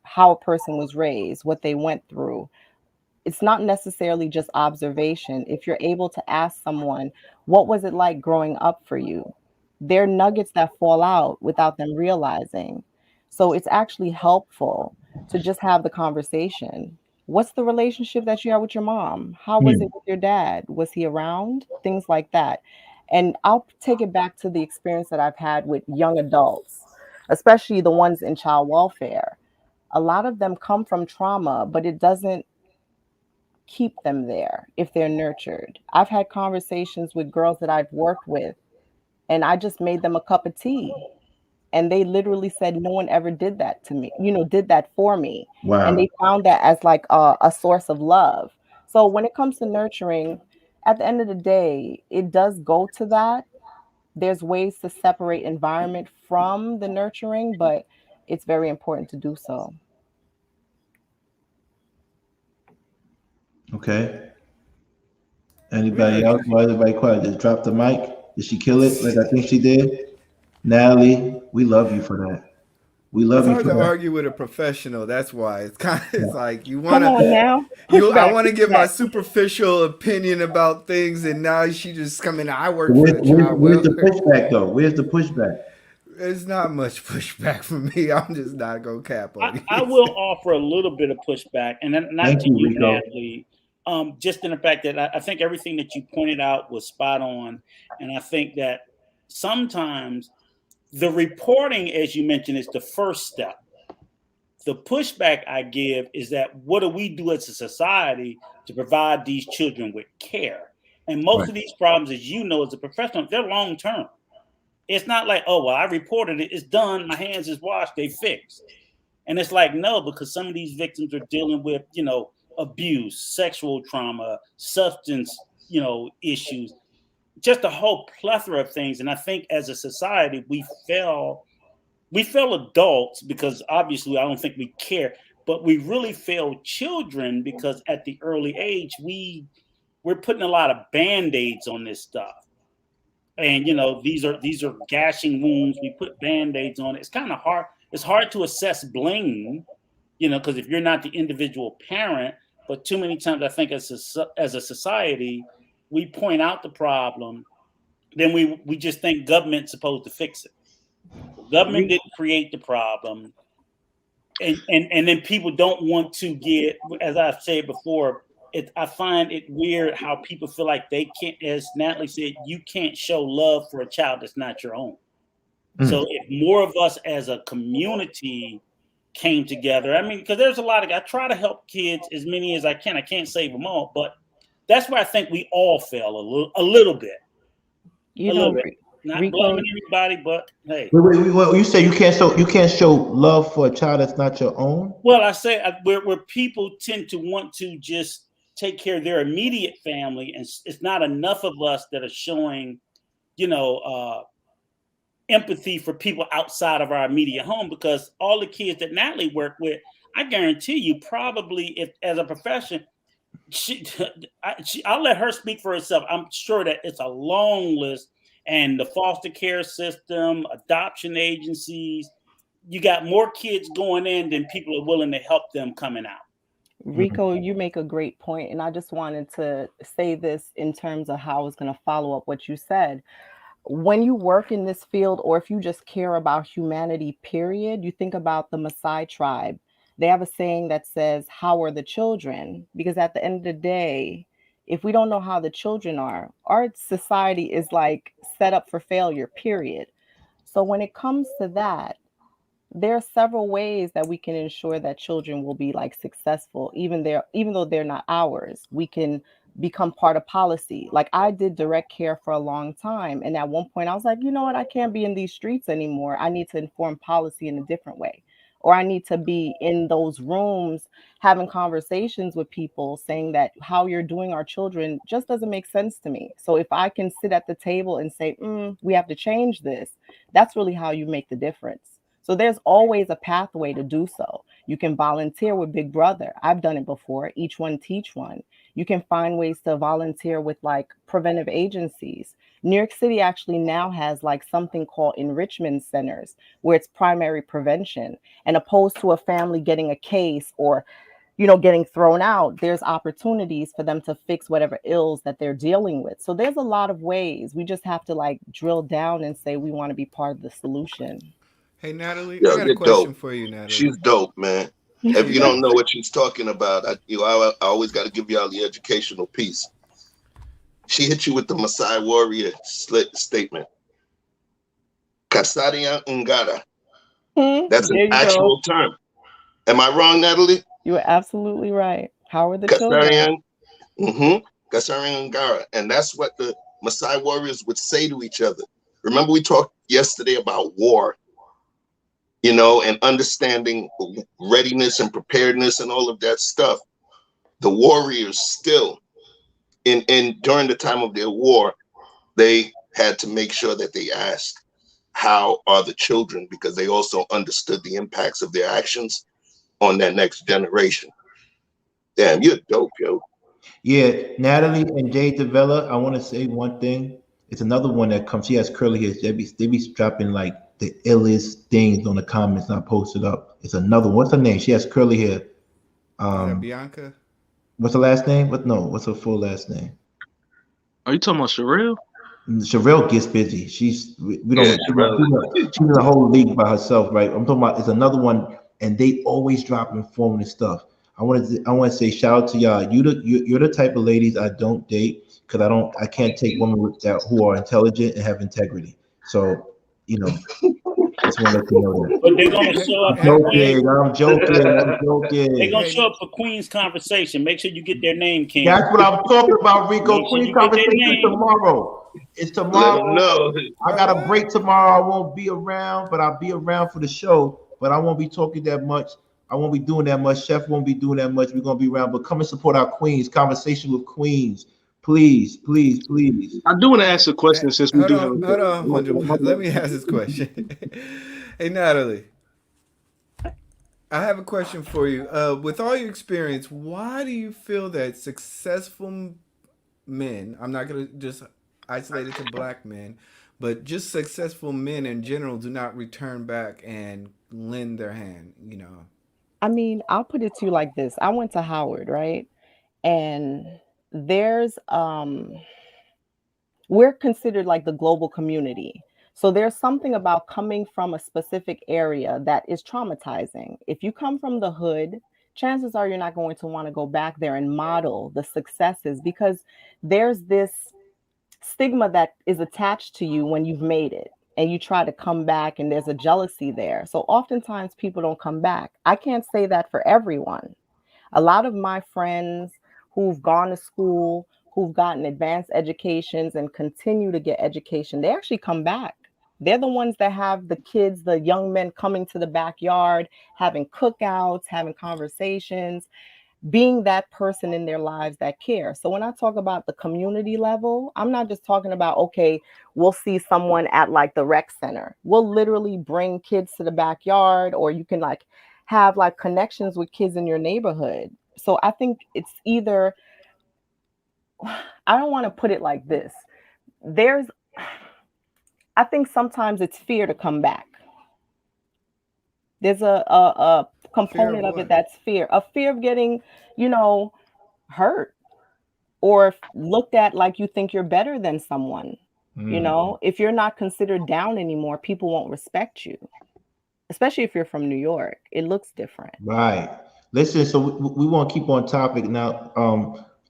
how a person was raised, what they went through. It's not necessarily just observation. If you're able to ask someone, what was it like growing up for you? There are nuggets that fall out without them realizing. So it's actually helpful to just have the conversation. What's the relationship that you have with your mom? How was it with your dad? Was he around? Things like that. And I'll take it back to the experience that I've had with young adults, especially the ones in child welfare. A lot of them come from trauma, but it doesn't keep them there if they're nurtured. I've had conversations with girls that I've worked with, and I just made them a cup of tea. And they literally said, no one ever did that to me, did that for me.
Wow.
And they found that as like a source of love. So when it comes to nurturing, at the end of the day, it does go to that. There's ways to separate environment from the nurturing, but it's very important to do so.
Okay. Anybody else? Why is everybody quiet? Just drop the mic. Did she kill it like I think she did? Natalie, we love you for that. We love
It's
you
hard
for
to
that.
argue with a professional. That's why it's like you
Come
want
on now.
I want to give my superficial opinion about things, and now she just coming. I work for the child
Where's the
welfare.
pushback though? Where's the pushback?
There's not much pushback from me. I'm just not gonna cap on you.
I will offer a little bit of pushback, and then not
Thank
to
you,
you,
Rico.
Natalie. Just in the fact that I think everything that you pointed out was spot on, and I think that sometimes the reporting, as you mentioned, is the first step. The pushback I give is that what do we do as a society to provide these children with care? And most of these problems, as you know, as a professional, they're long term. It's not like, oh, well, I reported it, it's done, my hands is washed, they fixed. And it's like, no, because some of these victims are dealing with, abuse, sexual trauma, substance, issues, just a whole plethora of things. And I think as a society, we fail adults because obviously I don't think we care, but we really fail children because at the early age, we're putting a lot of Band-Aids on this stuff. And these are gashing wounds. We put Band-Aids on it. It's kind of hard. It's hard to assess blame, because if you're not the individual parent, but too many times I think as a society, we point out the problem, then we just think government's supposed to fix it. Government didn't create the problem, and then people don't want to get, as I've said before, I find it weird how people feel like they can't, as Natalie said, you can't show love for a child that's not your own. So if more of us as a community came together, I mean, because there's I try to help kids as many as I can. I can't save them all, but that's where I think we all fail a little bit. Not blaming anybody, but hey.
Wait, you say you can't show love for a child that's not your own?
Well, I say where people tend to want to just take care of their immediate family, and it's not enough of us that are showing, empathy for people outside of our immediate home, because all the kids that Natalie worked with, I guarantee you, probably if as a profession, I'll let her speak for herself. I'm sure that it's a long list, and the foster care system, adoption agencies, you got more kids going in than people are willing to help them coming out.
Rico, you make a great point, and I just wanted to say this in terms of how I was going to follow up what you said. When you work in this field, or if you just care about humanity, period, you think about the Maasai tribe. They have a saying that says, how are the children? Because at the end of the day, if we don't know how the children are, our society is like set up for failure, period. So when it comes to that, there are several ways that we can ensure that children will be like successful, even though they're not ours. We can become part of policy. Like I did direct care for a long time. And at one point I was like, you know what? I can't be in these streets anymore. I need to inform policy in a different way. Or I need to be in those rooms having conversations with people saying that how you're doing our children just doesn't make sense to me. So if I can sit at the table and say, we have to change this, that's really how you make the difference. So there's always a pathway to do so. You can volunteer with Big Brother. I've done it before. Each one teach one. You can find ways to volunteer with like preventive agencies. New York City actually now has like something called enrichment centers where it's primary prevention, and opposed to a family getting a case or, getting thrown out, there's opportunities for them to fix whatever ills that they're dealing with. So there's a lot of ways. We just have to like drill down and say we want to be part of the solution.
Hey, Natalie,
Yeah,
I got a question for you, Natalie.
She's dope, man. If you don't know what she's talking about, I always got to give y'all the educational piece. She hit you with the Maasai warrior statement. Kasarian Ngara. That's an actual term. Am I wrong, Natalie?
You are absolutely right. How are the children?
Kasarian Ngara. And that's what the Maasai warriors would say to each other. Remember we talked yesterday about war, and understanding readiness and preparedness and all of that stuff. The warriors still, during the time of their war, they had to make sure that they asked, how are the children? Because they also understood the impacts of their actions on that next generation. Damn, you're dope, yo.
Yeah, Natalie and Jay Devella, I want to say one thing. It's another one that comes. She has curly hair. They be dropping like the illest things on the comments not posted up. It's another one. What's her name? She has curly hair.
Is that Bianca?
What's her last name? What's her full last name?
Are you talking about Sherelle?
Sherelle gets busy. She's in a whole league by herself, right? I'm talking about it's another one, and they always drop informative stuff. I want to say shout out to y'all. You're the type of ladies I don't date because I can't take women who are intelligent and have integrity. So just want to let you know that.
But they're gonna show up.
I'm joking.
They're gonna show up for Queen's Conversation. Make sure you get their name, King.
That's what I'm talking about, Rico. Queen's Conversation is tomorrow. It's tomorrow.
No.
I got a break tomorrow. I won't be around, but I'll be around for the show. But I won't be talking that much. I won't be doing that much. Chef won't be doing that much. We're gonna be around, but come and support our queens. Conversation with queens, please, please, please.
I do want to ask a question since we
Hold
do have.
on, hold on, 100. Let me ask this question. Hey, Natalie, I have a question for you. With all your experience, why do you feel that successful men, I'm not going to just isolate it to black men, but just successful men in general do not return back and lend their hand, you know?
I mean, I'll put it to you like this. I went to Howard, right? And there's we're considered like the global community. So there's something about coming from a specific area that is traumatizing. If you come from the hood, chances are you're not going to want to go back there and model the successes because there's this stigma that is attached to you when you've made it and you try to come back and there's a jealousy there. So oftentimes people don't come back. I can't say that for everyone. A lot of my friends who've gone to school, who've gotten advanced educations and continue to get education, they actually come back. They're the ones that have the kids, the young men coming to the backyard, having cookouts, having conversations, being that person in their lives that care. So when I talk about the community level, I'm not just talking about, okay, we'll see someone at like the rec center. We'll literally bring kids to the backyard, or you can like have like connections with kids in your neighborhood. So I think it's either, I don't want to put it like this. I think sometimes it's fear to come back. There's a component of it that's fear, a fear of getting, hurt or looked at like you think you're better than someone. If you're not considered down anymore, people won't respect you, especially if you're from New York. It looks different.
Right. Listen, so we want to keep on topic now.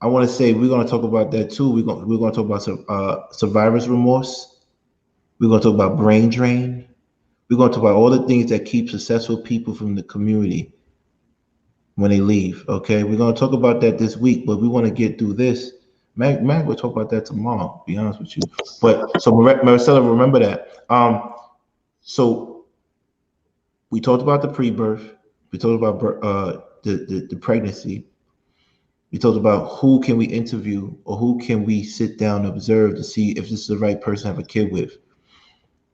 I want to say we're going to talk about that too. We're going to talk about survivor's remorse. We're going to talk about brain drain. We're going to talk about all the things that keep successful people from the community when they leave. Okay, we're going to talk about that this week, but we want to get through this. Mag, we'll talk about that tomorrow. Be honest with you. But so Marcella, remember that. So we talked about the pre-birth. We talked about the pregnancy. We talked about who can we interview or who can we sit down and observe to see if this is the right person to have a kid with.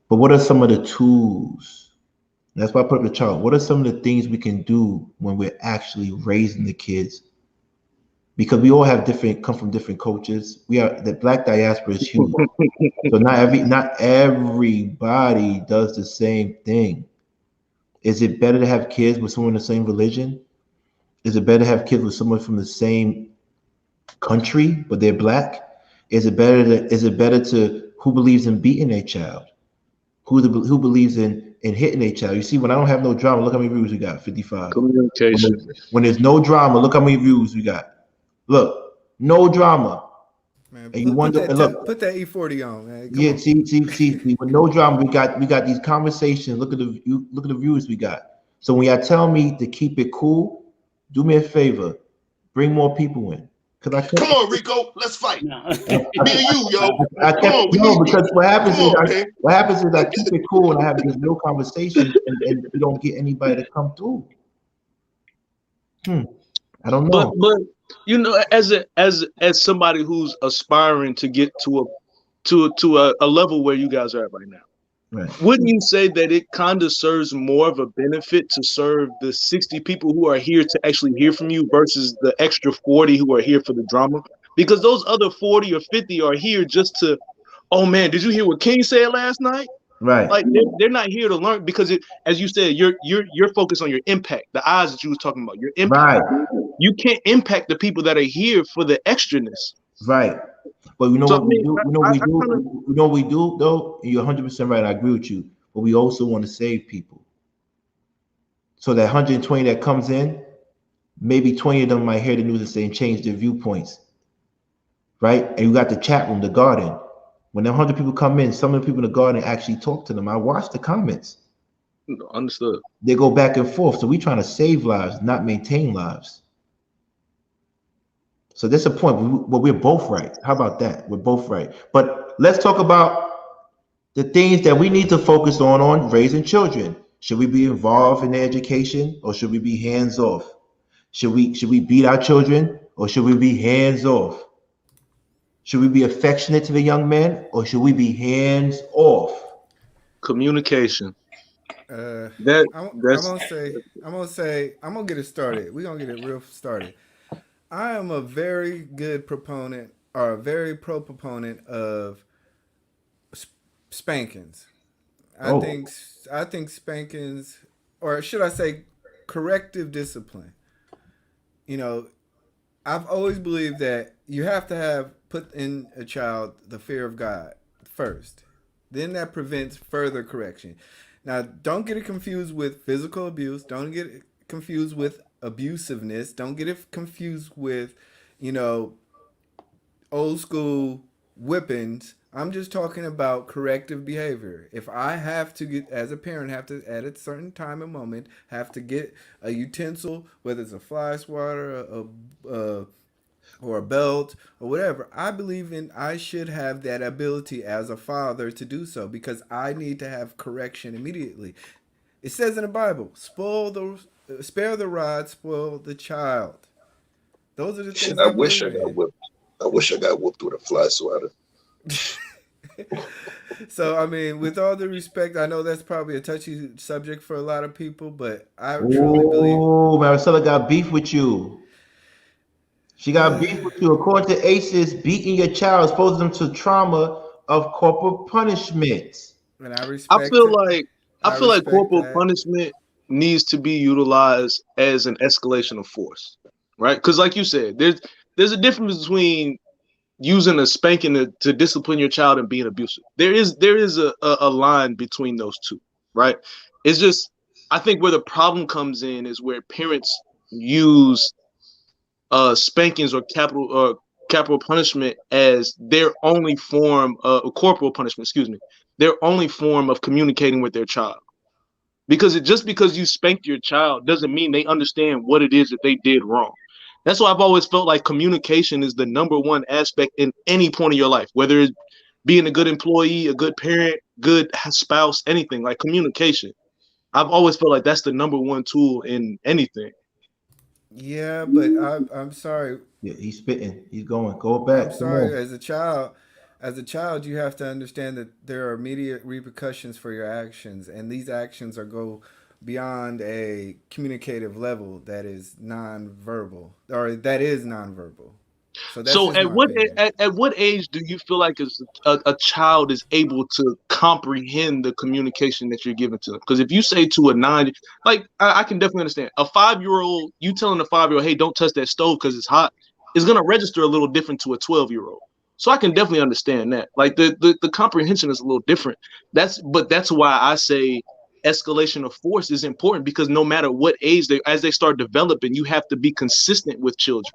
But what are some of the tools? That's why I put up the chart. What are some of the things we can do when we're actually raising the kids? Because we all have come from different cultures. The Black diaspora is huge. So not everybody does the same thing. Is it better to have kids with someone in the same religion? Is it better to have kids with someone from the same country, but they're Black? Is it better to who believes in beating their child? Who believes in hitting their child? You see, when I don't have no drama, look how many views we got, 55.
Communication.
When there's no drama, look how many views we got. Look, no drama.
Man,
and you wonder,
put that E40 on, man.
Come on. See, with no drama, we got these conversations. Look at the views we got. So when y'all tell me to keep it cool, do me a favor, bring more people in.
Come on, Rico, let's fight. No. Me and you, yo.
Because what happens is I keep it cool and I have these real conversations and we don't get anybody to come through. I don't know.
But as somebody who's aspiring to get to a level where you guys are at right now,
right.
Wouldn't you say that it kind of serves more of a benefit to serve the 60 people who are here to actually hear from you versus the extra 40 who are here for the drama? Because those other 40 or 50 are here just to, oh man, did you hear what King said last night?
Right.
Like they're not here to learn because as you said, you're focused on your impact, the eyes that you was talking about, your impact. Right. You can't impact the people that are here for the extraness.
Right. But you know what we do? You know what we do though? And you're 100% right. I agree with you. But we also want to save people. So that 120 that comes in, maybe 20 of them might hear the news and say and change their viewpoints. Right? And you got the chat room, the garden. When 100 people come in, some of the people in the garden actually talk to them. I watch the comments.
Understood.
They go back and forth. So we're trying to save lives, not maintain lives. So that's a point. Well, we're both right. How about that? We're both right. But let's talk about the things that we need to focus on raising children. Should we be involved in their education or should we be hands off? Should we beat our children or should we be hands off? Should we be affectionate to the young man or should we be hands off?
Communication.
Uh,
That
I'm
that's
gonna get it started. We're gonna get it real started. I am a very good proponent or a very pro proponent of spankings. I
Oh,
think I think spankings, or should I say, corrective discipline. You know, I've always believed that you have to have put in a child the fear of God first. Then that prevents further correction. Now, don't get it confused with physical abuse. Don't get it confused with abusiveness. Don't get it confused with, you know, old school whippings. I'm just talking about corrective behavior. If I have to get, as a parent, have to at a certain time and moment, have to get a utensil, whether it's a fly swatter, or a belt or whatever, I believe in I should have that ability as a father to do so because I need to have correction immediately. It says in the Bible, spare the rod, spoil the child. Those are the
Shit,
things I believe in.
I wish I got whooped with a fly swatter.
So, I mean, with all due respect, I know that's probably a touchy subject for a lot of people, but I truly believe.
oh, Maricela got beef with you. She got beef with you. According to ACEs, beating your child exposes them to trauma of corporal punishment.
And I
I
respect
feel
it.
like
I respect
corporal
that.
punishment needs to be utilized as an escalation of force, right? Because like you said, there's a difference between using a spanking to discipline your child and being abusive. There is a line between those two, right? It's just I think where the problem comes in is where parents use spankings or capital punishment as their only form corporal punishment, excuse me, their only form of communicating with their child. Because just because you spanked your child doesn't mean they understand what it is that they did wrong. That's why I've always felt like communication is the number one aspect in any point of your life, whether it's being a good employee, a good parent, good spouse, anything like communication. I've always felt like that's the number one tool in anything.
Yeah, but I'm sorry.
Yeah, he's spitting. He's going. Go
I'm
back. Come
sorry.
on.
As a child, you have to understand that there are immediate repercussions for your actions, and these actions are go beyond a communicative level that is nonverbal, or that is nonverbal. So that's
So
just my opinion.
at what age do you feel like a child is able to comprehend the communication that you're giving to them? Because if you say to a 9, like I can definitely understand a 5-year-old, you telling a 5-year-old, hey, don't touch that stove because it's hot, is gonna register a little different to a 12-year-old. So I can definitely understand that. Like the comprehension is a little different. That's why I say escalation of force is important because no matter what age as they start developing, you have to be consistent with children.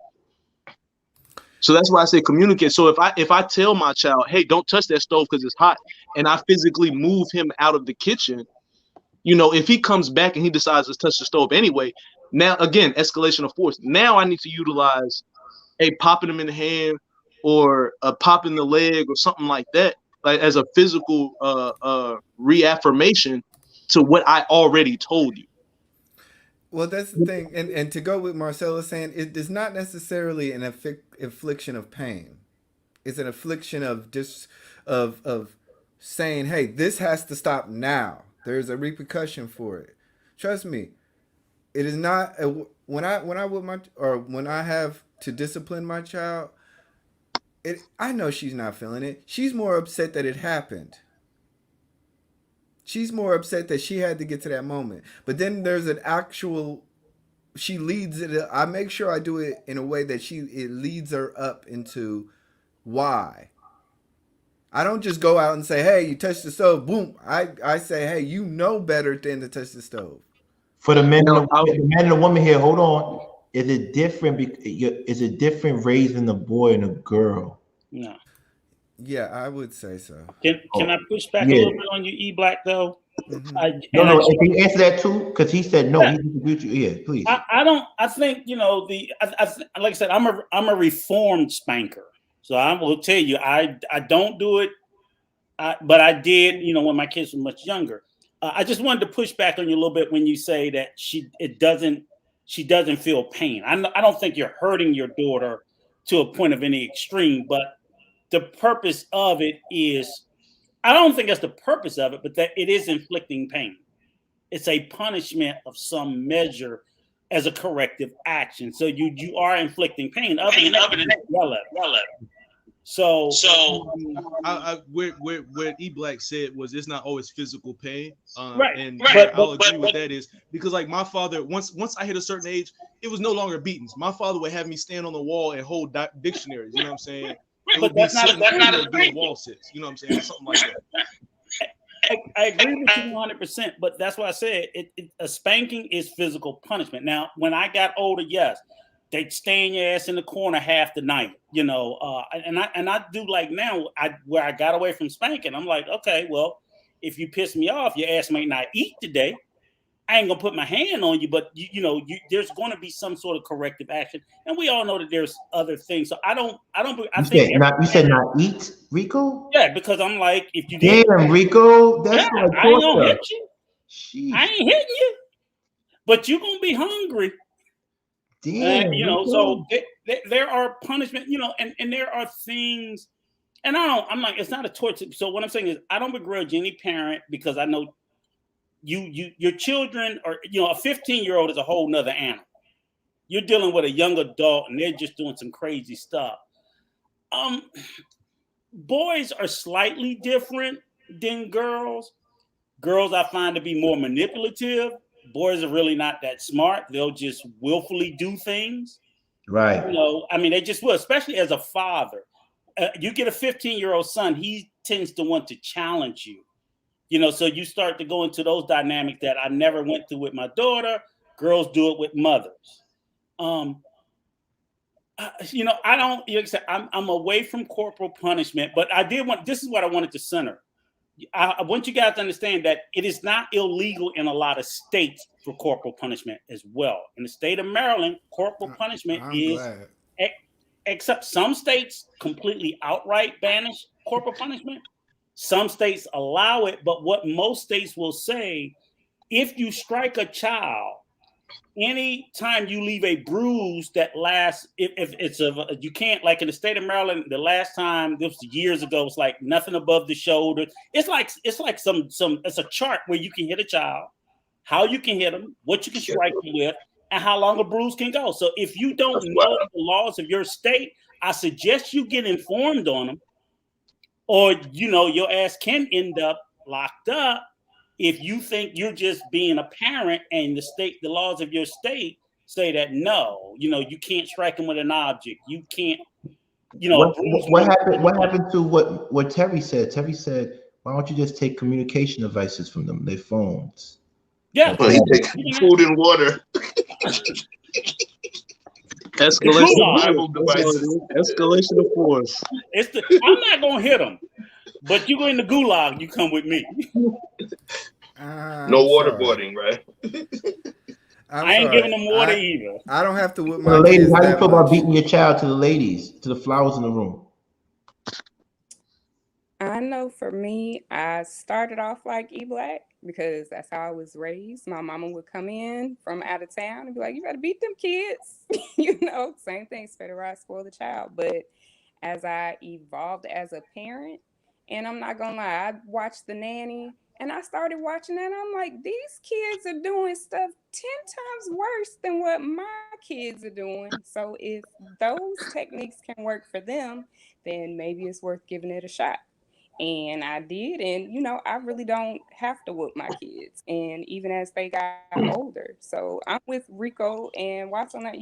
So that's why I say communicate. So if I tell my child, hey, don't touch that stove because it's hot, and I physically move him out of the kitchen, if he comes back and he decides to touch the stove anyway, now again, escalation of force. Now I need to utilize a popping him in the hand or a pop in the leg or something like that, like as a physical reaffirmation to what I already told you.
Well, that's the thing, and to go with Marcella saying, it is not necessarily an infliction of pain. It's an affliction of of saying, hey, this has to stop now. There's a repercussion for it. Trust me, it is not when I with my or when I have to discipline my child. I know she's not feeling it. She's more upset that it happened. She's more upset that she had to get to that moment. But then there's an actual. She leads it. I make sure I do it in a way that it leads her up into why. I don't just go out and say, "Hey, you touched the stove." Boom. I say, "Hey, you know better than to touch the stove."
For the men,
Now,
the man and the woman here, hold on. Is it different? Is it different raising a boy and a girl?
No.
Yeah, I would say so.
Can I push back a
Yeah.
little bit on you, E Black, though?
Mhm.
No. Can you answer that too? Because he said no.
Yeah.
He disagreed with you. Yeah, please.
I don't. I think like I said, I'm a reformed spanker. So I will tell you, I don't do it, but I did. When my kids were much younger. I just wanted to push back on you a little bit when you say that she doesn't feel pain. I don't think you're hurting your daughter to a point of any extreme, but the purpose of it is, I don't think that's the purpose of it, but that it is inflicting pain. It's a punishment of some measure as a corrective action. So you are inflicting pain. Other than that, well, so
what E Black said was it's not always physical pain.
Right.
And
But
I'll agree with that is because like my father, once I hit a certain age, it was no longer beatings. My father would have me stand on the wall and hold dictionaries. You know what I'm saying? It would be something doing wall sits. You know what I'm saying? Something like that.
I agree with you 100%, but that's why I said a spanking is physical punishment. Now, when I got older, yes, they'd stay in your ass in the corner half the night, you know. And I do like now, where I got away from spanking. I'm like, okay, well, if you piss me off, your ass might not eat today. I ain't gonna put my hand on you, but there's going to be some sort of corrective action, and we all know that there's other things. So I think
you said not eat, Rico?
Yeah, because I'm like, if you did,
damn, Rico, that's like
I ain't gonna hit you.
Sheesh.
I ain't hitting you, but you're gonna be hungry.
Damn,
so there are punishment, and there are things, and I'm like, it's not a torture. So what I'm saying is, I don't begrudge any parent because I know your children are, a 15-year-old is a whole nother animal. You're dealing with a young adult and they're just doing some crazy stuff. Boys are slightly different than girls. Girls I find to be more manipulative. Boys are really not that smart. They'll just willfully do things.
Right.
They just will, especially as a father. You get a 15-year-old son, he tends to want to challenge you. So you start to go into those dynamics that I never went through with my daughter. Girls do it with mothers. I don't. I'm away from corporal punishment, but this is what I wanted to center. I want you guys to understand that it is not illegal in a lot of states for corporal punishment as well. In the state of Maryland, corporal punishment except some states completely outright banish corporal punishment. Some states allow it, but what most states will say, if you strike a child, any time you leave a bruise that lasts, if it's you can't, like in the state of Maryland, the last time, this was years ago, it's like nothing above the shoulder. It's like it's a chart where you can hit a child, how you can hit them, what you can strike them with, and how long a bruise can go. So if you don't know the laws of your state, I suggest you get informed on them, or your ass can end up locked up if you think you're just being a parent and the laws of your state say that no, you can't strike them with an object. You can't,
What happened to what Terry said? Terry said, why don't you just take communication devices from them, their phones?
Yeah. Well, he take food and water.
Escalation of force.
I'm not gonna hit them, but you go in the gulag, you come with me.
No waterboarding, right?
I ain't giving them water either.
I don't have to whip
my ladies. How do you feel about beating your child to the ladies, to the flowers in the room?
I know for me, I started off like E Black because that's how I was raised. My mama would come in from out of town and be like, you better beat them kids. Same thing, spit around, spoil the child. But as I evolved as a parent, and I'm not gonna lie, I watched The Nanny and I started watching that. And I'm like, these kids are doing stuff 10 times worse than what my kids are doing. So if those techniques can work for them, then maybe it's worth giving it a shot. And I did. And, I really don't have to whoop my kids. And even as they got older. So I'm with Rico and Watson that,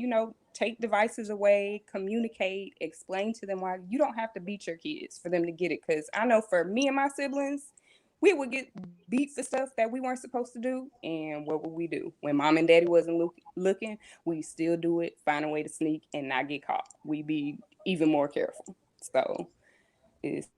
take devices away, communicate, explain to them why you don't have to beat your kids for them to get it. Because I know for me and my siblings, we would get beat for stuff that we weren't supposed to do. And what would we do? When mom and daddy wasn't looking, we still do it, find a way to sneak and not get caught. We be even more careful. So it's,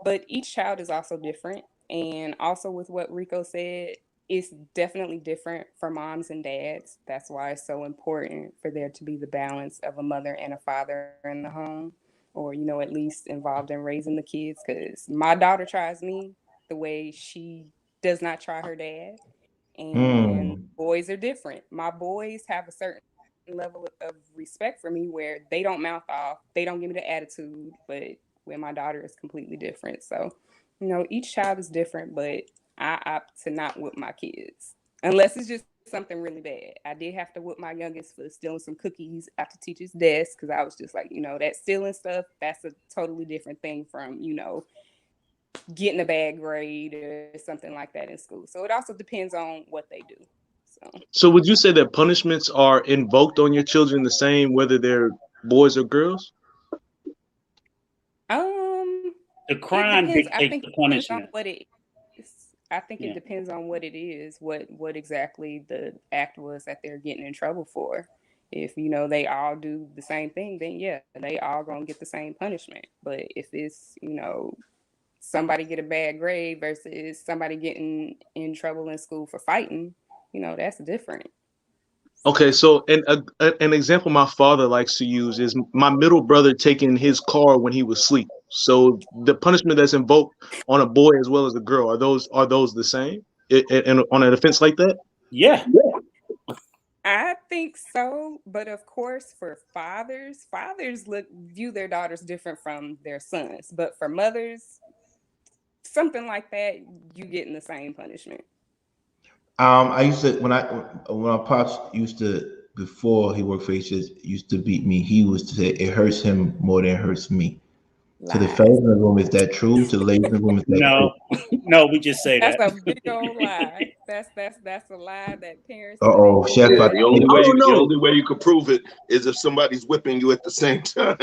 but each child is also different. And also with what Rico said, it's definitely different for moms and dads. That's why it's so important for there to be the balance of a mother and a father in the home, or, at least involved in raising the kids. Because my daughter tries me the way she does not try her dad. And
Mm.
boys are different. My boys have a certain level of respect for me where they don't mouth off, they don't give me the attitude, but when my daughter is completely different. So, each child is different, but I opt to not whip my kids unless it's just something really bad. I did have to whip my youngest for stealing some cookies at the teacher's desk because I was just like, that stealing stuff, that's a totally different thing from, getting a bad grade or something like that in school. So it also depends on what they do.
So would you say that punishments are invoked on your children the same, whether they're boys or girls?
The crime
It depends. I
dictates
think
the
it depends on
punishment.
what it is. I think it depends on what it is, what exactly the act was that they're getting in trouble for. If they all do the same thing, then yeah, they all gonna get the same punishment. But if it's somebody get a bad grade versus somebody getting in trouble in school for fighting, that's different.
Okay, so an example my father likes to use is my middle brother taking his car when he was asleep. So the punishment that's invoked on a boy as well as a girl, are those the same on an offense like that?
Yeah.
I think so, but of course, for fathers view their daughters different from their sons. But for mothers, something like that, you getting the same punishment.
I used to when my pops used to, before he worked for used to beat me. He was to say it hurts him more than it hurts me. To the
Lies.
fellas in the room, is that true? To the ladies in the room, is that
No,
true?
no, we just say
That's
that.
a big old lie. That's a lie that parents
Uh
tell their
oh,
kids.
chef.
Yeah, the only
I
way
don't
the
know.
only way you could prove it is if somebody's whipping you at the same time.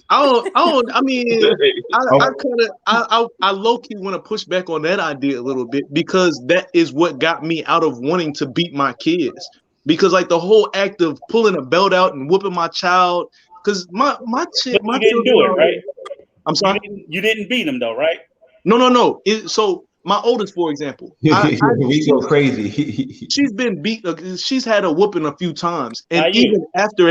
I mean, I
Oh,
kind of, I low key want to push back on that idea a little bit because that is what got me out of wanting to beat my kids. Because like the whole act of pulling a belt out and whooping my child, because my
But you didn't
children
do it,
are.
right?
I'm sorry.
You didn't beat them though, right?
No. So my oldest, for example,
we go crazy.
she's been beat. She's had a whooping a few times, and
By you.
even after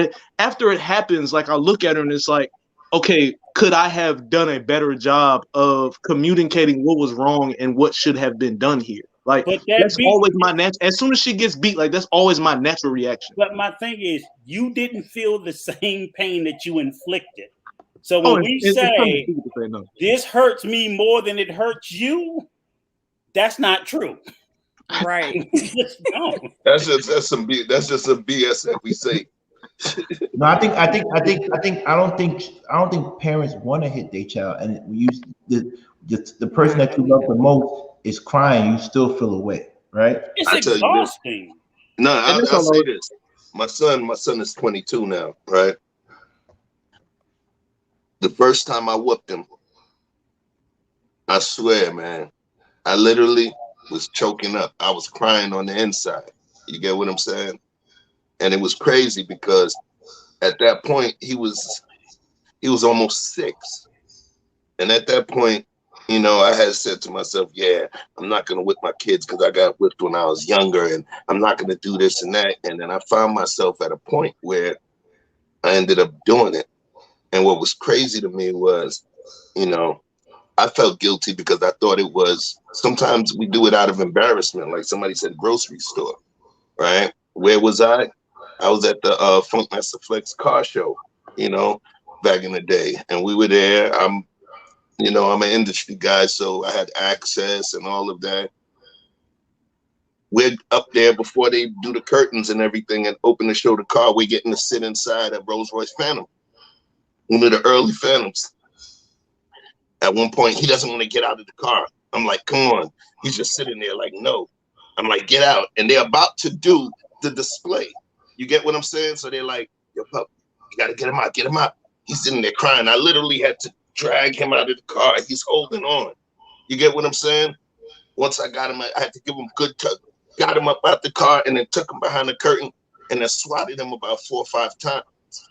it happens, like I look at her and it's like, okay, could I have done a better job of communicating what was wrong and what should have been done here? Like
But that
that's
beat.
always my natural. As soon as she gets beat, like that's always my natural reaction.
But my thing is, you didn't feel the same pain that you inflicted. So
Oh,
when we
it's something
say
stupid to say no.
this hurts me more than it hurts you, that's not true.
Right.
No.
That's just some BS that we say.
No, I don't think parents want to hit their child, and when the person
No,
that you love the most is crying, you still feel away, right?
It's
I tell you this.
exhausting.
No,
And that's
I'll
all I
say
was.
this. My son is 22 now, right? The first time I whooped him, I swear, man, I literally was choking up. I was crying on the inside. You get what I'm saying? And it was crazy because at that point he was almost 6. And at that point, I had said to myself, yeah, I'm not going to whip my kids because I got whipped when I was younger and I'm not going to do this and that. And then I found myself at a point where I ended up doing it. And what was crazy to me was, I felt guilty because I thought it was, sometimes we do it out of embarrassment. Like somebody said, grocery store, right? Where was I? I was at the Funkmaster Flex car show, back in the day. And we were there. I'm an industry guy, so I had access and all of that. We're up there before they do the curtains and everything and open to show the car. We're getting to sit inside a Rolls Royce Phantom, one of the early Phantoms. At one point, he doesn't want to get out of the car. I'm like, come on. He's just sitting there like, no. I'm like, get out. And they're about to do the display. You get what I'm saying? So they're like, yo, pup, you got to get him out. He's sitting there crying. I literally had to drag him out of the car. He's holding on. You get what I'm saying? Once I got him, I had to give him a good tug. Got him up out the car and then took him behind the curtain and then swatted him about 4 or 5 times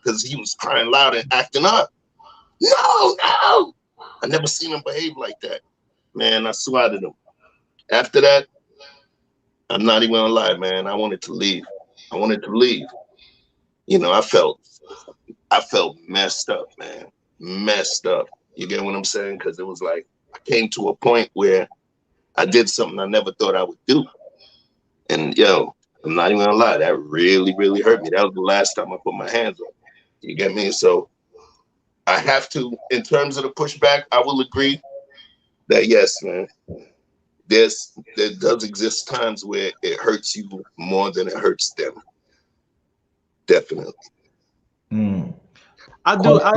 because he was crying loud and acting up. No. I never seen him behave like that. Man, I swatted him. After that, I'm not even gonna lie, man. I wanted to leave. I felt messed up, man. Messed up. You get what I'm saying? Because it was like I came to a point where I did something I never thought I would do. And yo, I'm not even gonna lie, that really, really hurt me. That was the last time I put my hands on it. You get me? So I have to, in terms of the pushback, I will agree that yes, man, there does exist times where it hurts you more than it hurts them. Definitely.
I do. I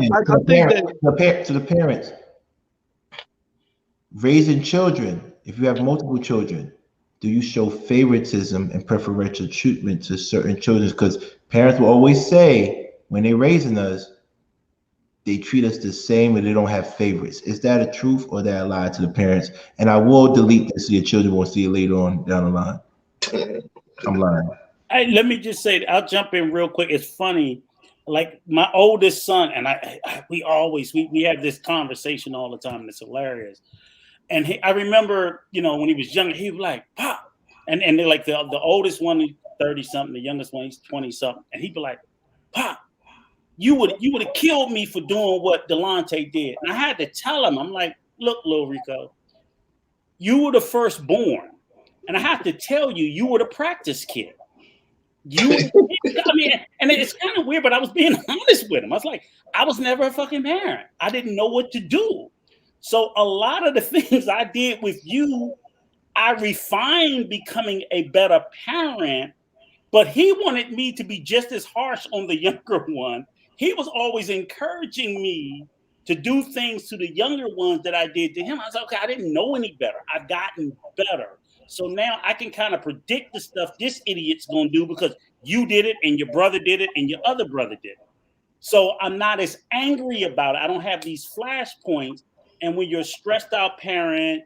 think that
to the parents, raising children, if you have multiple children, do you show favoritism and preferential treatment to certain children? Because parents will always say when they're raising us, they treat us the same and they don't have favorites. Is that a truth or that a lie to the parents? And I will delete this so your children won't see it later on down the line. I'm lying.
Hey, let me just say, I'll jump in real quick. It's funny. Like my oldest son, and we have this conversation all the time. And it's hilarious. And I remember, when he was younger, he was like, "Pop," and they're like the oldest one, he's 30 something, the youngest one, he's 20 something, and he'd be like, "Pop, you would have killed me for doing what Delonte did." And I had to tell him, I'm like, "Look, Lil Rico, you were the firstborn, and I have to tell you, you were the practice kid. And it's kind of weird, but I was being honest with him. I was like, I was never a fucking parent. I didn't know what to do. So a lot of the things I did with you, I refined becoming a better parent, but he wanted me to be just as harsh on the younger one. He was always encouraging me to do things to the younger ones that I did to him. I was like, okay, I didn't know any better. I've gotten better. So now I can kind of predict the stuff this idiot's going to do because you did it and your brother did it and your other brother did it. So I'm not as angry about it. I don't have these flashpoints. And when you're a stressed out parent,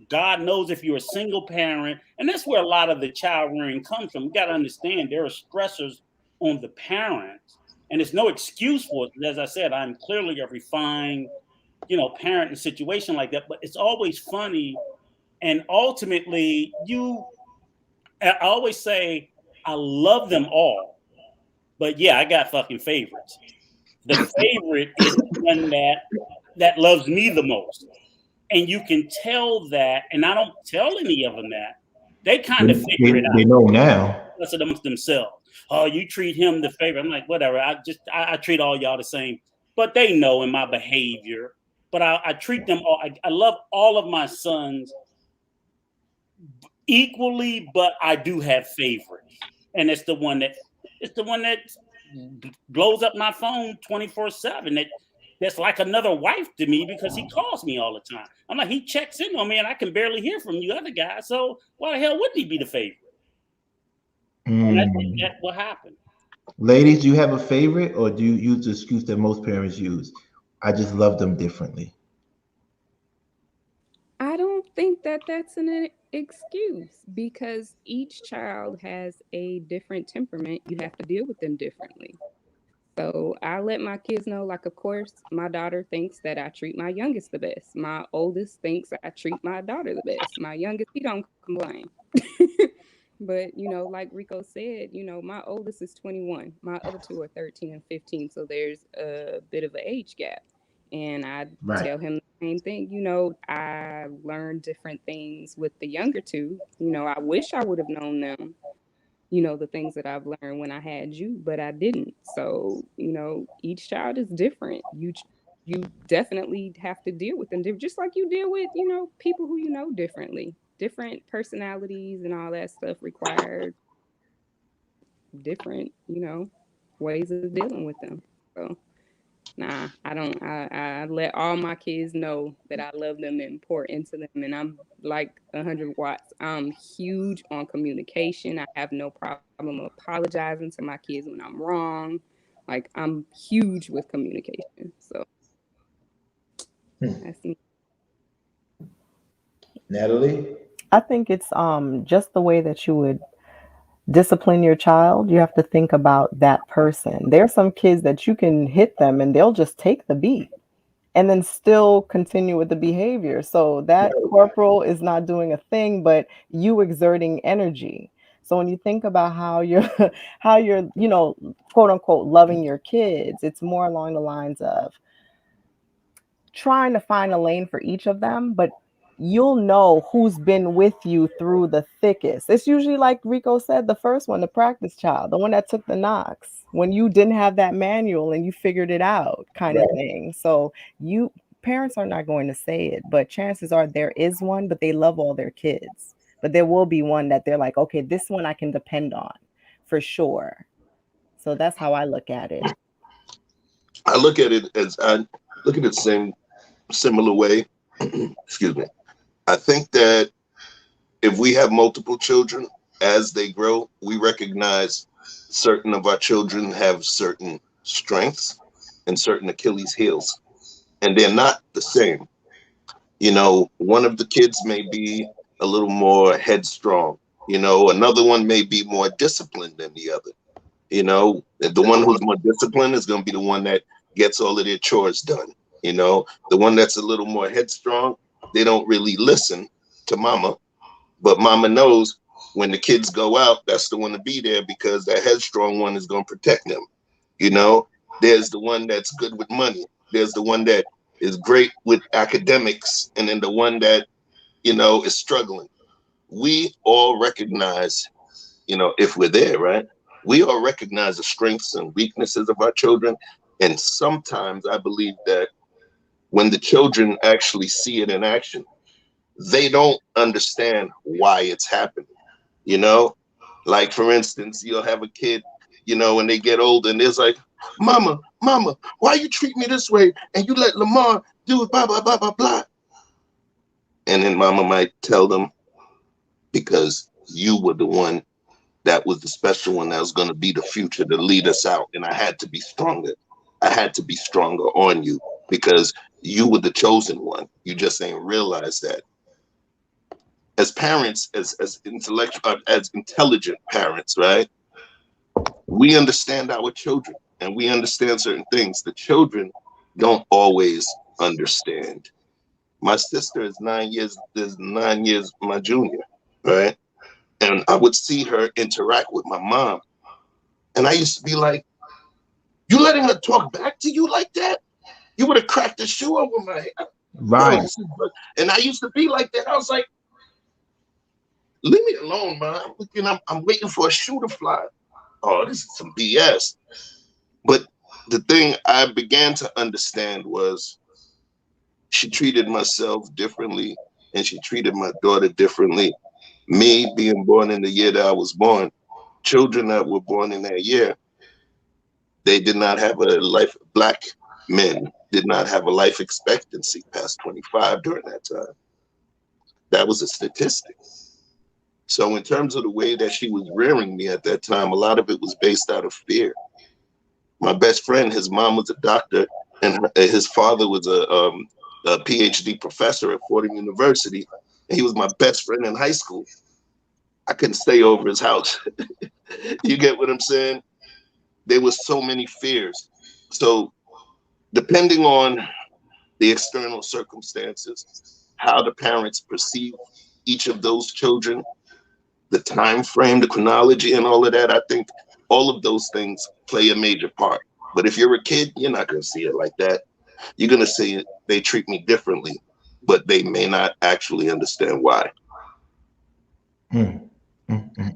God knows if you're a single parent, and that's where a lot of the child rearing comes from. You got to understand there are stressors on the parents, and there's no excuse for it. As I said, I'm clearly a refined, parent in a situation like that, but it's always funny. And ultimately, I always say, I love them all, but yeah, I got fucking favorites. The favorite is the one that loves me the most. And you can tell that, and I don't tell any of them that. They kind of figure it out.
They know now.
That's amongst themselves. Oh, you treat him the favorite. I'm like, whatever. I treat all y'all the same. But they know in my behavior. But I treat them all. I love all of my sons equally, but I do have favorites. And it's the one that blows up my phone 24/7. That's like another wife to me because he calls me all the time. I'm like, he checks in on me and I can barely hear from you other guys. So why the hell wouldn't he be the favorite? And I think that's what happened.
Ladies, do you have a favorite or do you use the excuse that most parents use? I just love them differently.
I don't think that that's an excuse because each child has a different temperament. You have to deal with them differently. So I let my kids know, like, of course, my daughter thinks that I treat my youngest the best. My oldest thinks I treat my daughter the best. My youngest, he don't complain. But, like Rico said, my oldest is 21. My other two are 13 and 15. So there's a bit of an age gap. And I tell him the same thing. I learned different things with the younger two. I wish I would have known them. The things that I've learned when I had you, but I didn't. So, each child is different. You definitely have to deal with them just like you deal with, people who differently. Different personalities and all that stuff require different, ways of dealing with them. So, nah, I don't. I let all my kids know that I love them and pour into them, and I'm like 100 watts. I'm huge on communication. I have no problem apologizing to my kids when I'm wrong. Like, I'm huge with communication. So that's me.
Natalie?
I think it's just the way that you would discipline your child. You have to think about that person. There are some kids that you can hit them and they'll just take the beat and then still continue with the behavior. So that corporal is not doing a thing, but you exerting energy. So when you think about how you're quote unquote loving your kids, it's more along the lines of trying to find a lane for each of them, but you'll know who's been with you through the thickest. It's usually like Rico said, the first one, the practice child, the one that took the knocks when you didn't have that manual and you figured it out, kind of thing. So you parents are not going to say it, but chances are there is one, but they love all their kids. But there will be one that they're like, okay, this one I can depend on for sure. So that's how I look at it.
I look at it the same similar way. Excuse me. I think that if we have multiple children, as they grow, we recognize certain of our children have certain strengths and certain Achilles heels, and they're not the same. You know, one of the kids may be a little more headstrong. You know, another one may be more disciplined than the other. You know, the one who's more disciplined is going to be the one that gets all of their chores done. You know, the one that's a little more headstrong, they don't really listen to mama, but mama knows when the kids go out, that's the one to be there because that headstrong one is going to protect them. You know, there's the one that's good with money. There's the one that is great with academics, and then the one that, you know, is struggling. We all recognize, you know, if we're there, right? We all recognize the strengths and weaknesses of our children. And sometimes I believe that when the children actually see it in action, they don't understand why it's happening. You know, like for instance, you'll have a kid, you know, when they get older and there's like, mama, why you treat me this way? And you let Lamar do blah, blah, blah, blah, blah. And then mama might tell them, because you were the one that was the special one that was going to be the future to lead us out. And I had to be stronger. I had to be stronger on you because you were the chosen one. You just ain't realize that. As parents, as intellectual, as intelligent parents, right? We understand our children and we understand certain things. The children don't always understand. My sister is 9 years my junior, right? And I would see her interact with my mom. And I used to be like, you letting her talk back to you like that? You would have cracked the shoe over my head.
Right.
And I used to be like that. I was like, leave me alone, man. I'm waiting for a shoe to fly. Oh, this is some BS. But the thing I began to understand was she treated myself differently and she treated my daughter differently. Me being born in the year that I was born, children that were born in that year, they did not have a life. Black men did not have a life expectancy past 25 during that time. That was a statistic. So in terms of the way that she was rearing me at that time, a lot of it was based out of fear. My best friend, his mom was a doctor, and his father was a PhD professor at Fordham University. And he was my best friend in high school. I couldn't stay over his house. You get what I'm saying? There was so many fears. So depending on the external circumstances, how the parents perceive each of those children, the time frame, the chronology, and all of that, I think all of those things play a major part. But if you're a kid, you're not going to see it like that. You're going to see it, they treat me differently, but they may not actually understand why.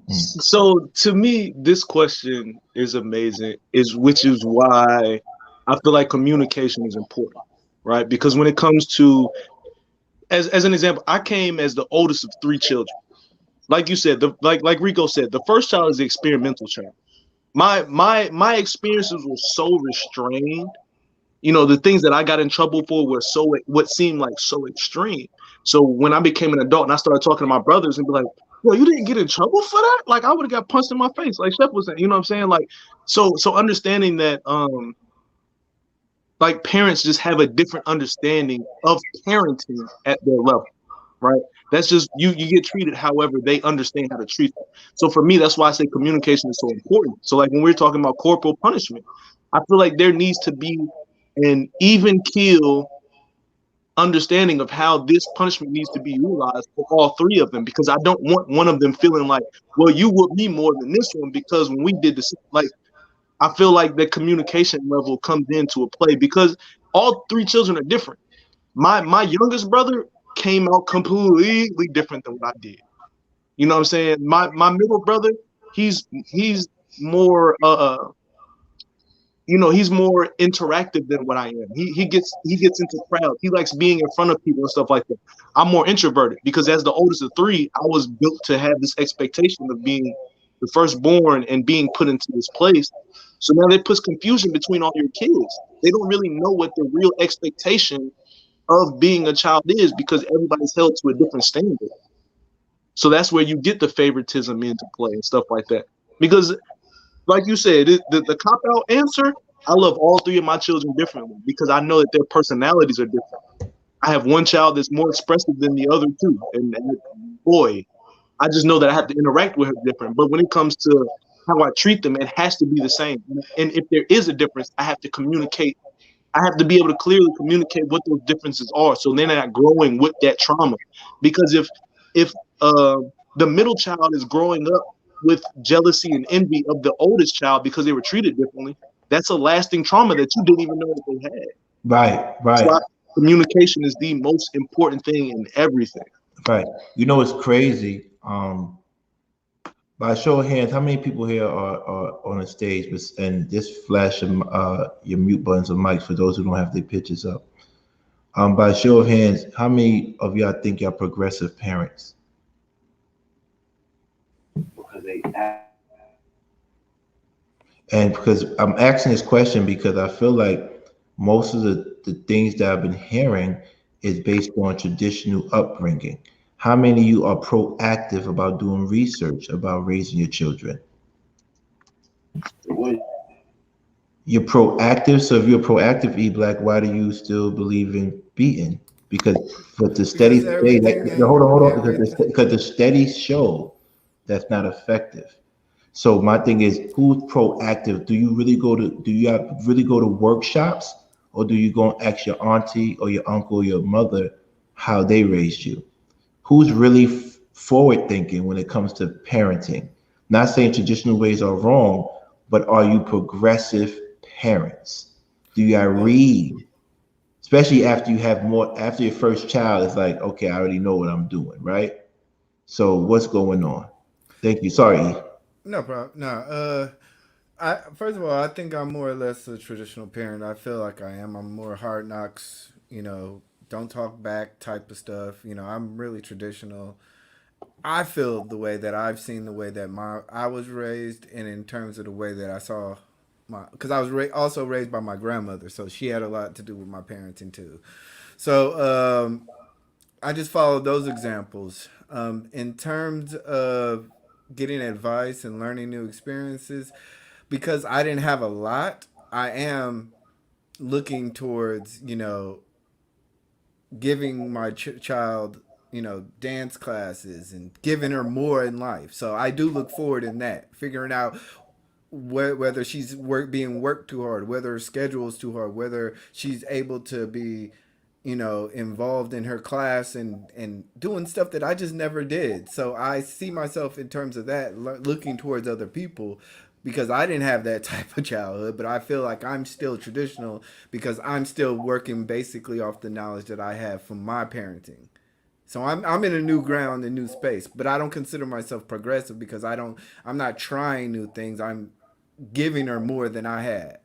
So to me, this question is amazing, which is why I feel like communication is important, right? Because when it comes to, as an example, I came as the oldest of 3 children. Like you said, like Rico said, the first child is the experimental child. My experiences were so restrained. You know, the things that I got in trouble for were what seemed like so extreme. So when I became an adult and I started talking to my brothers and be like, "Yo, you didn't get in trouble for that? Like I would have got punched in my face, like Chef was saying." You know what I'm saying? Like, so understanding that, like parents just have a different understanding of parenting at their level, right? That's just you get treated however they understand how to treat them. So for me, that's why I say communication is so important. So like when we're talking about corporal punishment, I feel like there needs to be an even keel understanding of how this punishment needs to be utilized for all 3 of them, because I don't want one of them feeling like, well, you whooped me more than this one because when we did this, like I feel like the communication level comes into a play because all 3 children are different. My youngest brother, came out completely different than what I did. You know what I'm saying? My middle brother, he's more he's more interactive than what I am. He gets into crowds. He likes being in front of people and stuff like that. I'm more introverted because as the oldest of three, I was built to have this expectation of being the firstborn and being put into this place. So now it puts confusion between all your kids. They don't really know what the real expectation of being a child is because everybody's held to a different standard. So that's where you get the favoritism into play and stuff like that. Because like you said, the cop-out answer, I love all three of my children differently because I know that their personalities are different. I have one child that's more expressive than the other two. And boy, I just know that I have to interact with her different. But when it comes to how I treat them, it has to be the same. And if there is a difference, I have to communicate. I have to be able to clearly communicate what those differences are so they're not growing with that trauma. Because if the middle child is growing up with jealousy and envy of the oldest child because they were treated differently, that's a lasting trauma that you didn't even know that they had.
Right.
So communication is the most important thing in everything.
Right. You know, it's crazy. By show of hands, how many people here are on the stage? And just flash your mute buttons or mics for those who don't have their pictures up. By show of hands, how many of y'all think y'all progressive parents? And because I'm asking this question because I feel like most of the things that I've been hearing is based on traditional upbringing. How many of you are proactive about doing research about raising your children? You're proactive. So if you're proactive, E-Black, why do you still believe in beating? Because the steady state, hold on, because the studies show that's not effective. So my thing is, who's proactive? Do you really go to workshops, or do you go and ask your auntie or your uncle or your mother how they raised you? Who's really forward thinking when it comes to parenting? Not saying traditional ways are wrong, but are you progressive parents? Do you read? Especially after you have after your first child, it's like, okay, I already know what I'm doing, right? So what's going on? Thank you. Sorry.
No problem. No. First of all, I think I'm more or less a traditional parent. I feel like I am. I'm more hard knocks, don't talk back type of stuff. I'm really traditional. I feel the way that I've seen the way that I was raised, and in terms of the way that I saw because I was also raised by my grandmother, so she had a lot to do with my parenting too. So I just followed those examples. In terms of getting advice and learning new experiences, because I didn't have a lot, I am looking towards, giving my child, dance classes and giving her more in life. So I do look forward in that, figuring out whether she's being worked too hard, whether her schedule is too hard, whether she's able to be, involved in her class and doing stuff that I just never did. So I see myself in terms of that, looking towards other people, because I didn't have that type of childhood, but I feel like I'm still traditional because I'm still working basically off the knowledge that I have from my parenting. So I'm in a new ground, a new space, but I don't consider myself progressive because I'm not trying new things. I'm giving her more than I had.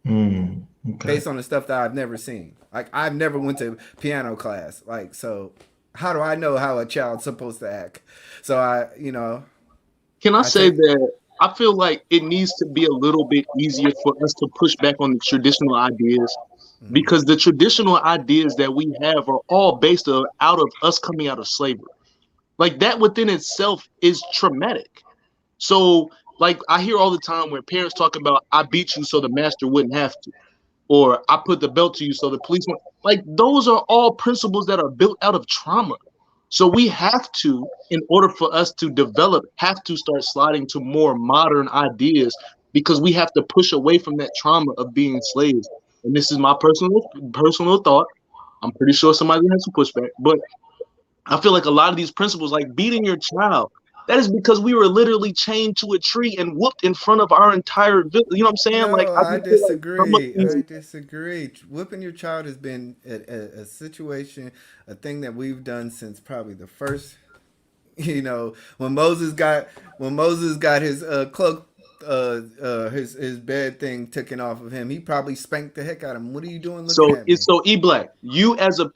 Okay.
Based on the stuff that I've never seen. Like, I've never went to piano class. Like, so how do I know how a child's supposed to act? So
Can I say that I feel like it needs to be a little bit easier for us to push back on the traditional ideas, because the traditional ideas that we have are all based out of us coming out of slavery. Like, that within itself is traumatic. So, like, I hear all the time where parents talk about, I beat you so the master wouldn't have to, or I put the belt to you so the police won't. Like, those are all principles that are built out of trauma. So we have to, in order for us to develop, have to start sliding to more modern ideas, because we have to push away from that trauma of being slaves. And this is my personal thought. I'm pretty sure somebody has to push back, but I feel like a lot of these principles, like beating your child, That is because we were literally chained to a tree and whooped in front of our entire village. You know what I'm saying? Like,
No,
I
I
just feel like some of
disagree.
these.
I disagree. Whooping your child has been a situation, a thing that we've done since probably the first. You know, when Moses got his cloak, his bed thing taken off of him, he probably spanked the heck out of him. What are you doing looking
So
at
it's
me?
so E Black. You as a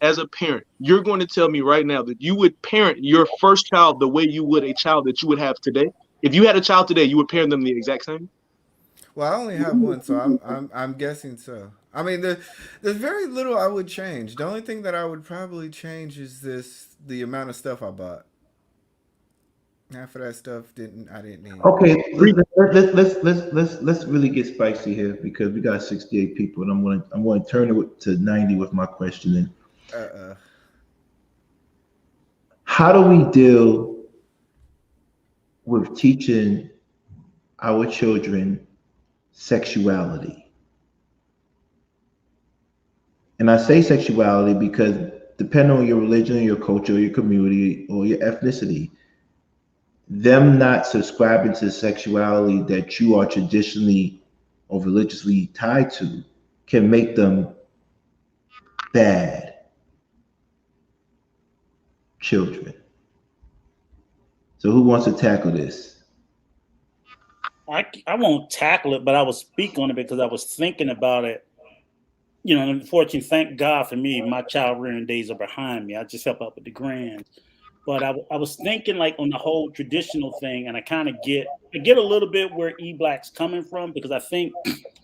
as a parent, you're going to tell me right now that you would parent your first child the way you would a child that you would have today. If you had a child today, you would parent them the exact same.
Well, I only have one, so I'm guessing so. I mean, there's very little I would change. The only thing that I would probably change is the amount of stuff I bought. Half of that stuff I didn't need.
Okay, let's really get spicy here because we got 68 people, and I'm going to turn it to 90 with my questioning.
Uh,
How do we deal with teaching our children sexuality? And I say sexuality because depending on your religion, your culture, your community, or your ethnicity, them not subscribing to sexuality that you are traditionally or religiously tied to can make them bad children. So who wants to tackle this?
I won't tackle it, but I will speak on it because I was thinking about it. You know, unfortunately, thank God for me, my child rearing days are behind me. I just help out with the grands. But I was thinking like on the whole traditional thing, and I get a little bit where E Black's coming from because I think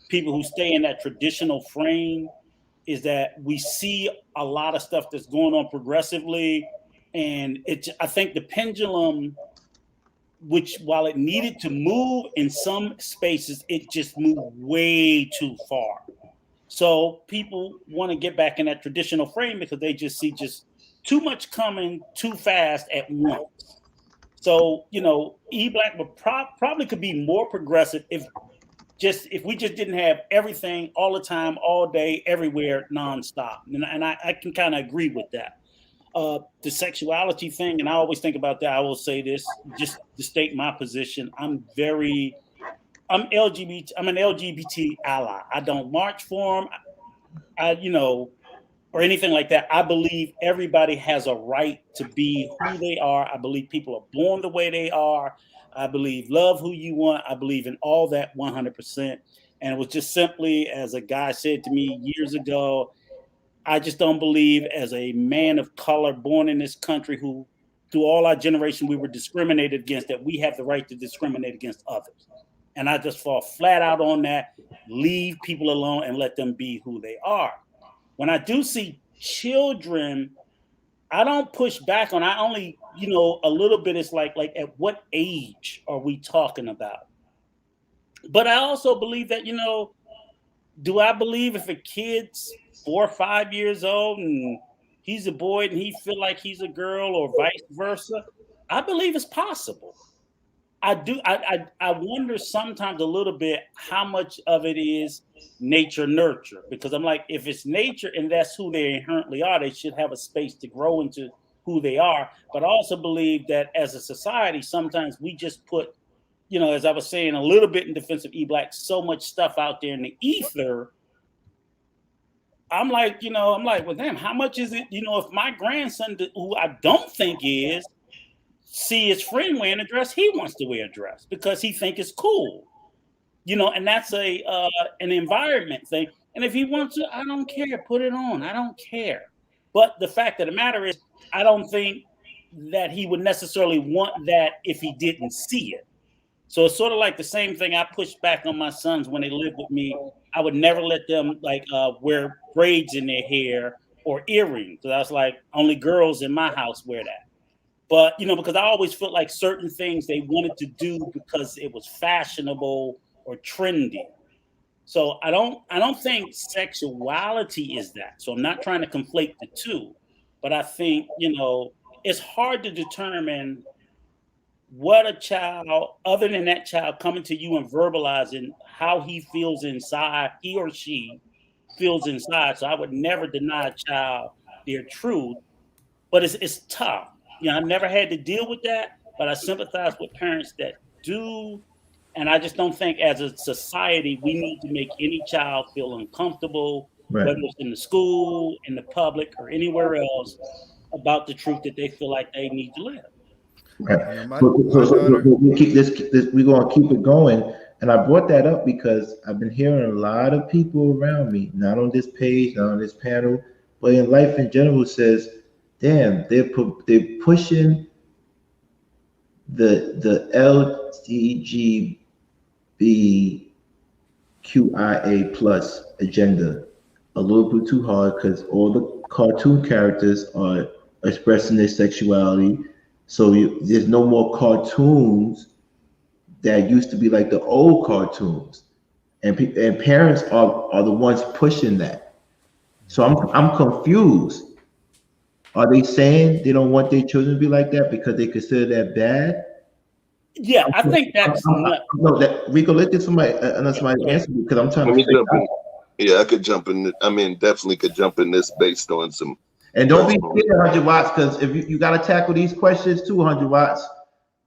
people who stay in that traditional frame is that we see a lot of stuff that's going on progressively, and I think the pendulum, which while it needed to move in some spaces, it just moved way too far. So people want to get back in that traditional frame because they just see just too much coming too fast at once. So, you know, E Black would probably could be more progressive if we just didn't have everything all the time, all day, everywhere, nonstop. And I can kind of agree with that. The sexuality thing, and I always think about that. I will say this just to state my position. I'm LGBT. I'm an LGBT ally. I don't march for them. Or anything like that. I believe everybody has a right to be who they are. I believe people are born the way they are. I believe love who you want. I believe in all that 100%. And it was just simply, as a guy said to me years ago, I just don't believe as a man of color born in this country who, through all our generation, we were discriminated against, that we have the right to discriminate against others. And I just fall flat out on that. Leave people alone and let them be who they are. When I do see children, I don't push back on. I only, a little bit. It's like at what age are we talking about? But I also believe that, do I believe if a kid's 4 or 5 years old and he's a boy and he feel like he's a girl or vice versa? I believe it's possible. I do. I wonder sometimes a little bit how much of it is nature nurture, because I'm like, if it's nature and that's who they inherently are, they should have a space to grow into who they are. But I also believe that as a society, sometimes we just put, as I was saying a little bit in defense of E Black, so much stuff out there in the ether. I'm like, well, damn, how much is it? If my grandson, who I don't think is, see his friend wearing a dress, he wants to wear a dress because he think it's cool, and that's an environment thing. And if he wants to, I don't care, put it on. I don't care. But the fact of the matter is, I don't think that he would necessarily want that if he didn't see it. So it's sort of like the same thing I push back on my sons when they live with me. I would never let them wear braids in their hair or earrings. So I was like, only girls in my house wear that. But, because I always felt like certain things they wanted to do because it was fashionable or trendy. So I don't think sexuality is that. So I'm not trying to conflate the two. But I think, it's hard to determine what a child, other than that child coming to you and verbalizing how he feels inside, he or she feels inside. So I would never deny a child their truth. But it's tough. I never had to deal with that, but I sympathize with parents that do. And I just don't think as a society, we need to make any child feel uncomfortable,
Right.
whether it's in the school, in the public, or anywhere else, about the truth that they feel like they need to live.
Right.
You know, my
So
daughter.
we keep this. We're gonna keep it going, and I brought that up because I've been hearing a lot of people around me, not on this page, not on this panel, but in life in general, says, "Damn, they're pushing the LGBTQIA plus agenda a little bit too hard because all the cartoon characters are expressing their sexuality. So there's no more cartoons that used to be like the old cartoons, and parents are the ones pushing that. So I'm confused. Are they saying they don't want their children to be like that because they consider that bad?
Yeah, I think that's not.
No, that Rico, let this somebody answer me because I'm trying
Let
to
me
figure
jump
out.
in. Yeah, I could jump in. I mean, definitely could jump in this based on some
And don't be
personal.
scared, 100 watts, because if you got to tackle these questions too, 100 watts.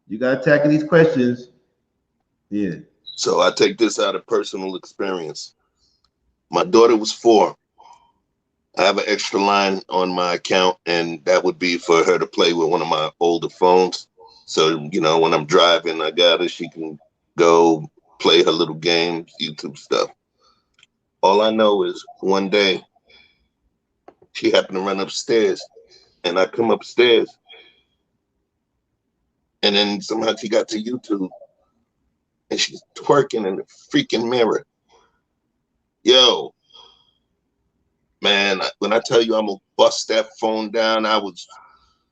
You got to tackle these questions. Yeah.
So I take this out of personal experience. My daughter was 4. I have an extra line on my account, and that would be for her to play with one of my older phones. So, when I'm driving, I got her. She can go play her little games, YouTube stuff. All I know is one day she happened to run upstairs, and I come upstairs, and then somehow she got to YouTube, and she's twerking in the freaking mirror. Yo, man, when I tell you I'm gonna bust that phone down, I was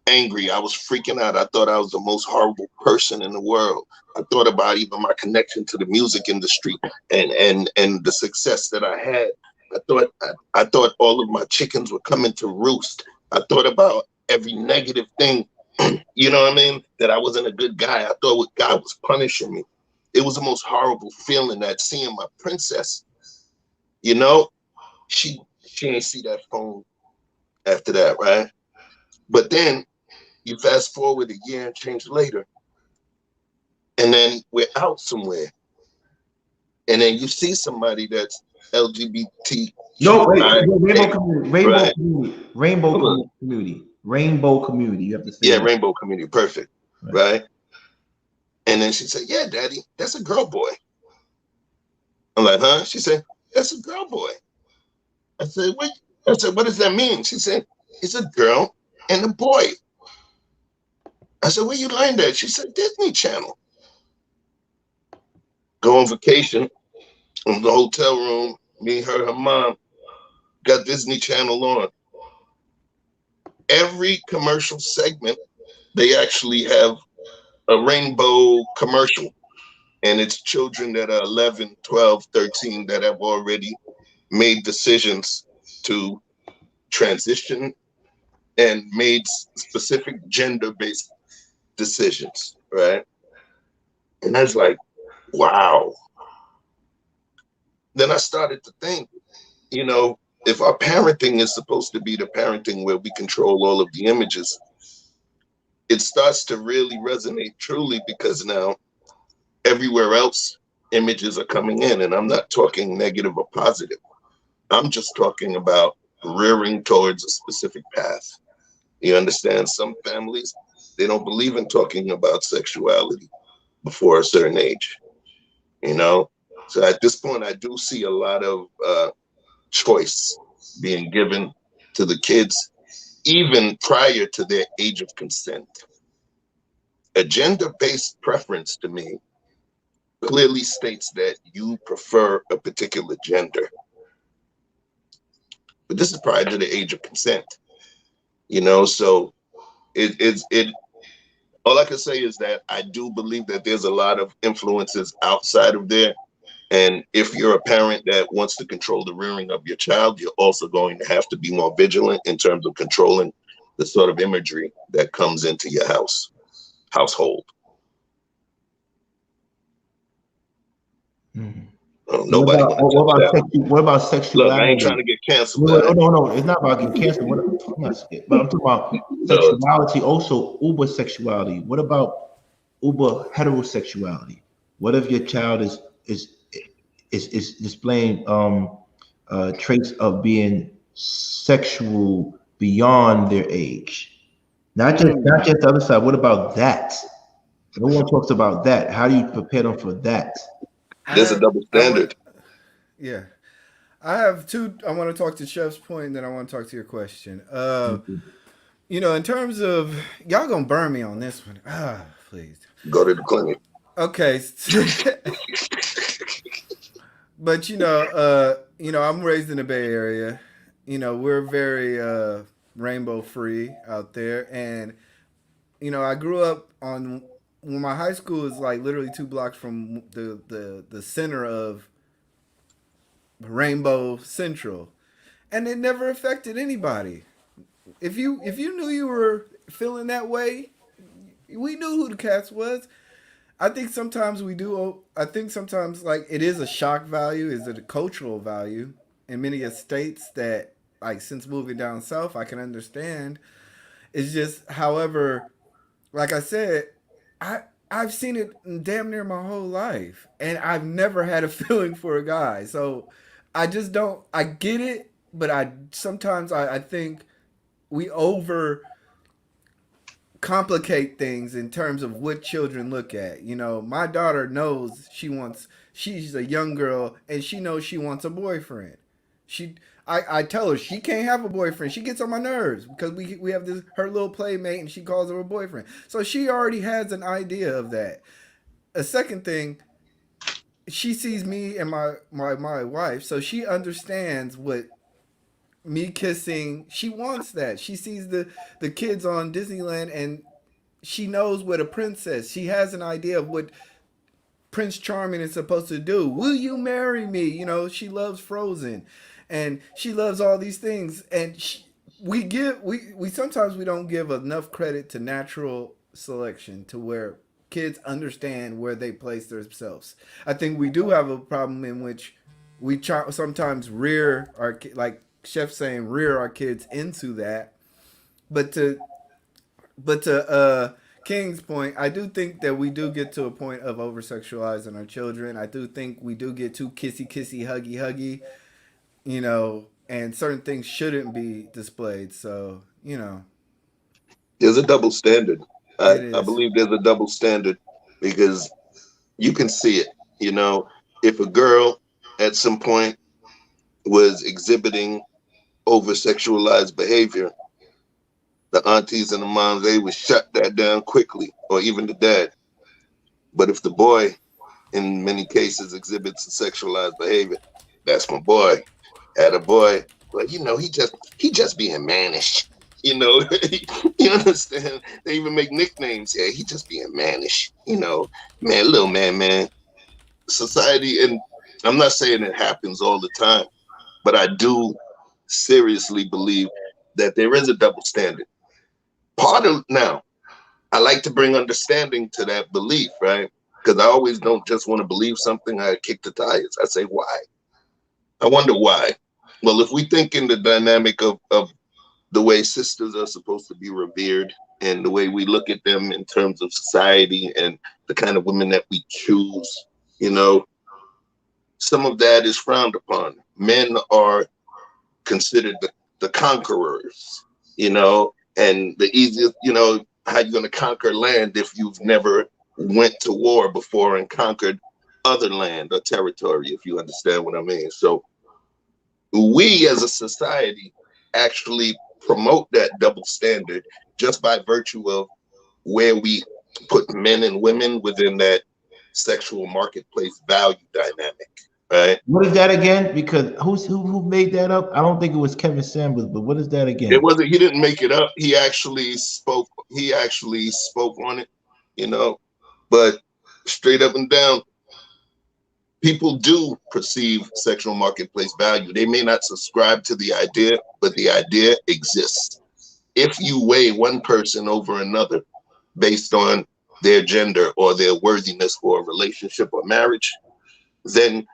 angry. I was freaking out. I thought I was the most horrible person in the world. I thought about even my connection to the music industry and the success that I had. I thought all of my chickens were coming to roost. I thought about every negative thing, you know what I mean? That I wasn't a good guy. I thought God was punishing me. It was the most horrible feeling that seeing my princess, she ain't see that phone after that, right? But then you fast forward a year and change later, and then we're out somewhere, and then you see somebody that's LGBT.
No, wait, rainbow community,
right?
rainbow community. You have to say
Yeah,
that.
rainbow community, perfect, right? And then she said, "Yeah, Daddy, that's a girl boy." I'm like, "Huh?" She said, "That's a girl boy." I said, "What?" I said, "What does that mean?" She said, "It's a girl and a boy." I said, "Where you learned that?" She said, "Disney Channel." Go on vacation in the hotel room. Me, her mom got Disney Channel on. Every commercial segment, they actually have a rainbow commercial. And it's children that are 11, 12, 13 that have already made decisions to transition and made specific gender-based decisions, right? And I was like, wow. Then I started to think, if our parenting is supposed to be the parenting where we control all of the images, it starts to really resonate truly, because now everywhere else images are coming in, and I'm not talking negative or positive. I'm just talking about rearing towards a specific path. You understand? Some families, they don't believe in talking about sexuality before a certain age, So at this point, I do see a lot of choice being given to the kids, even prior to their age of consent. A gender-based preference, to me, clearly states that you prefer a particular gender. But this is prior to the age of consent, so it all I can say is that I do believe that there's a lot of influences outside of there. And if you're a parent that wants to control the rearing of your child, you're also going to have to be more vigilant in terms of controlling the sort of imagery that comes into your household.
Mm-hmm.
Don't nobody want to touch that.
What about sexuality?
Look, I ain't trying to get canceled.
No, it's not about getting canceled. I'm not scared, but I'm talking about sexuality, also uber sexuality. What about uber heterosexuality? What if your child is displaying traits of being sexual beyond their age? Not just the other side. What about that? No one talks about that. How do you prepare them for that?
There's a double standard.
Yeah. I have two. I want to talk to Chef's point, and then I want to talk to your question. You know, in terms of y'all gonna burn me on this one. Please
go to the clinic.
Okay, but you know, I'm raised in the Bay Area. You know, we're very rainbow free out there, and you know, I grew up on. Well, my high school is like literally 2 blocks from the center of Rainbow Central, and it never affected anybody. If you knew you were feeling that way, we knew who the cats was. I think sometimes we do. I think sometimes like it is a shock value. Is it a cultural value in many states that like since moving down south I can understand. It's just, however, like I said, I've seen it damn near my whole life, and I've never had a feeling for a guy. So I just don't. I get it, but I think we over complicate things in terms of what children look at. You know, my daughter knows she's a young girl, and she knows she wants a boyfriend. I tell her she can't have a boyfriend. She gets on my nerves because we have her little playmate, and she calls her a boyfriend. So she already has an idea of that. A second thing, she sees me and my wife, so she understands what me kissing. She wants that. She sees the kids on Disneyland, and she knows what a princess. She has an idea of what Prince Charming is supposed to do. Will you marry me? You know, she loves Frozen, and she loves all these things. And we sometimes we don't give enough credit to natural selection to where kids understand where they place themselves. I think we do have a problem in which we sometimes rear our, like Chef saying, rear our kids into that. But to King's point, I do think that we do get to a point of over sexualizing our children. I do think we do get too kissy, huggy, you know, and certain things shouldn't be displayed. So, you know.
There's a double standard. I believe there's a double standard because you can see it. You know, if a girl at some point was exhibiting over sexualized behavior, the aunties and the moms, they would shut that down quickly, or even the dad. But if the boy, in many cases, exhibits a sexualized behavior, that's my boy. At a boy, well, you know, he just being mannish. You know, you understand? They even make nicknames. Yeah, he just being mannish. You know, man, little man. Society, and I'm not saying it happens all the time, but I do seriously believe that there is a double standard. Now, I like to bring understanding to that belief, right? Because I always don't just want to believe something. I kick the tires. I say, why? I wonder why. Well, if we think in the dynamic of the way sisters are supposed to be revered and the way we look at them in terms of society and the kind of women that we choose, you know, some of that is frowned upon. Men are considered the conquerors, you know, and the easiest, you know, how you going to conquer land if you've never went to war before and conquered other land or territory, if you understand what I mean. So we as a society actually promote that double standard just by virtue of where we put men and women within that sexual marketplace value dynamic, right?
What is that again? Because who made that up? I don't think it was Kevin Samuels, but what is that again?
It wasn't. He didn't make it up. He actually spoke on it, you know. But straight up and down, people do perceive sexual marketplace value. They may not subscribe to the idea, but the idea exists. If you weigh one person over another based on their gender or their worthiness for a relationship or marriage, then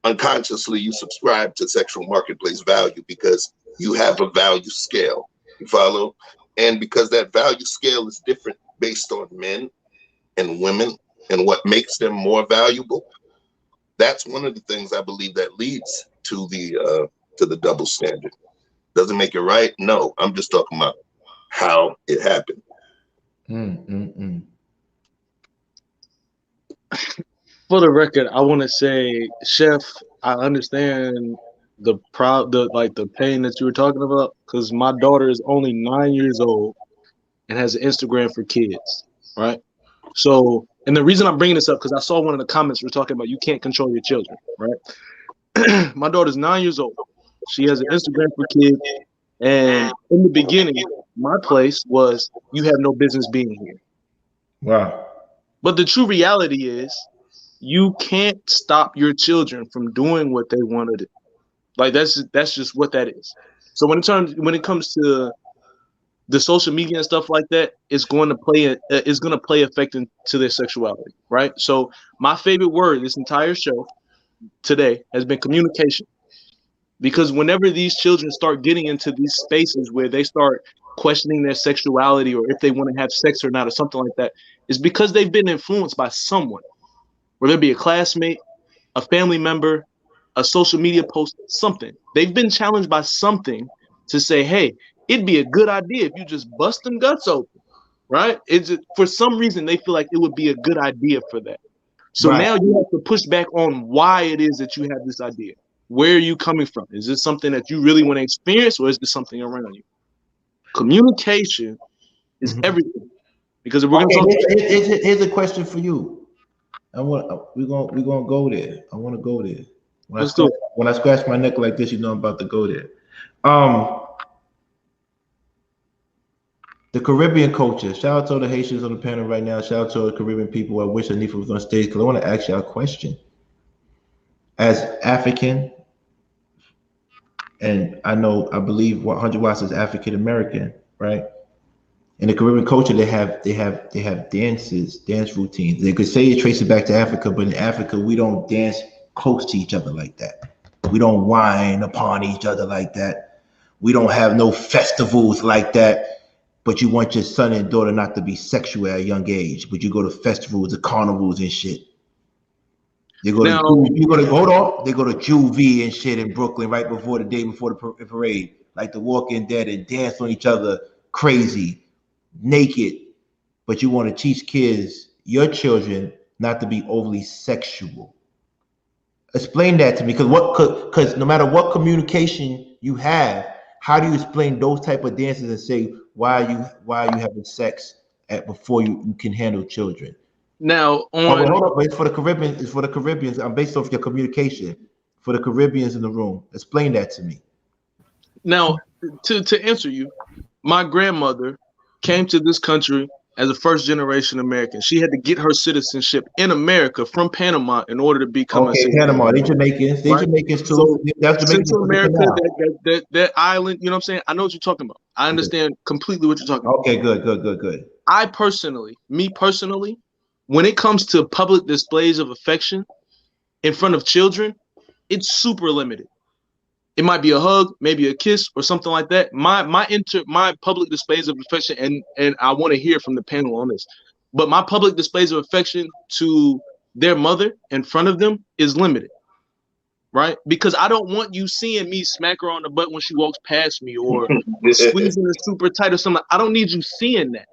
unconsciously you subscribe to sexual marketplace value because you have a value scale. You follow? And because that value scale is different based on men and women and what makes them more valuable, that's one of the things I believe that leads to the double standard. Doesn't make it right? No, I'm just talking about how it happened.
For the record, I want to say, Chef, I understand the pain that you were talking about, because my daughter is only 9 years old and has an Instagram for kids, right? So, and the reason I'm bringing this up, because I saw one of the comments we're talking about, you can't control your children, right? My daughter's 9 years old. She has an Instagram for kids. And in the beginning, my place was, you have no business being here.
Wow.
But the true reality is, you can't stop your children from doing what they want to do. Like, that's just what that is. So when it comes to the social media and stuff like that, it's going to play effect into their sexuality, right? So my favorite word this entire show today has been communication. Because whenever these children start getting into these spaces where they start questioning their sexuality, or if they want to have sex or not, or something like that, is because they've been influenced by someone, whether it be a classmate, a family member, a social media post, something. They've been challenged by something to say, hey, it'd be a good idea if you just bust them guts open, right? For some reason, they feel like it would be a good idea for that. So now you have to push back on why it is that you have this idea. Where are you coming from? Is this something that you really want to experience, or is this something around you? Communication is everything. Because if we're going to
here's a question for you. We're gonna go there. I want to go there. When I scratch my neck like this, you know I'm about to go there. The Caribbean culture. Shout out to the Haitians on the panel right now. Shout out to the Caribbean people. I wish Anifa was on stage, because I want to ask you a question. As African, and I believe 100 Watts is African American, right? In the Caribbean culture, they have dances, dance routines. They could say you trace it back to Africa, but in Africa, we don't dance close to each other like that. We don't whine upon each other like that. We don't have no festivals like that. But you want your son and daughter not to be sexual at a young age. But you go to festivals, and carnivals and shit. They go to Juvie and shit in Brooklyn right before the day before the parade, like The Walking Dead, and dance on each other crazy, naked. But you want to teach kids, your children, not to be overly sexual. Explain that to me, because no matter what communication you have, how do you explain those type of dances and say why are you having sex before you can handle children?
Now,
hold up, it's for the Caribbean. It's for the Caribbeans. I'm based off your communication. For the Caribbeans in the room, explain that to me.
Now, to answer you, my grandmother came to this country as a first-generation American. She had to get her citizenship in America from Panama in order to become a citizen.
Panama. They Jamaicans. They Jamaicans too.
So,
that's Jamaican
Central America, that island. You know what I'm saying? I know what you're talking about. I understand completely what you're talking about.
Okay, good.
Me personally, when it comes to public displays of affection in front of children, it's super limited. It might be a hug, maybe a kiss, or something like that. My public displays of affection, and I want to hear from the panel on this, but my public displays of affection to their mother in front of them is limited, right? Because I don't want you seeing me smack her on the butt when she walks past me, or squeezing her super tight or something. I don't need you seeing that.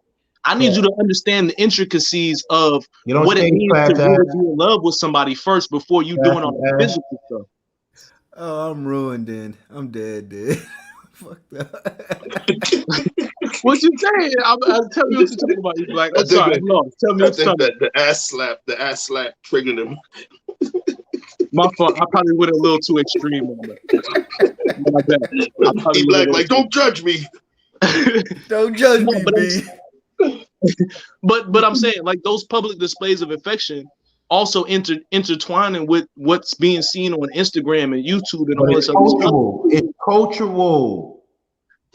I need you to understand the intricacies of what it means to really be in love with somebody first before you doing all the physical stuff.
Oh, I'm ruined then. I'm dead. Fuck that.
What you saying? I'll tell me what you're talking about. You're like, I'm sorry, I'm lost. Tell me what you're talking about.
The ass slap triggered him.
My fault. I probably went a little too extreme on that. My bad.
He like, don't judge me.
Don't judge me, B.
But I'm saying, like, those public displays of affection also intertwining with what's being seen on Instagram and YouTube and all this other stuff.
It's cultural.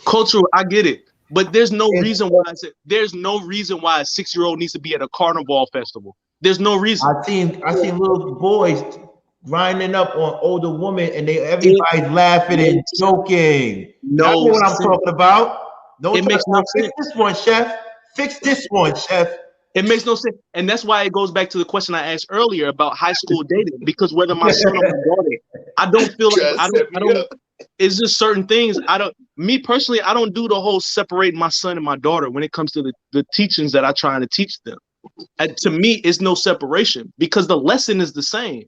Cultural, I get it. But there's no reason why a 6-year-old needs to be at a carnival festival. There's no reason.
I seen little boys grinding up on older women, and everybody's laughing and joking. Y'all know what I'm talking about.
It makes no
fix
sense.
this one, chef. Fix this one, chef.
It makes no sense. And that's why it goes back to the question I asked earlier about high school dating. Because whether my son or my daughter, I don't feel like I don't it's just certain things. Me personally, I don't do the whole separate my son and my daughter when it comes to the teachings that I try to teach them. And to me, it's no separation because the lesson is the same.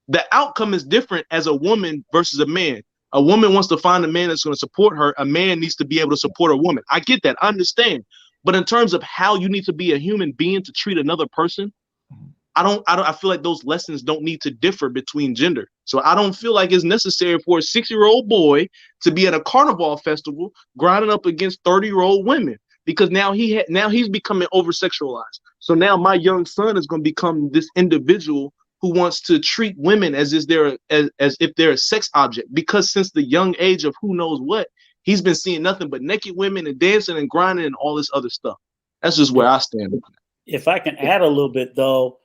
The outcome is different as a woman versus a man. A woman wants to find a man that's going to support her. A man needs to be able to support a woman. I get that. I understand. But in terms of how you need to be a human being to treat another person, I feel like those lessons don't need to differ between gender. So I don't feel like it's necessary for a 6-year-old boy to be at a carnival festival grinding up against 30-year-old women because now he's becoming over sexualized. So now my young son is going to become this individual who wants to treat women as if they're a sex object, because since the young age of who knows what, he's been seeing nothing but naked women and dancing and grinding and all this other stuff. That's just where I stand.
If I can add a little bit, though,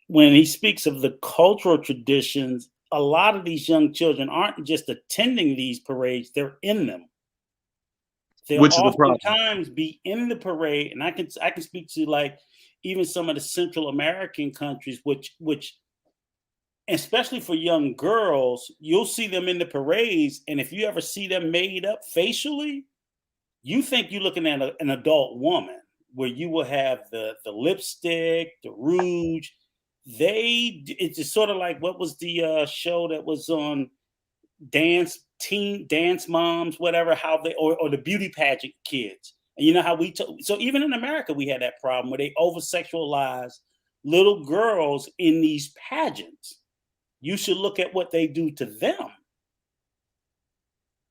when he speaks of the cultural traditions, a lot of these young children aren't just attending these parades, they're in them. They'll oftentimes be in the parade, and I can speak to like even some of the Central American countries, which especially for young girls, you'll see them in the parades, and if you ever see them made up facially, you think you're looking at an adult woman, where you will have the lipstick, the rouge. It's just sort of like, what was the show that was on Dance Moms, whatever, how they or the beauty pageant kids. And you know how so even in America we had that problem where they over sexualize little girls in these pageants. You should look at what they do to them.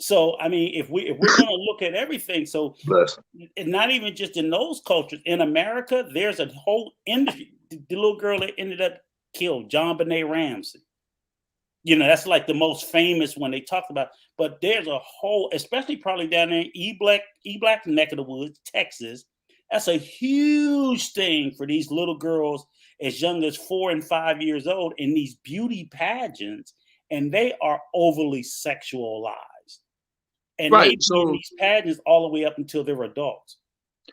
So I mean, if we're going to look at everything, so and not even just in those cultures, in America, there's a whole industry. The little girl that ended up killed, John Benet Ramsey. You know, that's like the most famous one they talked about. But there's a whole, especially probably down there in E-Black neck of the woods, Texas. That's a huge thing for these little girls as young as 4 and 5 years old in these beauty pageants, and they are overly sexualized. And they be in these pageants all the way up until they're adults.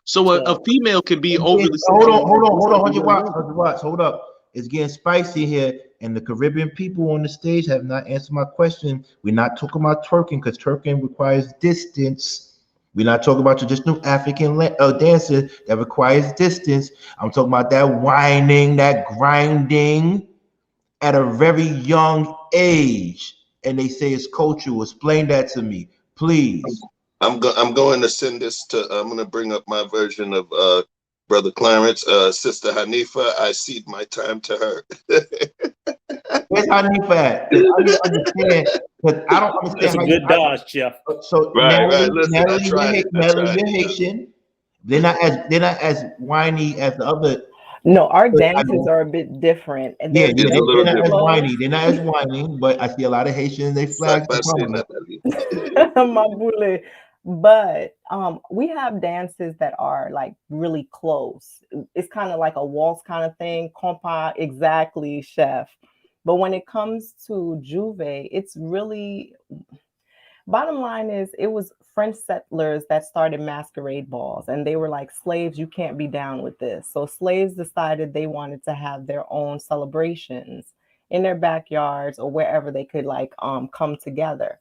So a female could be overly.
Hold up. It's getting spicy here, and the Caribbean people on the stage have not answered my question. We're not talking about twerking because twerking requires distance. We're not talking about traditional African dances that requires distance. I'm talking about that whining, that grinding at a very young age, and they say it's cultural. Explain that to me, please.
I'm going to send this to. I'm going to bring up my version of Brother Clarence, Sister Hanifa. I cede my time to her.
Where's Hanifa at? I need to understand, because I don't understand.
That's a good dodge, Jeff.
So
right. Listen,
Natalie, you're Haitian. They're not as whiny as the other.
No, our dances are a bit different. And
they're not as whiny. They're not as whiny, but I see a lot of Haitians. They flag.
My boule. But we have dances that are like really close. It's kind of like a waltz kind of thing. Compas, exactly, chef. But when it comes to Juve, it's really, bottom line is, it was French settlers that started masquerade balls, and they were like, slaves, you can't be down with this. So slaves decided they wanted to have their own celebrations in their backyards or wherever they could like come together.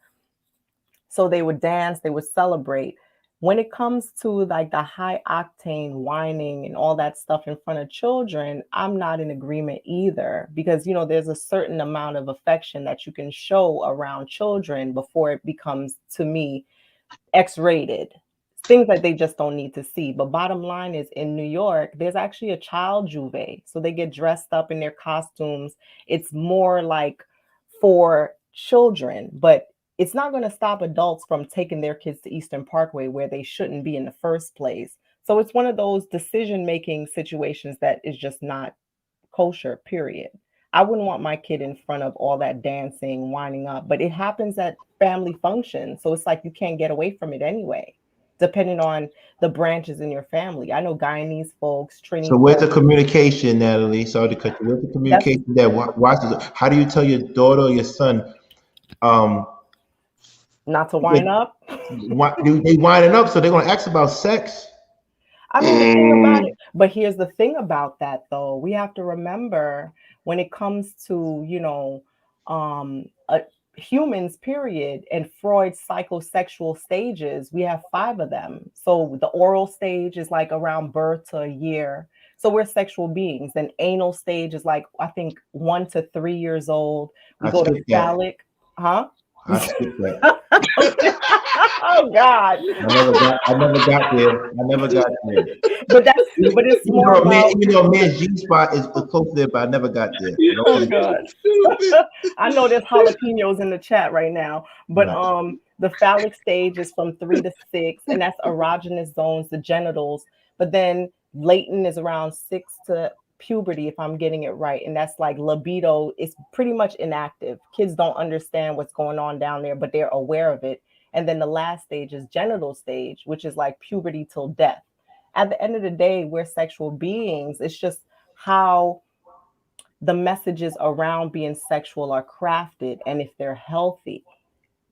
So they would dance, they would celebrate. When it comes to like the high octane whining and all that stuff in front of children, I'm not in agreement either, because, you know, there's a certain amount of affection that you can show around children before it becomes, to me, X-rated. Things that they just don't need to see. But bottom line is, in New York, there's actually a child Juve. So they get dressed up in their costumes. It's more like for children, but it's not going to stop adults from taking their kids to Eastern Parkway where they shouldn't be in the first place. So it's one of those decision-making situations that is just not kosher, period. I wouldn't want my kid in front of all that dancing, winding up, but it happens at family functions. So it's like you can't get away from it anyway. depending on the branches in your family. I know Guyanese folks, Trini
So where's the
folks.
communication, Natalie? Sorry to cut you. Where's the
That's
communication there? How do you tell your daughter or your son? Um,
not to wind up.
they winding up, so they're gonna ask about sex.
I mean, the thing about it, but here's the thing about that though. We have to remember when it comes to, humans, period, and Freud's psychosexual stages, we have 5 of them. So the oral stage is like around birth to a year. So we're sexual beings. And anal stage is like, I think 1 to 3 years old. We
I
go to
skipped that.
phallic, huh?
I skipped that.
Oh God.
I never got there. I never got there.
But it's more about,
man's G spot is close there, but I never got there.
oh God. I know there's jalapenos in the chat right now, but the phallic stage is from 3 to 6, and that's erogenous zones, the genitals. But then latent is around 6 to puberty, if I'm getting it right, and that's like libido is pretty much inactive. Kids don't understand what's going on down there, but they're aware of it. And then the last stage is genital stage, which is like puberty till death. At the end of the day, we're sexual beings. It's just how the messages around being sexual are crafted, and if they're healthy,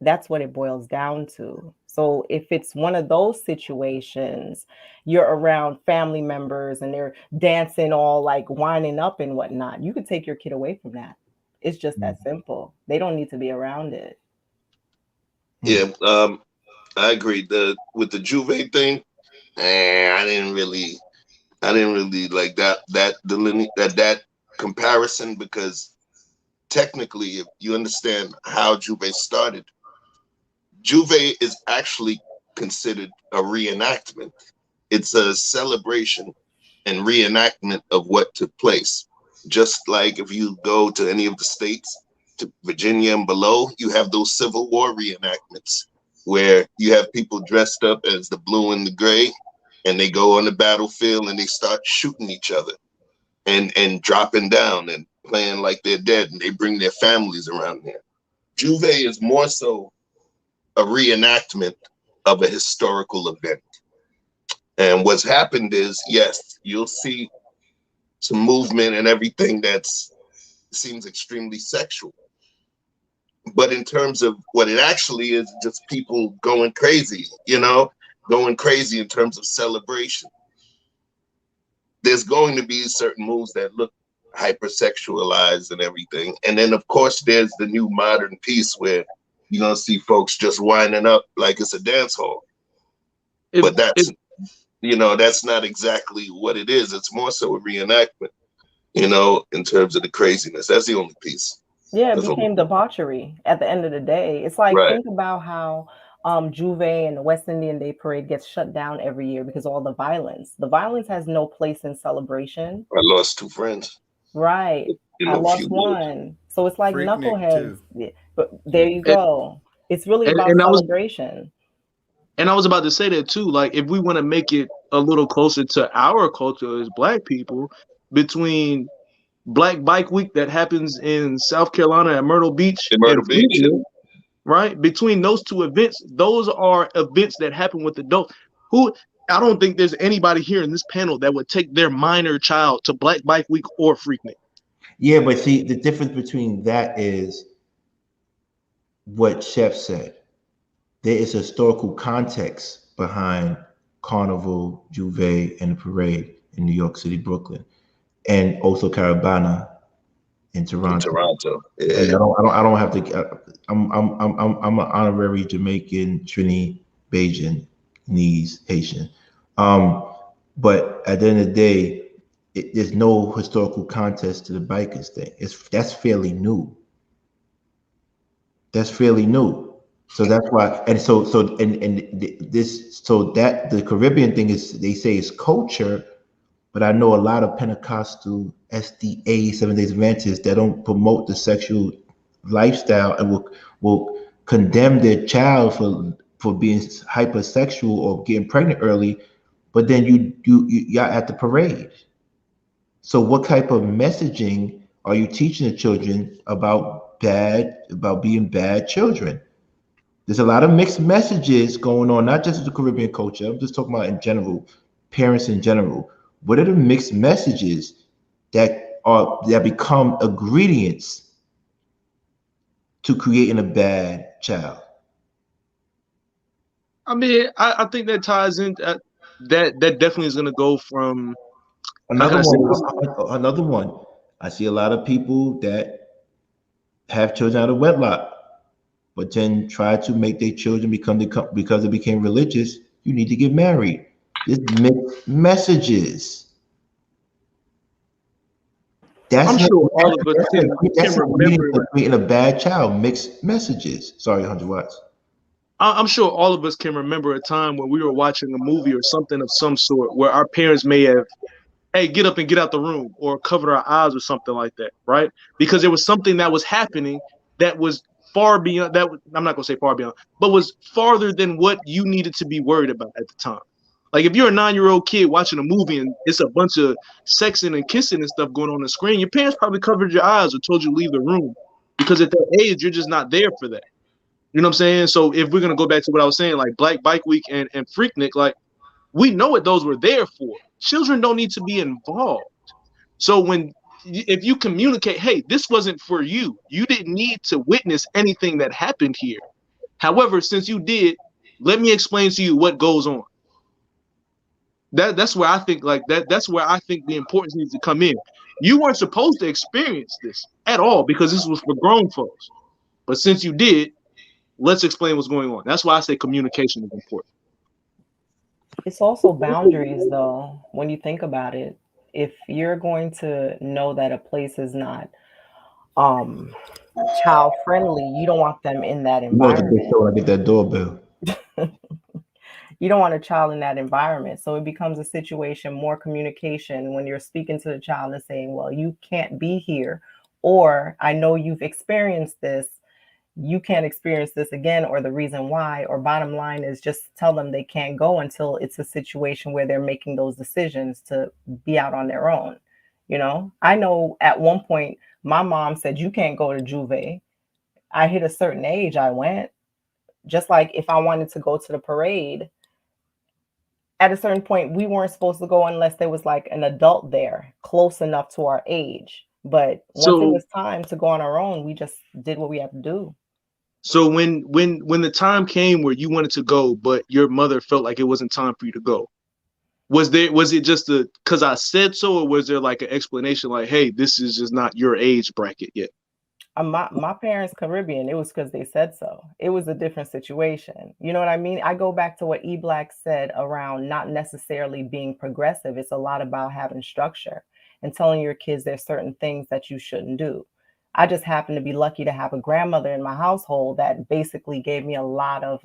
that's what it boils down to. So if it's one of those situations, you're around family members and they're dancing all like winding up and whatnot, you could take your kid away from that. It's just that simple. They don't need to be around it.
Yeah, I agree. With the Juve thing, I didn't really like that comparison, because technically, if you understand how Juve started, Juve is actually considered a reenactment. It's a celebration and reenactment of what took place. Just like if you go to any of the states, to Virginia and below, you have those Civil War reenactments where you have people dressed up as the blue and the gray, and they go on the battlefield and they start shooting each other and dropping down and playing like they're dead, and they bring their families around there. Juve is more so a reenactment of a historical event. And what's happened is, yes, you'll see some movement and everything that seems extremely sexual. But in terms of what it actually is, just people going crazy, going crazy in terms of celebration. There's going to be certain moves that look hypersexualized and everything. And then, of course, there's the new modern piece where you're going to see folks just winding up like it's a dance hall. But that's not exactly what it is. It's more so a reenactment, in terms of the craziness. That's the only piece.
Yeah, it became debauchery at the end of the day. It's like,
right.
Think about how Juve and the West Indian Day Parade gets shut down every year because of all the violence. The violence has no place in celebration.
I lost 2 friends.
Right. I lost one. So it's like knuckleheads. Yeah. But there you go. It's really about celebration.
And I was about to say that too. Like, if we want to make it a little closer to our culture as Black people, between Black Bike Week that happens in South Carolina at Myrtle Beach, right? Between those 2 events, those are events that happen with adults. I don't think there's anybody here in this panel that would take their minor child to Black Bike Week or Freaknik.
Yeah, but see, the difference between that is what Chef said. There is a historical context behind Carnival, Juve, and the parade in New York City, Brooklyn, and also Caravana in Toronto.
Yeah.
I don't have to. I'm an honorary Jamaican, Trini, Bajanese, Haitian. But at the end of the day, there's no historical context to the bikers thing. That's fairly new. So that's why, and that the Caribbean thing is, they say it's culture, but I know a lot of Pentecostal SDA, 7 Days Adventists, that don't promote the sexual lifestyle and will condemn their child for being hypersexual or getting pregnant early, but then you're at the parade. So what type of messaging are you teaching the children about being bad children? There's a lot of mixed messages going on, not just with the Caribbean culture. I'm just talking about in general, parents in general. What are the mixed messages that become ingredients to creating a bad child?
I mean, I think that ties in that definitely is going to go from how can I say this?
Another one. I see a lot of people that have children out of wedlock, but then try to make their children because they became religious. You need to get married. There's mixed messages.
I'm sure all of us can
remember
remember.
A bad child. Mixed messages. Sorry, 100 watts.
I'm sure all of us can remember a time when we were watching a movie or something of some sort where our parents may have, hey, get up and get out the room, or covered our eyes or something like that, right? Because there was something that was happening that was far beyond that. I'm not gonna say far beyond, but was farther than what you needed to be worried about at the time. Like if you're a 9-year-old kid watching a movie and it's a bunch of sexing and kissing and stuff going on the screen, your parents probably covered your eyes or told you to leave the room, because at that age you're just not there for that. You know what I'm saying? So if we're gonna go back to what I was saying, like Black Bike Week and Freaknik, like we know what those were there for. Children don't need to be involved. So if you communicate, hey, this wasn't for you. You didn't need to witness anything that happened here. However, since you did, let me explain to you what goes on. That's where I think that's where I think the importance needs to come in. You weren't supposed to experience this at all because this was for grown folks. But since you did, let's explain what's going on. That's why I say communication is important.
It's also boundaries, though, when you think about it. If you're going to know that a place is not child friendly, you don't want them in that environment.
I get that doorbell.
You don't want a child in that environment. So it becomes a situation, more communication when you're speaking to the child and saying, well, you can't be here, or I know you've experienced this, you can't experience this again, or the reason why, or bottom line is just tell them they can't go until it's a situation where they're making those decisions to be out on their own. You know, I know at one point my mom said, you can't go to Juve. I hit a certain age, I went. Just like if I wanted to go to the parade, at a certain point, we weren't supposed to go unless there was like an adult there close enough to our age. But once it was time to go on our own, we just did what we had to do.
So when the time came where you wanted to go, but your mother felt like it wasn't time for you to go, was it just because I said so, or was there like an explanation like, hey, this is just not your age bracket yet?
My parents Caribbean, it was because they said so. It was a different situation. You know what I mean? I go back to what E Black said around not necessarily being progressive. It's a lot about having structure and telling your kids there's certain things that you shouldn't do. I just happen to be lucky to have a grandmother in my household that basically gave me a lot of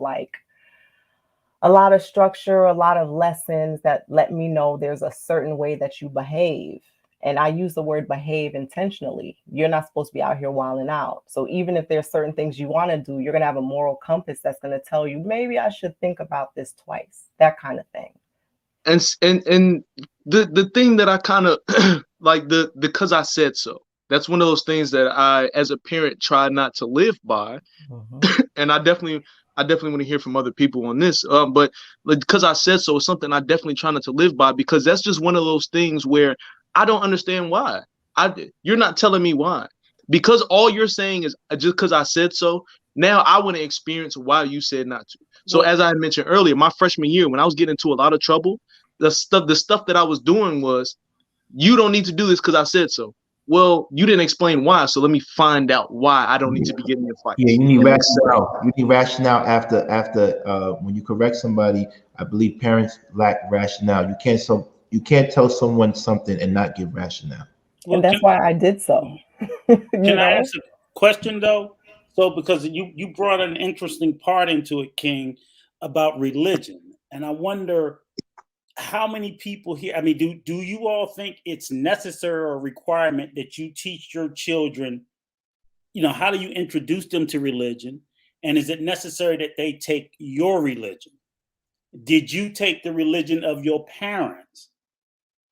structure, a lot of lessons that let me know there's a certain way that you behave. And I use the word behave intentionally. You're not supposed to be out here wilding out. So even if there's certain things you want to do, you're going to have a moral compass that's going to tell you, maybe I should think about this twice, that kind of thing.
And the thing that I kind of like because I said so. That's one of those things that I, as a parent, try not to live by. Mm-hmm. And I definitely want to hear from other people on this. But because I said so, it's something I definitely try not to live by, because that's just one of those things where I don't understand why. You're not telling me why. Because all you're saying is just because I said so. Now I want to experience why you said not to. So as I mentioned earlier, my freshman year, when I was getting into a lot of trouble, the stuff that I was doing was, you don't need to do this because I said so. Well, you didn't explain why, so let me find out why I don't need to be getting in fights.
Yeah, you need rationale. You need rationale after when you correct somebody. I believe parents lack rationale. You can't tell someone something and not give rationale.
And that's why I did so.
Can I ask a question though? So because you brought an interesting part into it, King, about religion, and I wonder how many people here, I mean, do you all think it's necessary or a requirement that you teach your children, you know, how do you introduce them to religion? And is it necessary that they take your religion? Did you take the religion of your parents?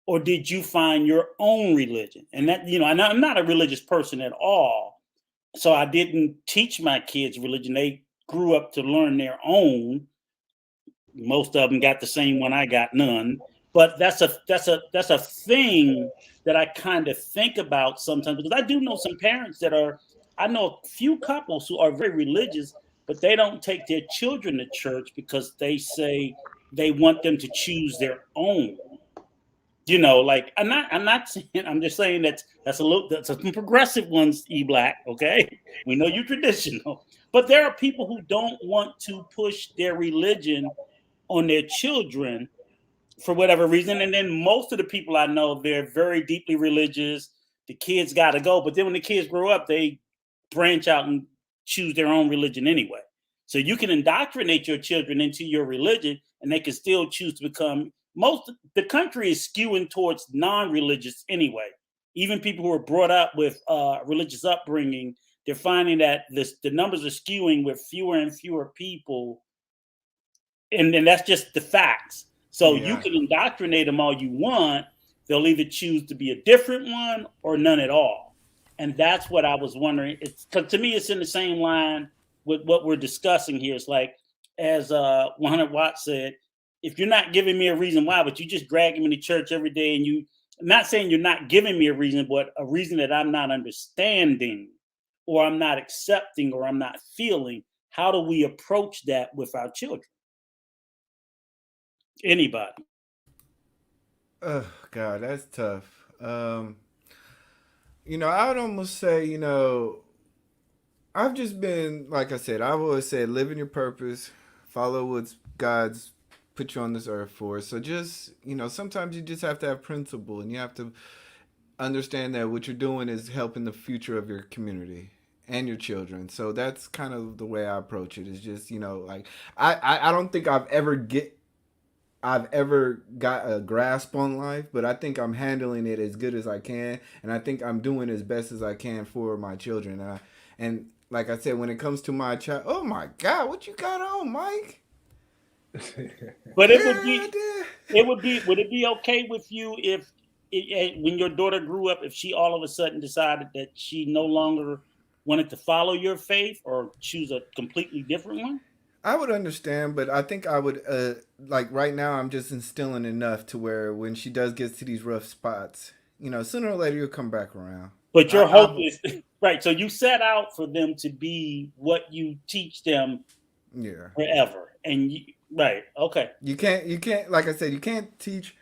Or did you find your own religion? And that, you know, I'm not a religious person at all. So I didn't teach my kids religion. They grew up to learn their own. Most of them got the same one. I got none. But that's a thing that I kind of think about sometimes, because I do know some parents that are. I know a few couples who are very religious, but they don't take their children to church because they say they want them to choose their own. You know, like I'm not saying, I'm just saying that's some progressive ones, E-Black, okay? We know you're traditional, but there are people who don't want to push their religion on their children for whatever reason. And then most of the people I know, they're very deeply religious. The kids got to go, but then when the kids grow up, they branch out and choose their own religion anyway. So you can indoctrinate your children into your religion, and they can still choose to become. The country is skewing towards non-religious anyway. Even people who are brought up with religious upbringing, they're finding that the numbers are skewing with fewer and fewer people, and that's just the facts. So you can indoctrinate them all you want. They'll either choose to be a different one or none at all. And that's what I was wondering. It's because to me, it's in the same line with what we're discussing here. It's like, as 100 Watts said, if you're not giving me a reason why, but you just dragging me to church every day, and I'm not saying you're not giving me a reason, but a reason that I'm not understanding, or I'm not accepting, or I'm not feeling. How do we approach that with our children? Anybody?
Oh God, that's tough. You know, I would almost say, you know, I've just been, like I said, I've always said, live in your purpose, follow what God's put you on this earth for. So just, you know, sometimes you just have to have principle, and you have to understand that what you're doing is helping the future of your community and your children. So that's kind of the way I approach it. Is just, you know, like I don't think I've ever got a grasp on life, but I think I'm handling it as good as I can, and I think I'm doing as best as I can for my children. And like I said, when it comes to my child, oh my God, what you got on, Mike?
But would it be okay with you if when your daughter grew up, if she all of a sudden decided that she no longer wanted to follow your faith or choose a completely different one?
I would understand, but I think I would, like right now, I'm just instilling enough to where when she does get to these rough spots, you know, sooner or later you'll come back around.
But your hope is, right, so you set out for them to be what you teach them forever. And right, okay.
You can't, like I said, you can't teach,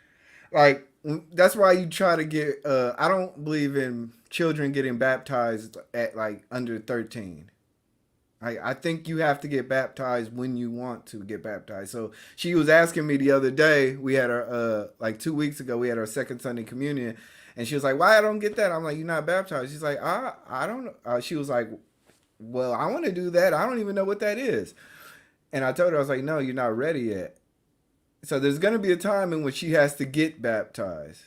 like, that's why you try to get, I don't believe in children getting baptized at like under 13. I think you have to get baptized when you want to get baptized. So she was asking me the other day, we had our, like 2 weeks ago, we had our second Sunday communion, and she was like, why I don't get that? I'm like, you're not baptized. She's like, I don't know. She was like, well, I want to do that. I don't even know what that is. And I told her, I was like, no, you're not ready yet. So there's going to be a time in which she has to get baptized.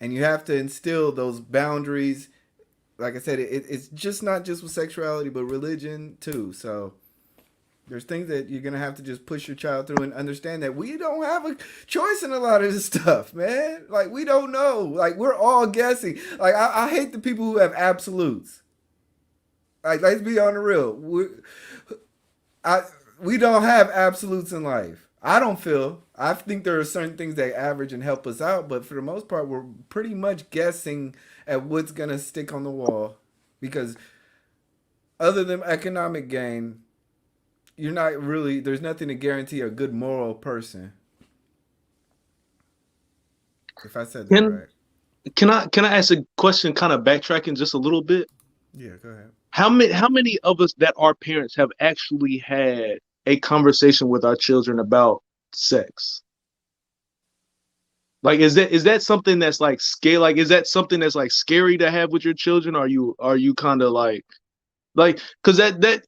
And you have to instill those boundaries. Like I said, it's just not just with sexuality, but religion too. So there's things that you're going to have to just push your child through and understand that we don't have a choice in a lot of this stuff, man. Like, we don't know. Like, we're all guessing. Like, I hate the people who have absolutes. Like, let's be on the real. We don't have absolutes in life. I think there are certain things that average and help us out, but for the most part, we're pretty much guessing at what's going to stick on the wall, because other than economic gain, there's nothing to guarantee a good moral person. If I said that right.
Can I ask a question, kind of backtracking just a little bit?
Yeah, go ahead.
How many of us that are parents have actually had a conversation with our children about sex? Like, is that something that's like scary? Like, is that something that's like scary to have with your children? Are you kind of like, because that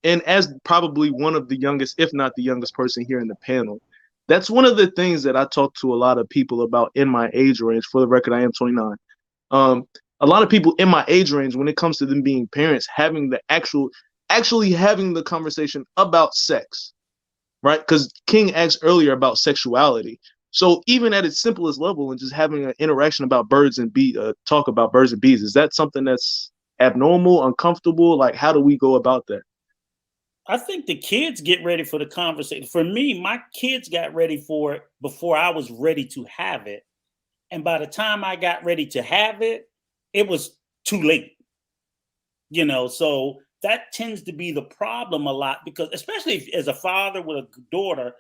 and as probably one of the youngest, if not the youngest person here in the panel, that's one of the things that I talk to a lot of people about in my age range. For the record, I am 29. A lot of people in my age range, when it comes to them being parents, having the actually having the conversation about sex, right? Because King asked earlier about sexuality. So even at its simplest level, and just having an interaction about birds and bees, talk about birds and bees, is that something that's abnormal, uncomfortable? Like, how do we go about that?
I think the kids get ready for the conversation. For me, my kids got ready for it before I was ready to have it. And by the time I got ready to have it, it was too late. You know, so that tends to be the problem a lot, because especially if, as a father with a daughter,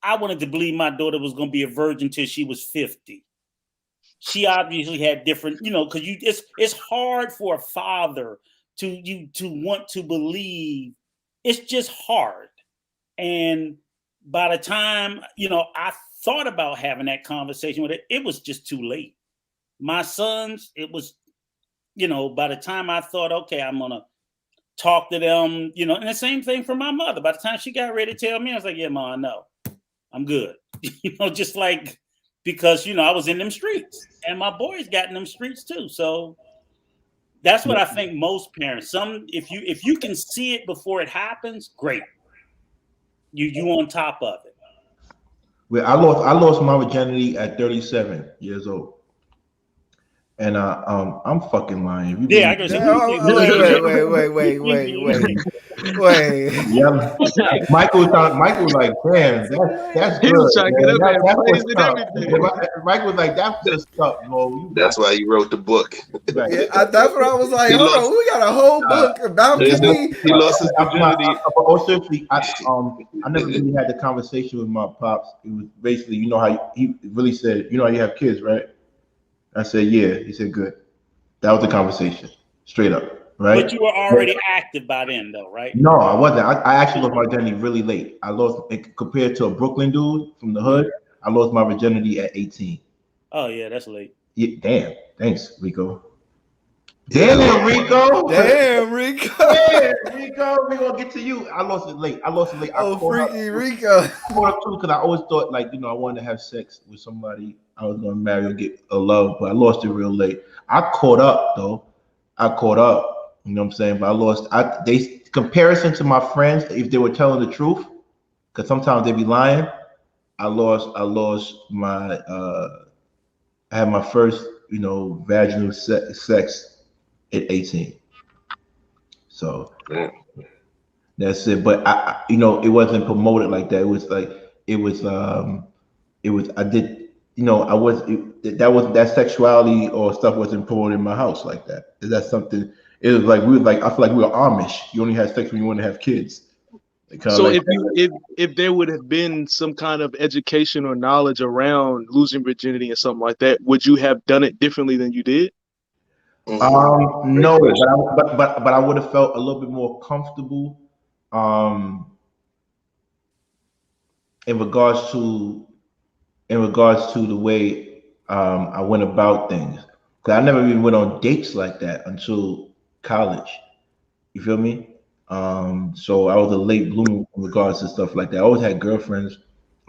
I wanted to believe my daughter was going to be a virgin till she was 50. She obviously had different, you know, because it's hard for a father to want to believe. It's just hard. And by the time, you know, I thought about having that conversation with it, it was just too late. My sons, it was, you know, by the time I thought, okay, I'm going to talk to them, you know, and the same thing for my mother. By the time she got ready to tell me, I was like, yeah, Mom, no, I'm good. You know, just like, because, you know, I was in them streets and my boys got in them streets too. So that's what I think most parents, if you can see it before it happens, great. You on top of it.
Well, I lost my virginity at 37 years old. And I'm fucking lying.
Yeah, I guess.
Wait.
Yeah, Michael was like, damn, that's
He
good.
was trying to get up
That,
there
that's
praising
what's up.
everything.
Michael was like, that's what's up, bro.
That's why you wrote the book.
Right.
Yeah, that's what I was like.
He
Hold
lost-
on, we got a whole book about
He
me.
lost his virginity.
Seriously, I never really had the conversation with my pops. It was basically, you know how he really said, you know how you have kids, right? I said, yeah. He said, good. That was the conversation, straight up. Right.
But you were already active by then, though, right?
No, I wasn't. I actually lost my virginity really late. I lost it compared to a Brooklyn dude from the hood. I lost my virginity at 18.
Oh yeah, that's late.
Yeah, damn. Thanks, Rico. Damn, Rico.
Damn, Rico.
Yeah, Rico. We gonna get to you. I lost it late.
Oh, freaky Rico.
I caught up too because I always thought, like, you know, I wanted to have sex with somebody I was gonna marry or get a love, but I lost it real late. I caught up though. You know what I'm saying? But I lost. They comparison to my friends, if they were telling the truth, because sometimes they be lying. I lost my. I had my first, you know, vaginal sex at 18. So that's it. But I, you know, it wasn't promoted like that. It was like I did, you know, that sexuality or stuff wasn't promoted in my house like that. That's something. It was like I feel like we were Amish. You only had sex when you want to have kids.
So if there would have been some kind of education or knowledge around losing virginity and something like that, would you have done it differently than you did?
No, but I would have felt a little bit more comfortable in regards to the way I went about things. Because I never even went on dates like that until college. You feel me? So I was a late bloomer in regards to stuff like that. I always had girlfriends,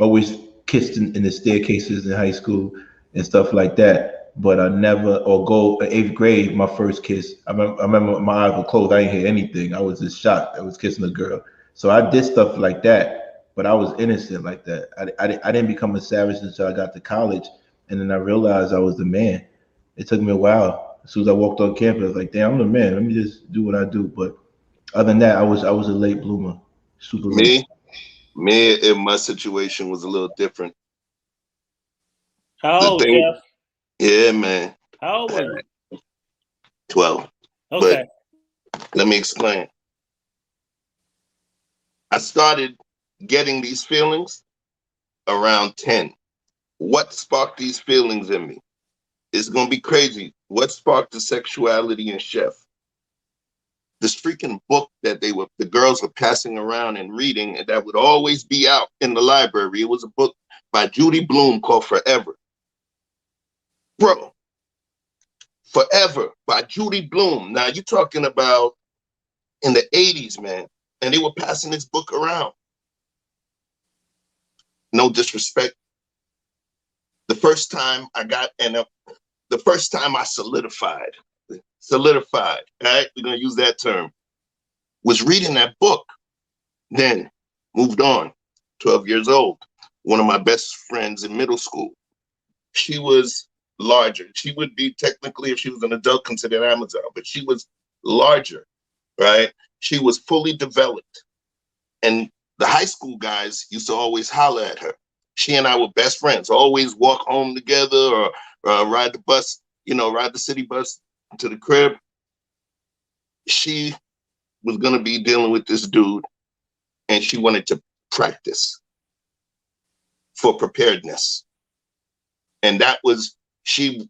always kissed in the staircases in high school and stuff like that. But I never, or go 8th grade, my first kiss. I remember my eyes were closed. I didn't hear anything. I was just shocked. I was kissing a girl. So I did stuff like that, but I was innocent like that. I didn't become a savage until I got to college, and then I realized I was the man. It took me a while. As soon as I walked on campus, I was like, damn, I'm the man. Let me just do what I do. But other than that, I was a late bloomer. Super late.
Me in my situation was a little different.
How old, Jeff?
Yeah, man.
How old were you?
12.
Okay.
But let me explain. I started getting these feelings around 10. What sparked these feelings in me? It's going to be crazy. What sparked the sexuality in Chef? This freaking book that the girls were passing around and reading, and that would always be out in the library. It was a book by Judy Blume called Forever. Bro, Forever by Judy Blume. Now you're talking about in the 80s, man, and they were passing this book around. No disrespect. The first time I got, the first time I solidified, right? We're gonna use that term, was reading that book. Then moved on, 12 years old. One of my best friends in middle school, she was larger. She would be technically, if she was an adult, considered Amazon, but she was larger, right? She was fully developed. And the high school guys used to always holler at her. She and I were best friends, always walk home together or ride the bus, ride the city bus to the crib. She was going to be dealing with this dude, and she wanted to practice for preparedness. And that was, she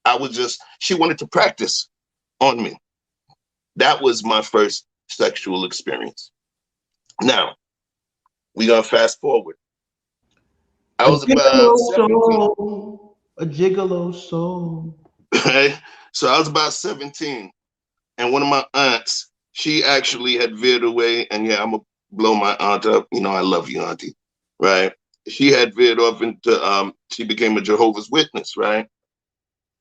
wanted to practice on me. That was my first sexual experience. Now, we're going to fast forward. I was about 17.
A gigolo soul.
Right? So I was about 17. And one of my aunts, she actually had veered away. And yeah, I'm going to blow my aunt up. I love you, auntie. Right? She had veered off into, she became a Jehovah's Witness. Right?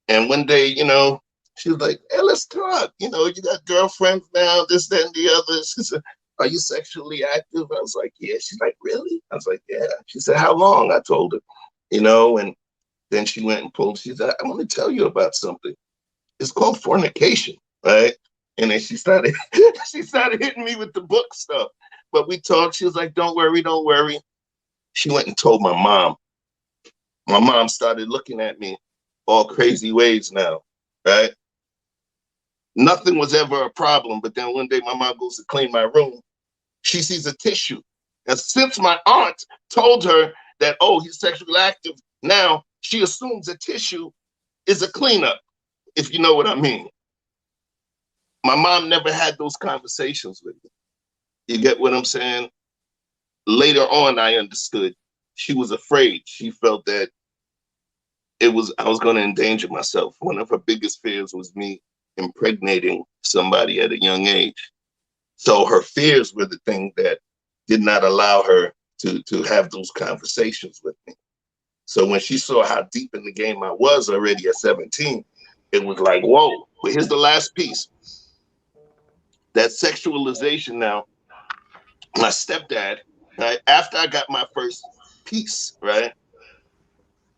And one day, she was like, hey, let's talk. You got girlfriends now, this, that, and the other. She said, are you sexually active? I was like, yeah. She's like, really? I was like, yeah. She said, how long? I told her, and then she went and pulled, she said, I want to tell you about something. It's called fornication, right? And then she started hitting me with the book stuff. But we talked, she was like, don't worry, don't worry. She went and told my mom. My mom started looking at me all crazy ways now, right? Nothing was ever a problem, but then one day my mom goes to clean my room. She sees a tissue. And since my aunt told her that, oh, he's sexually active, now she assumes a tissue is a cleanup, if you know what I mean. My mom never had those conversations with me. You get what I'm saying? Later on, I understood. She was afraid. She felt that I was going to endanger myself. One of her biggest fears was me impregnating somebody at a young age. So her fears were the thing that did not allow her to have those conversations with me. So when she saw how deep in the game I was already at 17, it was like, whoa. But here's the last piece. That sexualization now, my stepdad, right, after I got my first piece, right,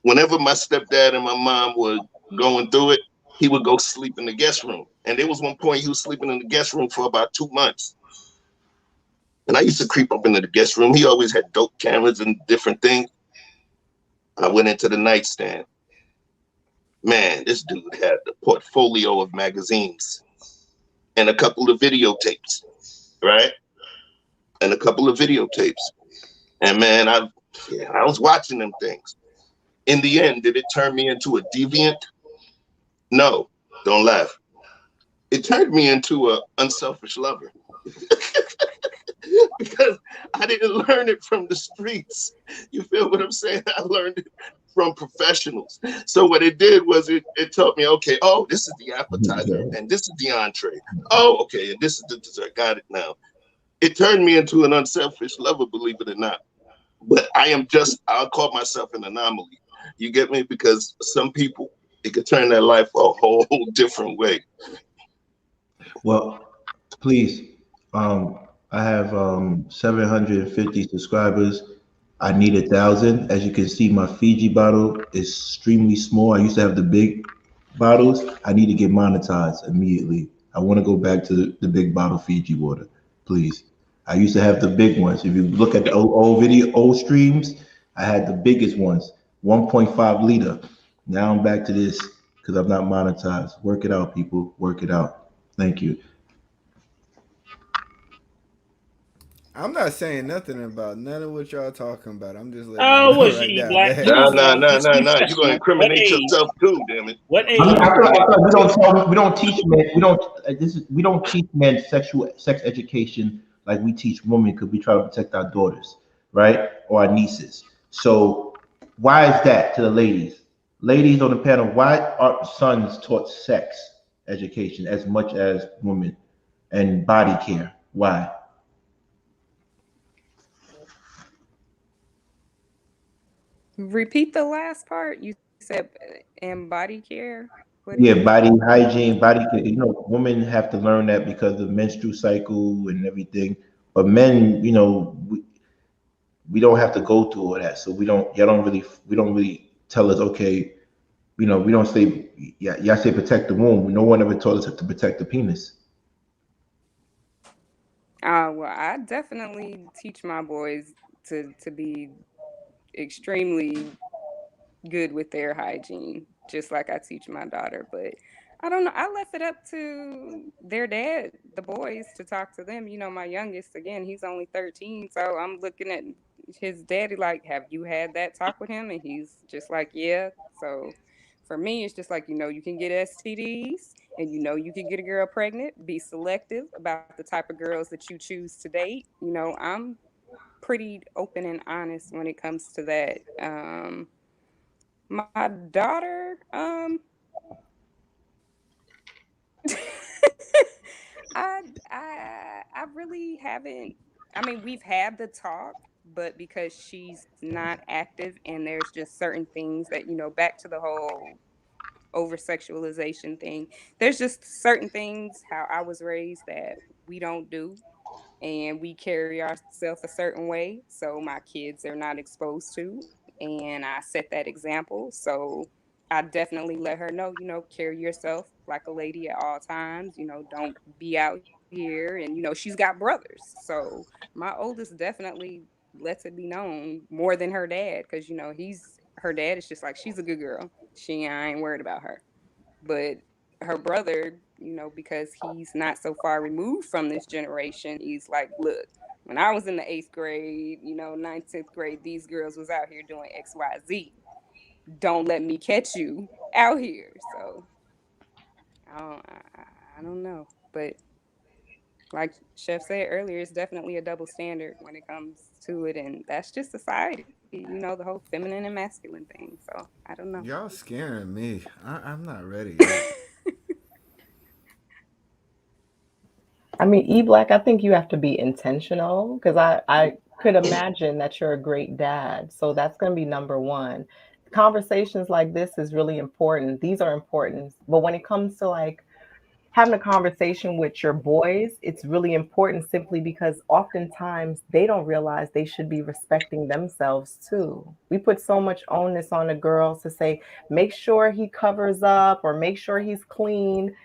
whenever my stepdad and my mom were going through it, he would go sleep in the guest room. And there was one point he was sleeping in the guest room for about 2 months. And I used to creep up into the guest room. He always had dope cameras and different things. I went into the nightstand. Man, this dude had a portfolio of magazines and a couple of videotapes, right? And a couple of videotapes. And man, I was watching them things. In the end, did it turn me into a deviant? No, don't laugh. It turned me into an unselfish lover. Because I didn't learn it from the streets. You feel what I'm saying? I learned it from professionals. So what it did was it taught me, okay, oh, this is the appetizer and this is the entree. Oh, okay, and this is the dessert. Got it now. It turned me into an unselfish lover, believe it or not. But I'll call myself an anomaly. You get me? Because some people, it could turn their life a whole different way.
Well, please, I have 750 subscribers. I need 1,000. As you can see, my Fiji bottle is extremely small. I used to have the big bottles. I need to get monetized immediately. I want to go back to the big bottle Fiji water, please. I used to have the big ones. If you look at the old streams, I had the biggest ones, 1.5 liter. Now I'm back to this because I'm not monetized. Work it out, people. Work it out. Thank you.
I'm not saying nothing about none of what y'all talking about. I'm just letting
Oh,
you know
was
right
she
now.
black?
No. You're going to incriminate yourself too, damn it.
What age?
I mean, we don't teach men. We don't teach men sex education like we teach women because we try to protect our daughters, right, or our nieces. So why is that to the ladies? Ladies on the panel, why are sons taught sex education as much as women and body care? Why?
Repeat the last part. You said and body care. What did
Yeah,
you?
body hygiene, body care. Women have to learn that because of menstrual cycle and everything. But men, we don't have to go through all that. So we don't really tell us, okay, we don't say, yeah, y'all say protect the womb. No one ever told us to protect the penis.
Well, I definitely teach my boys to be extremely good with their hygiene, just like I teach my daughter. But I don't know. I left it up to their dad, the boys, to talk to them. You know, my youngest, again, he's only 13. So I'm looking at his daddy like, have you had that talk with him? And he's just like, yeah. So for me, it's just like, you can get STDs and you can get a girl pregnant. Be selective about the type of girls that you choose to date. I'm pretty open and honest when it comes to that. My daughter, I really haven't. I mean, we've had the talk, but because she's not active, and there's just certain things that back to the whole over sexualization thing. There's just certain things how I was raised that we don't do, and we carry ourselves a certain way so my kids are not exposed to, and I set that example. So I definitely let her know, carry yourself like a lady at all times. Don't be out here, and she's got brothers, so my oldest definitely lets it be known more than her dad, because he's her dad is just like, she's a good girl, I ain't worried about her. But her brother, because he's not so far removed from this generation, he's like, look, when I was in the 8th grade, ninth, 10th grade, these girls was out here doing XYZ. Don't let me catch you out here. So I don't know. But like Chef said earlier, it's definitely a double standard when it comes to it. And that's just society, the whole feminine and masculine thing. So I don't know.
Y'all scaring me. I'm not ready yet.
I mean, E Black, I think you have to be intentional because I could imagine that you're a great dad. So that's going to be number one. Conversations like this is really important. These are important. But when it comes to like having a conversation with your boys, it's really important simply because oftentimes they don't realize they should be respecting themselves too. We put so much onus on the girls to say, make sure he covers up or make sure he's clean.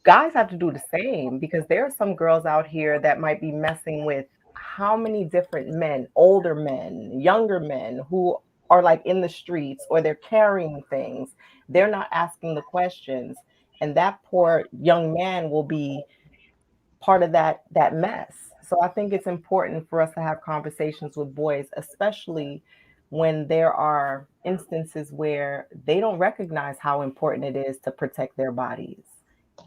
Guys have to do the same because there are some girls out here that might be messing with how many different men, older men, younger men who are like in the streets or they're carrying things. They're not asking the questions. And that poor young man will be part of that mess. So I think it's important for us to have conversations with boys, especially when there are instances where they don't recognize how important it is to protect their bodies.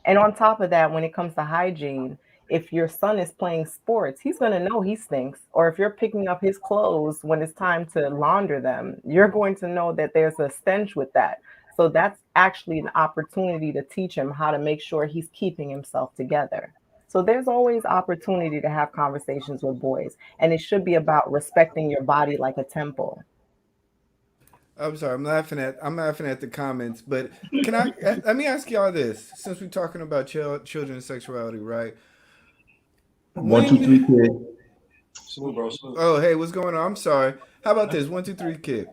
And on top of that, when it comes to hygiene, if your son is playing sports, he's going to know he stinks. Or if you're picking up his clothes when it's time to launder them, you're going to know that there's a stench with that. So that's actually an opportunity to teach him how to make sure he's keeping himself together. So there's always opportunity to have conversations with boys, and it should be about respecting your body like a temple.
I'm sorry. I'm laughing at the comments, but can I let me ask y'all this? Since we're talking about children's sexuality, right?
One, two,
When
three, kid.
Salute, bro. Salute.
oh hey, what's going on? I'm sorry. How about this? 1, 2, 3, kid.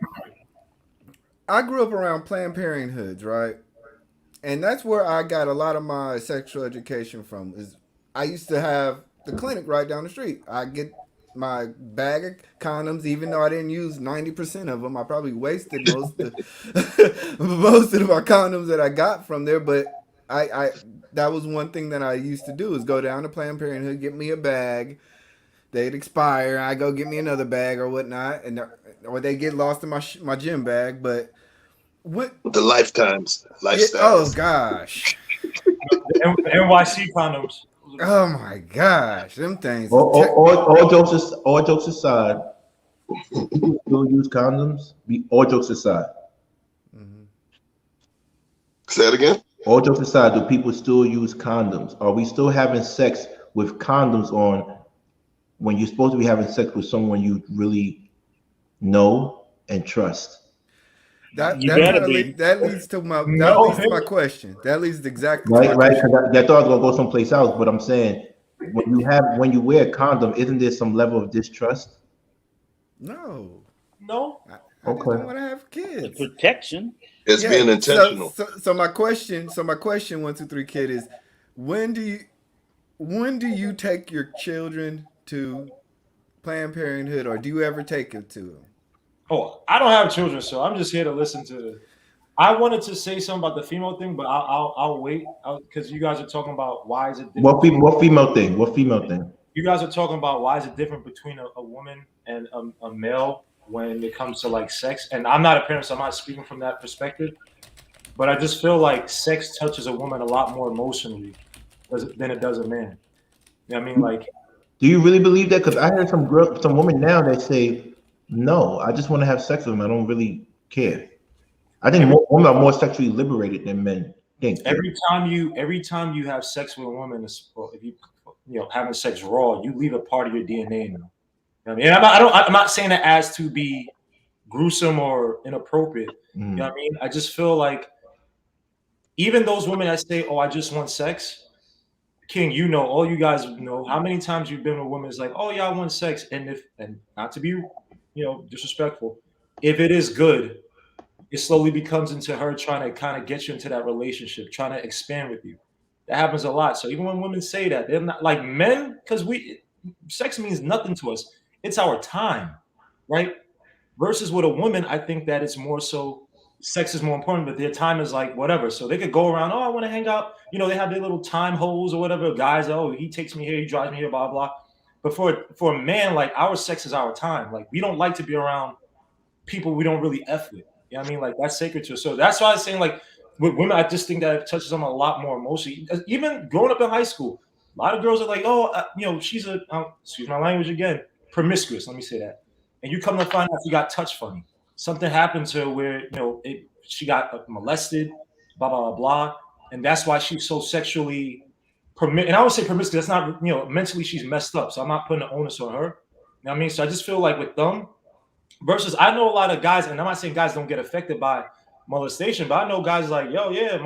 I grew up around Planned Parenthoods, right? And that's where I got a lot of my sexual education from. Is I used to have the clinic right down the street. I get my bag of condoms, even though I didn't use 90% of them. I probably wasted most of most of my condoms that I got from there. But I that was one thing that I used to do is go down to Planned Parenthood, get me a bag. They'd expire. I go get me another bag or whatnot, and or they get lost in my gym bag. But what?
The lifetimes,
Yeah, oh
lifestyles.
gosh.
The NYC condoms.
Oh my gosh, them things.
All jokes aside, people still use condoms. All jokes aside,
Say it again.
all jokes aside, do people still use condoms? Are we still having sex with condoms on when you're supposed to be having sex with someone you really know and trust?
That
You
that
better
kind of
be.
that leads to my
No.
question. That leads exactly to
Right,
my
right.
question.
Because I thought I was gonna go someplace else, but I'm saying when you wear a condom, isn't there some level of distrust?
No,
No.
I just don't
Okay.
want to have
The
kids.
protection.
It's
Yeah.
being
So
intentional.
so so my question, 1, 2, 3, kid is, when do you when do you take your children to Planned Parenthood, or do you ever take it to them?
Oh, I don't have children, so I'm just here to listen to. I wanted to say something about the female thing, but I'll wait because you guys are talking about why is it different.
What female thing? What female thing?
You guys are talking about why is it different between a woman and a male when it comes to like sex. And I'm not a parent, so I'm not speaking from that perspective. But I just feel like sex touches a woman a lot more emotionally than it does a man. You know what I mean? Like,
do you really believe that? Because I heard some women now that say, no, I just want to have sex with them. I don't really care. I think women are more sexually liberated than men think.
Every time you have sex with a woman, if you having sex raw, you leave a part of your DNA in them. You know what I mean? I'm not saying that as to be gruesome or inappropriate. You know what I mean? I just feel like even those women that say, "Oh, I just want sex," King, all you guys know how many times you've been with a woman is like, "Oh yeah, I want sex," and not to be, disrespectful, if it is good, it slowly becomes into her trying to kind of get you into that relationship, trying to expand with you. That happens a lot. So even when women say that, they're not like men, because sex means nothing to us. It's our time, right? Versus with a woman, I think that it's more so sex is more important, but their time is like whatever. So they could go around, oh, I want to hang out. They have their little time holes or whatever. Guys, oh, he takes me here, he drives me here, blah, blah. But for a man, like our sex is our time. Like we don't like to be around people we don't really F with. You know what I mean? Like that's sacred to us. So that's why I was saying, like, with women, I just think that it touches them a lot more emotionally. Even growing up in high school, a lot of girls are like, oh, she's excuse my language again, promiscuous. Let me say that. And you come to find out she got touched funny. Something happened to her where, she got molested, blah, blah, blah, blah. And that's why she's so sexually and I would say promiscuous. That's not, mentally she's messed up. So I'm not putting the onus on her. You know what I mean? So I just feel like with them, versus I know a lot of guys, and I'm not saying guys don't get affected by molestation, but I know guys like, yo, yeah,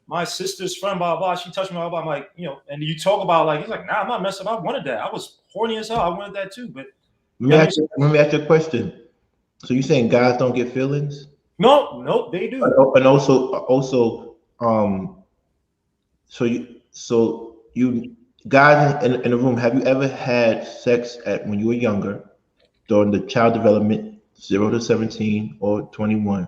my sister's friend, blah, blah, she touched me, blah, blah. I'm like, and you talk about like, he's like, nah, I'm not messed up. I wanted that. I was horny as hell. I wanted that too. But
let me ask you a question. So you saying guys don't get feelings?
No, they do.
And also, so you guys in the room, have you ever had sex when you were younger, during the child development 0 to 17 or 21,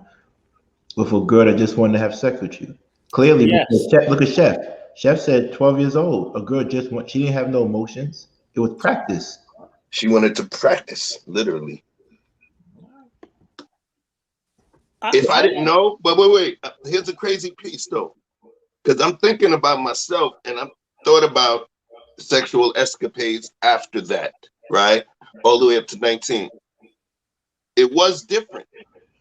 with a girl that just wanted to have sex with you? Clearly, yes. Look at Chef. Chef said 12 years old. A girl she didn't have no emotions. It was practice.
She wanted to practice, literally. If I didn't know, but wait, here's a crazy piece though, because I'm thinking about myself and I'm thought about sexual escapades after that, right? All the way up to 19. It was different.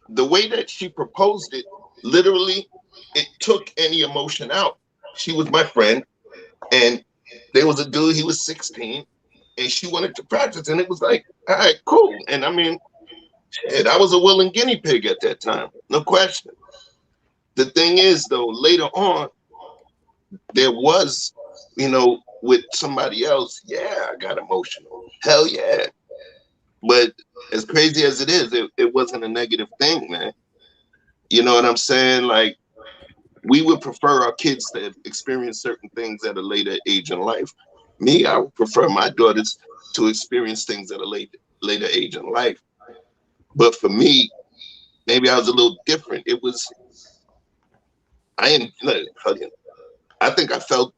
The way that she proposed it, literally, it took any emotion out. She was my friend, and there was a dude, he was 16, and she wanted to practice, and it was like, all right, cool. And I mean, shit, I was a willing guinea pig at that time, no question. The thing is, though, later on, there was, with somebody else, yeah, I got emotional. Hell yeah. But as crazy as it is, it wasn't a negative thing, man. You know what I'm saying? Like, we would prefer our kids to experience certain things at a later age in life. Me, I would prefer my daughters to experience things at a later age in life. But for me, maybe I was a little different. It was, I think I felt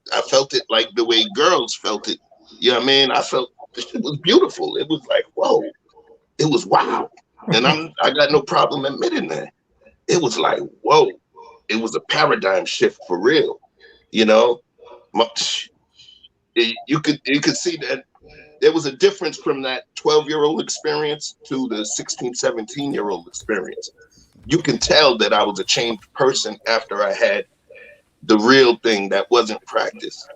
it like the way girls felt it. You know what I mean? I felt this shit was beautiful. It was like, whoa, it was wow. And I got no problem admitting that. It was like, whoa, it was a paradigm shift for real. You could see that there was a difference from that 12-year-old experience to the 16, 17-year-old experience. You can tell that I was a changed person after I had the real thing that wasn't practice.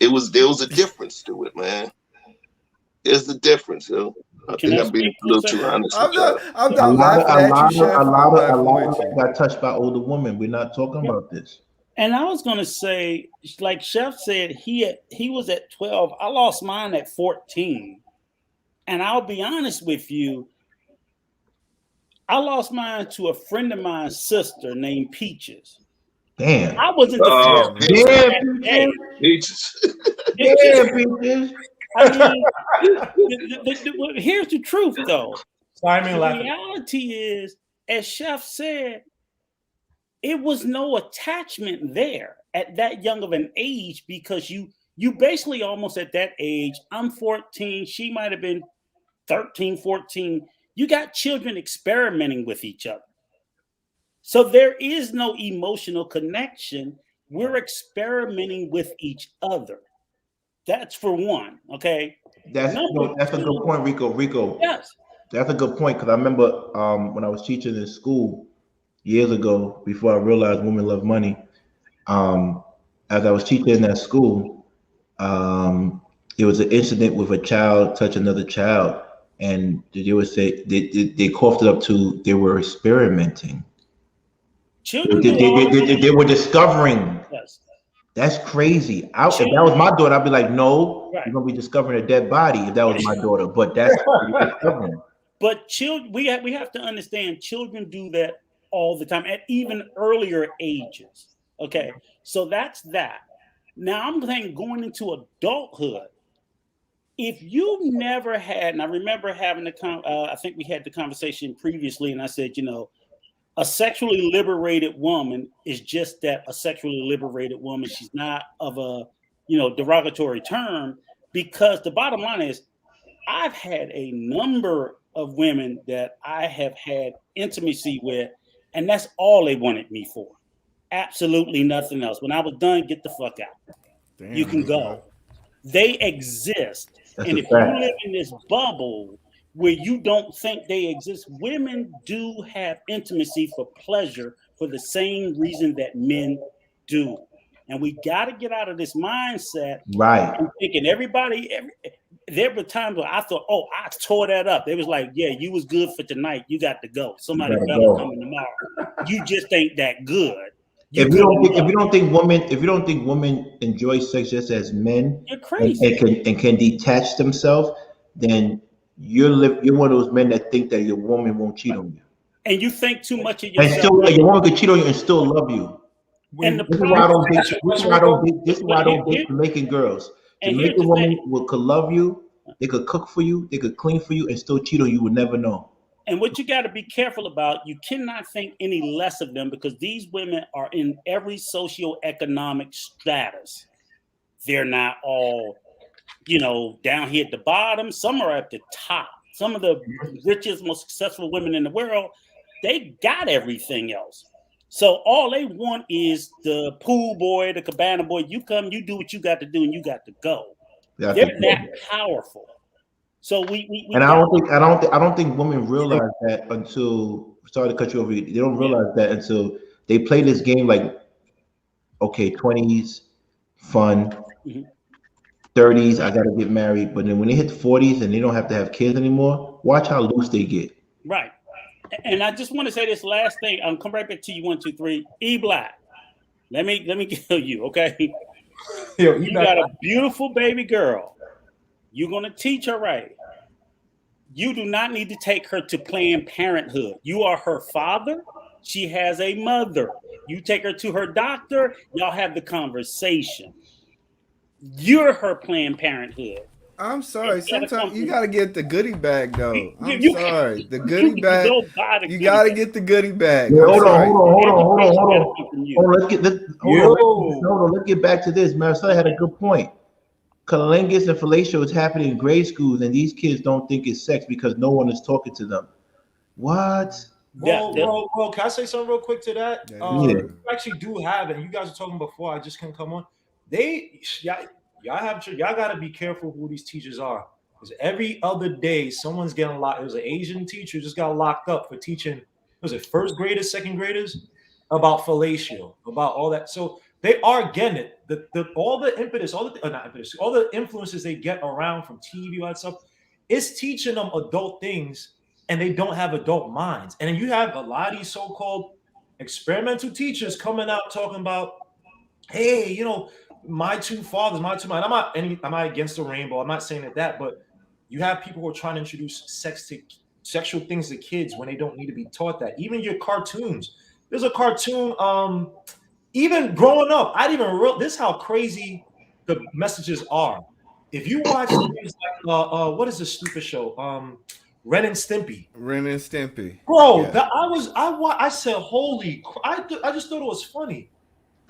There was a difference to it, man. There's the difference, yo. I think I'm being a little too honest.
I'm not laughing at you, Chef.
A lot of got touched by older women. We're not talking about this.
And I was gonna say, like Chef said, he was at 12. I lost mine at 14. And I'll be honest with you, I lost mine to a friend of mine's sister named Peaches.
Damn.
I wasn't the
Oh,
first person that day.
Peaches.
I mean, here's the truth, though.
Sorry, man,
the
laughing.
reality is, as Chef said, it was no attachment there at that young of an age, because you basically almost at that age, I'm 14, she might have been 13, 14. You got children experimenting with each other. So there is no emotional connection. We're experimenting with each other. That's for one, okay?
That's a good point, Rico.
Yes.
That's a good point, because I remember when I was teaching in school years ago, before I realized women love money, as I was teaching in that school, there was an incident with a child touch another child, and they would say they coughed it up to they were experimenting.
Children
they were discovering.
Yes.
That's crazy. If that was my daughter, I'd be like, no, you're gonna be discovering a dead body if that was my daughter. But that's what you're discovering.
But children, we have to understand, children do that all the time at even earlier ages. Okay, so that's that. Now I'm saying going into adulthood, if you never had, and I remember having I think we had the conversation previously, and I said, a sexually liberated woman is just that, a sexually liberated woman. She's not of a, derogatory term, because the bottom line is, I've had a number of women that I have had intimacy with, and that's all they wanted me for. Absolutely nothing else. When I was done, get the fuck out. Damn, you can go. They exist.
That's
and if
fact.
you live in this bubble where you don't think they exist, women do have intimacy for pleasure for the same reason that men do. And we got to get out of this mindset.
Right.
I'm thinking there were times where I thought, oh, I tore that up. They was like, yeah, you was good for tonight. You got to go. Somebody better coming tomorrow. You just ain't that good.
If you don't think women enjoy sex just as men,
you're crazy.
and can detach themselves, then you're one of those men that think that your woman won't cheat on you.
And you think too much of yourself.
And still, your woman could cheat on you and still love you.
And
this is why I don't date Jamaican girls. Jamaican women could love you, they could cook for you, they could clean for you, and still cheat on you. You would never know.
And what you got to be careful about, you cannot think any less of them, because these women are in every socioeconomic status. They're not all, down here at the bottom. Some are at the top. Some of the richest, most successful women in the world, they got everything else. So all they want is the pool boy, the cabana boy. You come, you do what you got to do, and you got to go. They're that powerful. So we
and I don't think women realize that until, sorry to cut you over. They don't realize that until they play this game like, okay, 20s, fun, 30s, I gotta get married. But then when they hit 40s and they don't have to have kids anymore, watch how loose they get.
Right. And I just want to say this last thing. I'll come right back to you. 1, 2, 3. E Black. Let me kill you, okay? You got a beautiful baby girl. You're gonna teach her right. You do not need to take her to Planned Parenthood. You are her father. She has a mother. You take her to her doctor. Y'all have the conversation. You're her Planned Parenthood.
I'm sorry. Sometimes you gotta get the goodie bag, though. I'm sorry. The goodie bag. You gotta get the goodie bag.
Hold on. Let's get back to this. Marcel had a good point. Cunnilingus and fellatio is happening in grade schools, and these kids don't think it's sex because no one is talking to them. What?
Well, can I say something real quick to that? You actually do have it. And you guys were talking before. I just couldn't come on. Y'all got to be careful who these teachers are, because every other day someone's getting locked. There was an Asian teacher just got locked up for teaching. Was it first graders, second graders about fellatio, about all that? So they are getting it. All the impetus, all the influences they get around from TV, all that stuff, it's teaching them adult things, and they don't have adult minds. And then you have a lot of these so-called experimental teachers coming out talking about, hey, my two fathers, my two minds. I'm not against the rainbow. I'm not saying that, but you have people who are trying to introduce sexual things to kids when they don't need to be taught that. Even your cartoons. There's a cartoon. even growing up, I didn't even real. This is how crazy the messages are. If you watch things like what is this stupid show? Ren and Stimpy.
Ren and Stimpy.
Bro,
Yeah.
I said, holy! I just thought it was funny,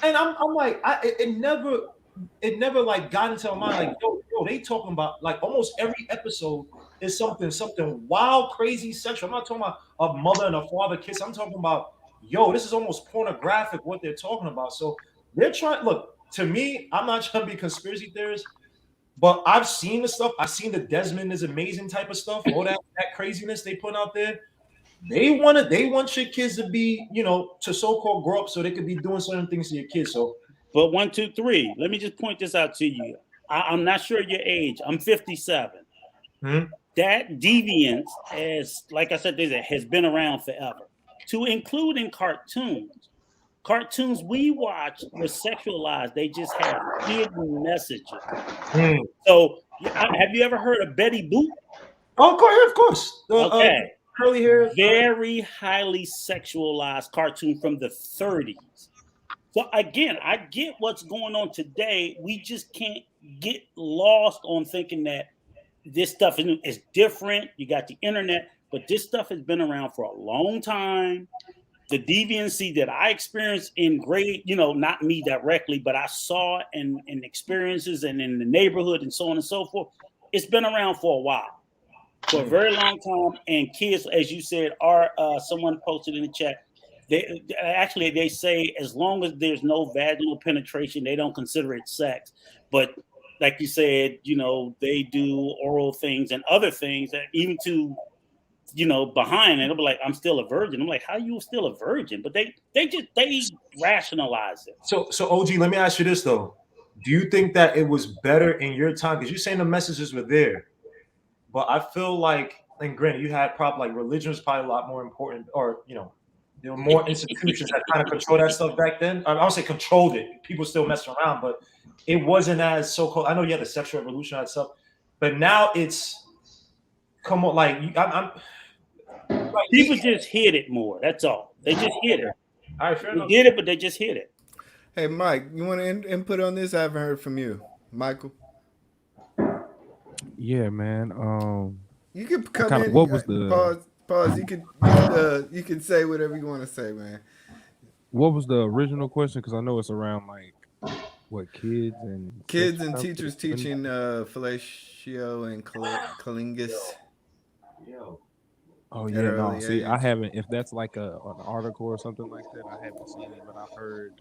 and I'm like, it never like got into my mind like, yo, they talking about like almost every episode is something wild, crazy, sexual. I'm not talking about a mother and a father kiss. I'm talking about, yo, this is almost pornographic what they're talking about. So they're trying. Look, to me, I'm not trying to be a conspiracy theorist, but I've seen the stuff. I've seen the Desmond is amazing type of stuff. All that craziness they put out there. They want your kids to be, to so-called grow up so they could be doing certain things to your kids. So,
but 1, 2, 3. Let me just point this out to you. I'm not sure your age. I'm 57. That deviance, as like I said, has been around forever. To include in cartoons we watched were sexualized. They just had hidden messages. So, have you ever heard of Betty Boop?
Oh, of course.
Okay.
Curly hair.
Very highly sexualized cartoon from the 30s. So again, I get what's going on today. We just can't get lost on thinking that this stuff is different. You got the internet, but this stuff has been around for a long time. The deviancy that I experienced in grade, not me directly, but I saw in experiences and in the neighborhood and so on and so forth, it's been around for a while, for a very long time. And kids, as you said, are someone posted in the chat, they say as long as there's no vaginal penetration, they don't consider it sex. But like you said, they do oral things and other things that even to behind, and they'll be like, I'm still a virgin. I'm like, how are you still a virgin? But they rationalize it.
So OG, let me ask you this though. Do you think that it was better in your time? Because you're saying the messages were there, but I feel like, and granted, you had probably like religion was probably a lot more important, or there were more institutions that kind of control that stuff back then. I don't say controlled it. People still messing around, but it wasn't as so-called. I know you had the sexual revolution and stuff, but now it's come on, like
people just hit it more. That's all. They just hit it.
All right, fair enough.
They did it, but they just hit it.
Hey, Mike, you want to input on this? I haven't heard from you, Michael.
Yeah, man.
You could come in.
What was the
pause? You could say whatever you want to say, man.
What was the original question? Because I know it's around like what kids and
teachers teaching fellatio and cunnilingus.
Oh yeah, no. See, I haven't. If that's like an article or something like that, I haven't seen it. But I've heard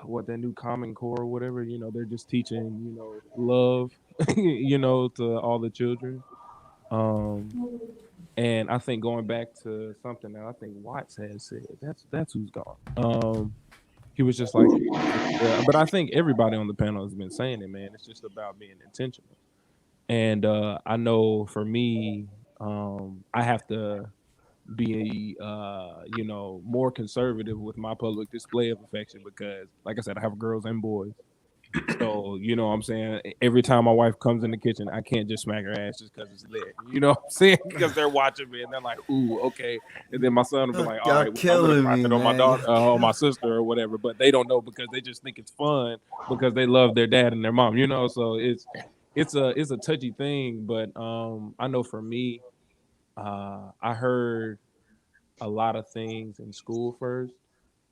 what that new Common Core or whatever. They're just teaching love, to all the children. And I think going back to something that I think Watts has said, that's who's gone. He was just like, but I think everybody on the panel has been saying it, man. It's just about being intentional. And I know for me, I have to be, more conservative with my public display of affection because, like I said, I have girls and boys. So, what I'm saying? Every time my wife comes in the kitchen, I can't just smack her ass just because it's there. You know what I'm saying? Because they're watching me and they're like, ooh, okay. And then my son will be like, all right, I'm going to crack it on my daughter or my sister or whatever. But they don't know because they just think it's fun because they love their dad and their mom, So it's a touchy thing. But I know for me, I heard a lot of things in school first.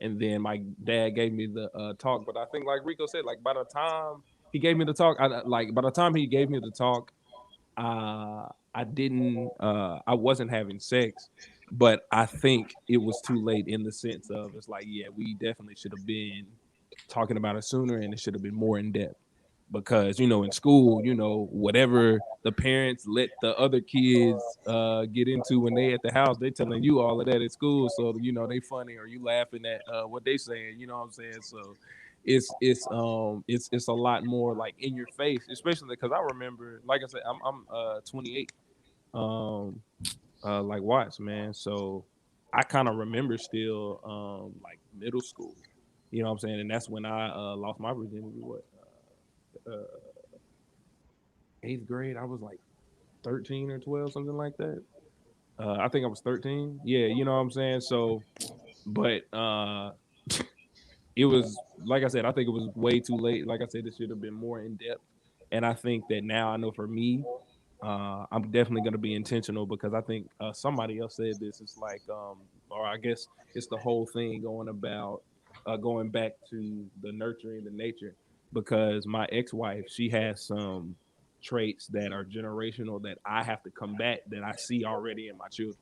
And then my dad gave me the talk, but I think like Rico said, like by the time he gave me the talk, I wasn't having sex, but I think it was too late in the sense of it's like, yeah, we definitely should have been talking about it sooner, and it should have been more in depth. Because in school, whatever the parents let the other kids get into when they at the house, they telling you all of that at school. So they funny or you laughing at what they saying. You know what I'm saying? So it's a lot more like in your face, especially because I remember, like I said, I'm 28, like Watts, man. So I kind of remember still like middle school. You know what I'm saying? And that's when I lost my virginity. What? 8th grade, I was like 13 or 12, something like that. I think I was 13. Yeah, you know what I'm saying? So, but it was like I said, I think it was way too late. Like I said, it should have been more in depth. And I think that now I know for me, I'm definitely going to be intentional because I think somebody else said this. It's like, or I guess it's the whole thing going back to the nurturing the nature. Because my ex-wife, she has some traits that are generational that I have to combat that I see already in my children.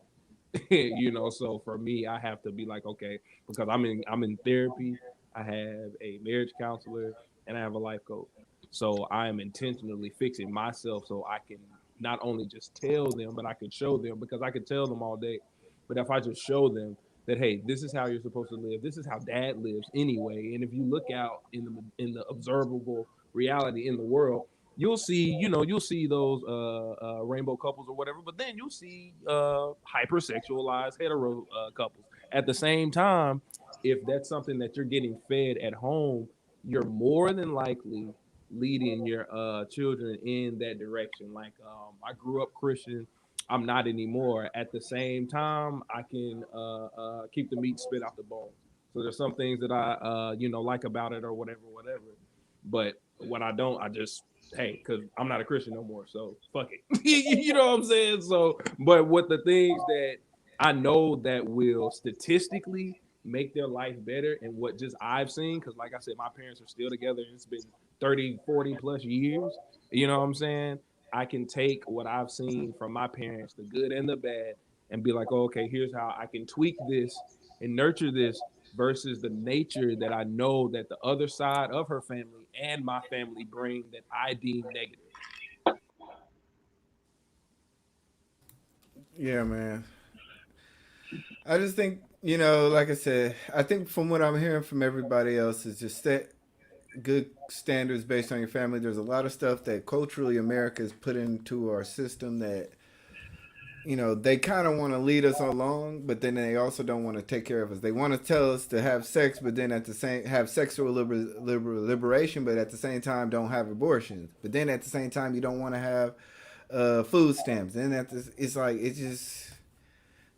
So for me, I have to be like, okay, because I'm in therapy, I have a marriage counselor, and I have a life coach. So I am intentionally fixing myself so I can not only just tell them, but I can show them because I could tell them all day. But if I just show them that, hey, this is how you're supposed to live, this is how dad lives anyway. And if you look out in the observable reality in the world, you'll see those rainbow couples or whatever, but then you'll see hypersexualized hetero couples. At the same time, if that's something that you're getting fed at home, you're more than likely leading your children in that direction. Like I grew up Christian. I'm not anymore. At the same time, I can keep the meat spit out the bone. So there's some things that I like about it or whatever. But when I don't, I just because I'm not a Christian no more. So fuck it. You know what I'm saying? So, but what the things that I know that will statistically make their life better and what just I've seen, because like I said, my parents are still together and it's been 30, 40 plus years. You know what I'm saying? I can take what I've seen from my parents, the good and the bad, and be like, oh, okay, here's how I can tweak this and nurture this versus the nature that I know that the other side of her family and my family bring that I deem negative.
Yeah, man. I just think, like I said, I think from what I'm hearing from everybody else is just set good standards based on your family. There's a lot of stuff that culturally America has put into our system that they kind of want to lead us along, but then they also don't want to take care of us. They want to tell us to have sex, but then at the same have sexual liberation, but at the same time don't have abortions. But then at the same time you don't want to have food stamps. And it's like it's just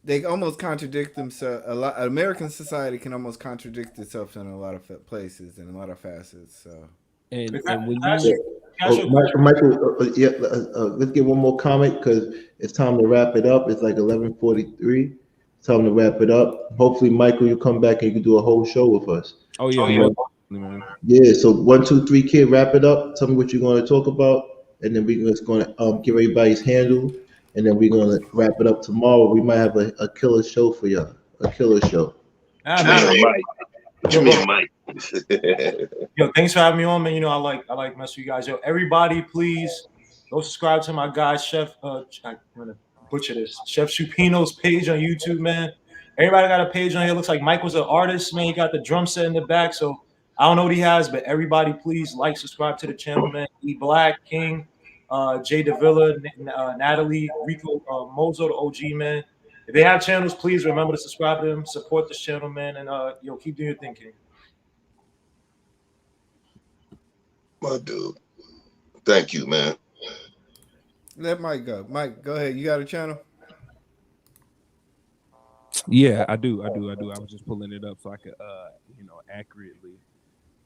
they almost contradict themselves. A lot American society can almost contradict itself in a lot of places and a lot of facets. So
And when
Can I ask
you
you, can I ask you a question?
Michael, yeah, let's get one more comment because it's time to wrap it up. It's like 11:43. Time to wrap it up. Hopefully, Michael, you come back and you can do a whole show with us.
oh yeah,
Oh yeah.
most definitely, man.
Yeah. So 1, 2, 3, kid, wrap it up. Tell me what you're going to talk about, and then we're just going to give everybody's handle, and then we're going to wrap it up tomorrow. We might have a killer show for y'all. A killer show.
Ah,
What
man.
you mean, Mike? What you
Yo,
mean,
bro.
Mike?
Yo, thanks for having me on, man. I like mess with you guys. Yo, everybody, please go subscribe to my guy, Chef. I'm gonna butcher this. Chef Supino's page on YouTube, man. Everybody got a page on here. Looks like Mike was an artist, man. He got the drum set in the back, so I don't know what he has, but everybody, please like, subscribe to the channel, man. E Black King, Jay Davila, Natalie, Rico, Mozo, the OG, man. If they have channels, please remember to subscribe to them, support this channel, man, and keep doing your thing, King.
My dude. Thank you, man.
let Mike go. Mike, go ahead. You got a channel?
Yeah, I do. I was just pulling it up so I could accurately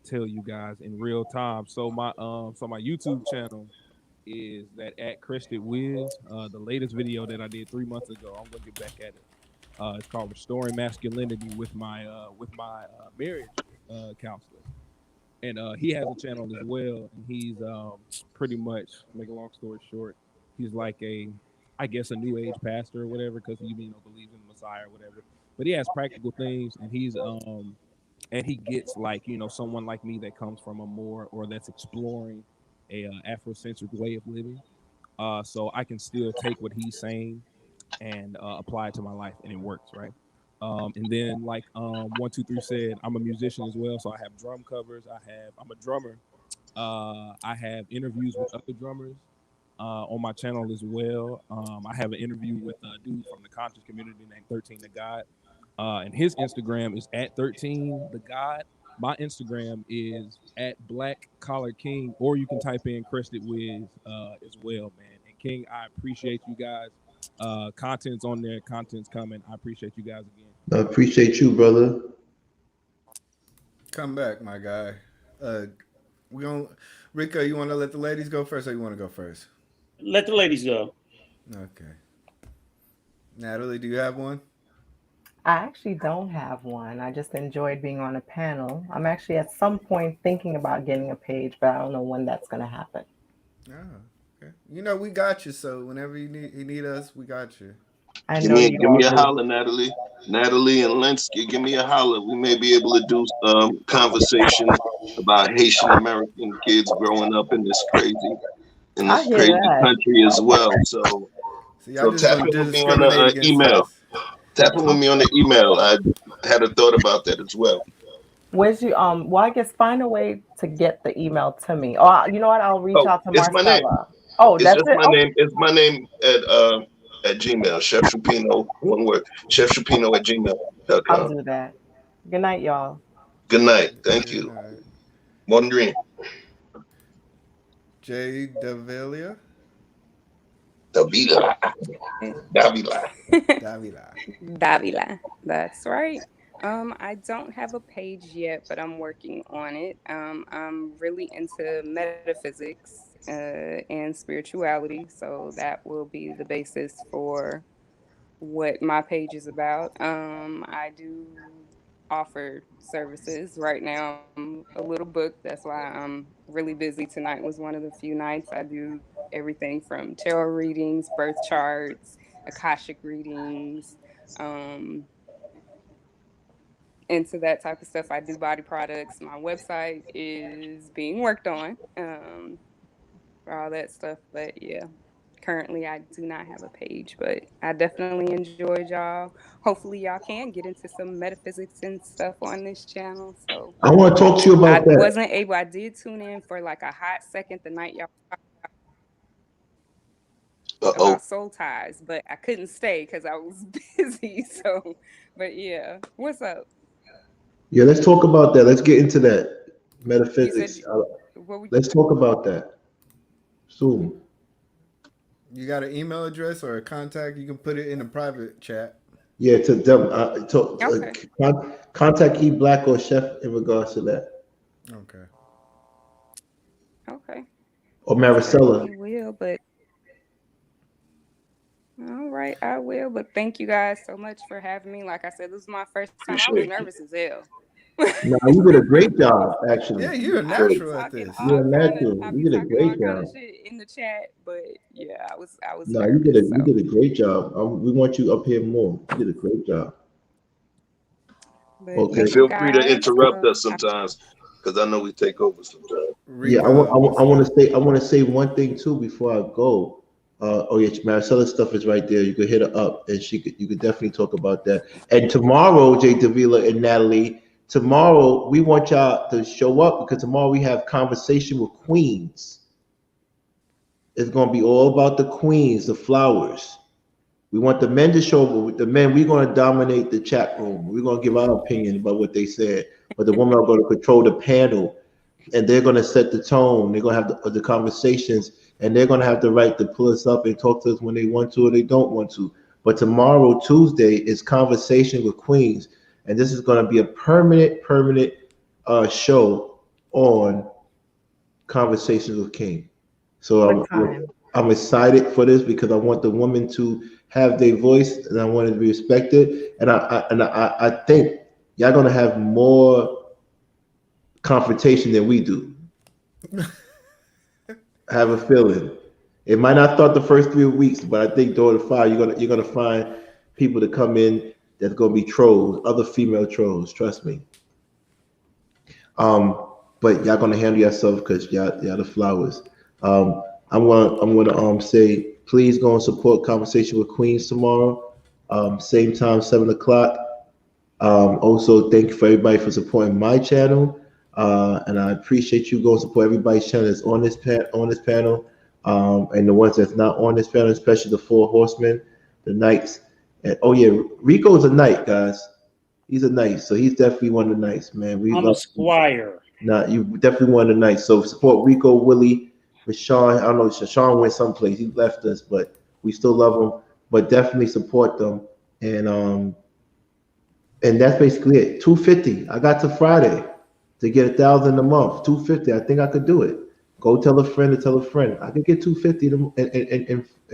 tell you guys in real time. So my YouTube channel is that at Crested Wiz. The latest video that I did 3 months ago, I'm gonna get back at it. It's called Restoring Masculinity with my marriage counselor, and he has a channel as well. And he's pretty much, make a long story short, he's like I guess a new age pastor or whatever because he believes in the Messiah or whatever. But he has practical things, and he gets like someone like me that comes from a more or that's exploring a Afrocentric way of living. So I can still take what he's saying and apply it to my life, and it works, right? And then like 1, 2, 3 said, I'm a musician as well, so I have drum covers. I'm a drummer. I have interviews with other drummers on my channel as well. I have an interview with a dude from the conscious community named 13 the God, and his Instagram is at 13 the God. My Instagram is at Black Collar King, or you can type in Crested Wiz as well, man. And King, I appreciate you guys. Content's on there, content's coming. I appreciate you guys again.
I appreciate you, brother.
Come back, my guy. We going Rico, you want to let the ladies go first, or you want to go first?
Let the ladies go.
Okay. Natalie, do you have one?
I actually don't have one. I just enjoyed being on a panel. I'm actually at some point thinking about getting a page, but I don't know when that's going to happen.
Oh, okay. You know we got you. So whenever you need us, we got you.
I
Give
know
me
you
give
all
me a
do.
holler, Natalie. Natalie and Linsky, give me a holler. We may be able to do conversation about Haitian American kids growing up in this
I hear
crazy
that.
country as well.
So y'all
So
just
tap
gonna
in with me on the
discriminate against
email.
us.
Tap in with me on the email. I had a thought about that as well.
Where's you well, I guess find a way to get the email to me. Or you know what? I'll reach
Oh,
out to
it's my name.
Marcella. Oh,
It's
that's
just
it.
my
Oh,
name. It's my name at Gmail. Chef Shapino, one word. Chef Shapino at
I'll
gmail.com.
do that. Good night, y'all.
Good night. Thank
Good
you.
night.
Bon dream.
Jay Davilia.
Davila. Davila.
Davila.
Davila. That's right. I don't have a page yet, but I'm working on it. I'm really into metaphysics and spirituality, so that will be the basis for what my page is about. I do offer services right now. I'm a little booked. That's why I'm really busy. Tonight was one of the few nights I do everything from tarot readings, birth charts, akashic readings, um, into that type of stuff. I do body products. My website is being worked on for all that stuff. But yeah, currently I do not have a page, but I definitely enjoyed y'all. Hopefully y'all can get into some metaphysics and stuff on this channel. So
I want to talk to you
I
about that.
wasn't able, I did tune in for like a hot second the night y'all
Uh-oh.
about soul ties, but I couldn't stay because I was busy. So, but yeah, what's up?
Yeah, let's talk about that. Let's get into that
You said
metaphysics.
what we
Let's talk about that soon.
You got an email address or a contact? You can put it in a private chat.
Yeah, to them.
okay.
Contact E Black or Chef in regards to that,
Okay.
Okay.
or
I
Maricela.
certainly will, but all right, I will. But thank you guys so much for having me. Like I said, this is my first time. I was
Appreciate you.
nervous as hell.
No, you did a great job, actually.
Yeah, you're a
I be
natural at
talking
this.
You're
all
a
kind of
natural.
I
You
be
did a
talking all
great
kind of
job.
shit in the chat, but yeah, I was
No,
nervous.
you
So
did a great job. We want you up here more. You did a great job.
but
Okay.
And
thank you
feel free to
guys.
interrupt us sometimes because I know we take over sometimes.
Yeah,
Rico,
I want to say one thing too before I go. Oh yeah, Maricela's stuff is right there. You could hit her up, and you could definitely talk about that. And tomorrow, Jay Davila and Natalie, tomorrow we want y'all to show up because tomorrow we have conversation with queens. It's gonna be all about the queens, the flowers. We want the men to show up. But with the men, we're gonna dominate the chat room. We're gonna give our opinion about what they said, but the women are gonna control the panel and they're going to set the tone. They're going to have the conversations, and they're going to have the right to pull us up and talk to us when they want to or they don't want to. But tomorrow, Tuesday, is Conversation with Queens, and this is going to be a permanent show on Conversations with King.
What
So
time?
I'm excited for this because I want the women to have their voice, and I want it to be respected. And I think y'all going to have more confrontation than we do. I have a feeling. It might not start the first 3 weeks, but I think during the fire you're gonna find people to come in that's gonna be trolls, other female trolls. Trust me. But y'all gonna handle yourself because y'all the flowers. I'm gonna say please go and support Conversation with Queens tomorrow. Same time, 7 o'clock. Also, thank you for everybody for supporting my channel, and I appreciate you going to support everybody's channel that's on this panel, and the ones that's not on this panel, especially the four horsemen, the knights. And oh yeah, Rico's a knight, guys. He's a knight, so he's definitely one of the knights, man. We
I'm a
love him.
squire.
Nah, you definitely one of the knights. So support Rico, Willie, Rashawn. I don't know, Rashawn went someplace. He left us, but we still love him. But definitely support them, and that's basically it. 250. I got to Friday. to get 1,000 a month, 250. I think I could do it. Go tell a friend to tell a friend. I could get 250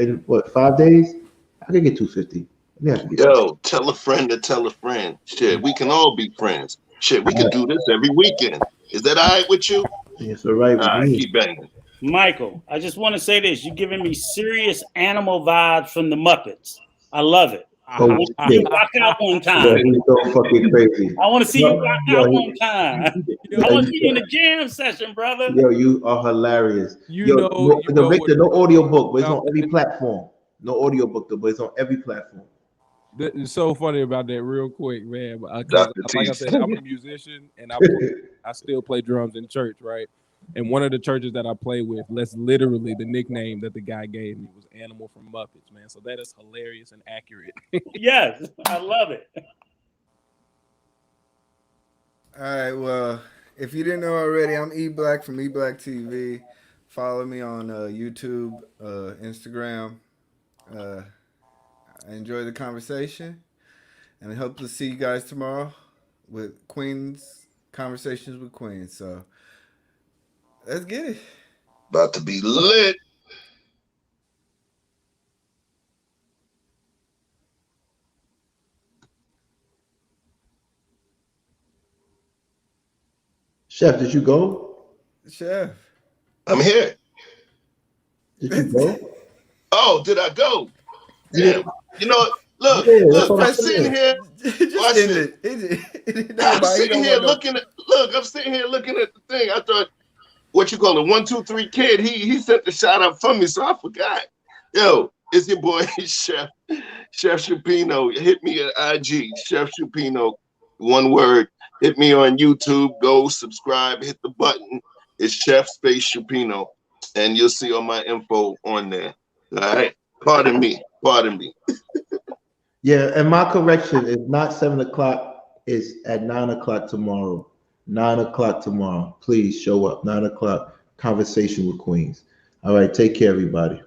in what, 5 days? I could get 250. Yeah, I could get
Yo, tell a friend to tell a friend. Shit, we can all be friends. Shit, we can do this every weekend. Is that all right with you?
It's all right
All
with
right,
me.
keep banging.
Michael, I just want to say this. You're giving me serious animal vibes from the Muppets. I love it. I want to see you rock out one time.
Yo, he's so fucking crazy.
I want to see you rock out one time. I want to see you in
yo,
the jam session, brother.
yo, you are hilarious.
You know
no audio book, but it's
No,
on every platform. No audio book, though, but it's on every platform.
It's so funny about that, real quick, man. Because
Dr.
like I
T.
said, I'm a musician and I still play drums in church, right? And one of the churches that I play with, that's literally the nickname that the guy gave me was Animal from Muppets, man. So that is hilarious and accurate.
Yes, I love it.
All right. Well, if you didn't know already, I'm E Black from E Black TV. Follow me on YouTube, Instagram. I enjoy the conversation, and I hope to see you guys tomorrow with Queens Conversations with Queens. So let's get it.
About to be lit.
Chef, did you go?
Chef,
I'm here.
Did you go?
Oh, did I go? Damn. You know, look,
Yeah, that's what I'm
I'm sitting
saying.
here. Watch this. I'm sitting here looking at. Look, I'm sitting here looking at the thing. I thought, what you call it, 1, 2, 3 kid. He sent the shout out for me, so I forgot. Yo, it's your boy Chef Shupino. Hit me at IG, Chef Shupino. One word. Hit me on YouTube. Go subscribe. Hit the button. It's Chef Space Shupino, and you'll see all my info on there. All right. Pardon me.
Yeah, and my correction is not 7 o'clock. It's at 9 o'clock tomorrow. 9 o'clock tomorrow. Please show up. 9 o'clock. Conversation with Queens. All right. Take care, everybody.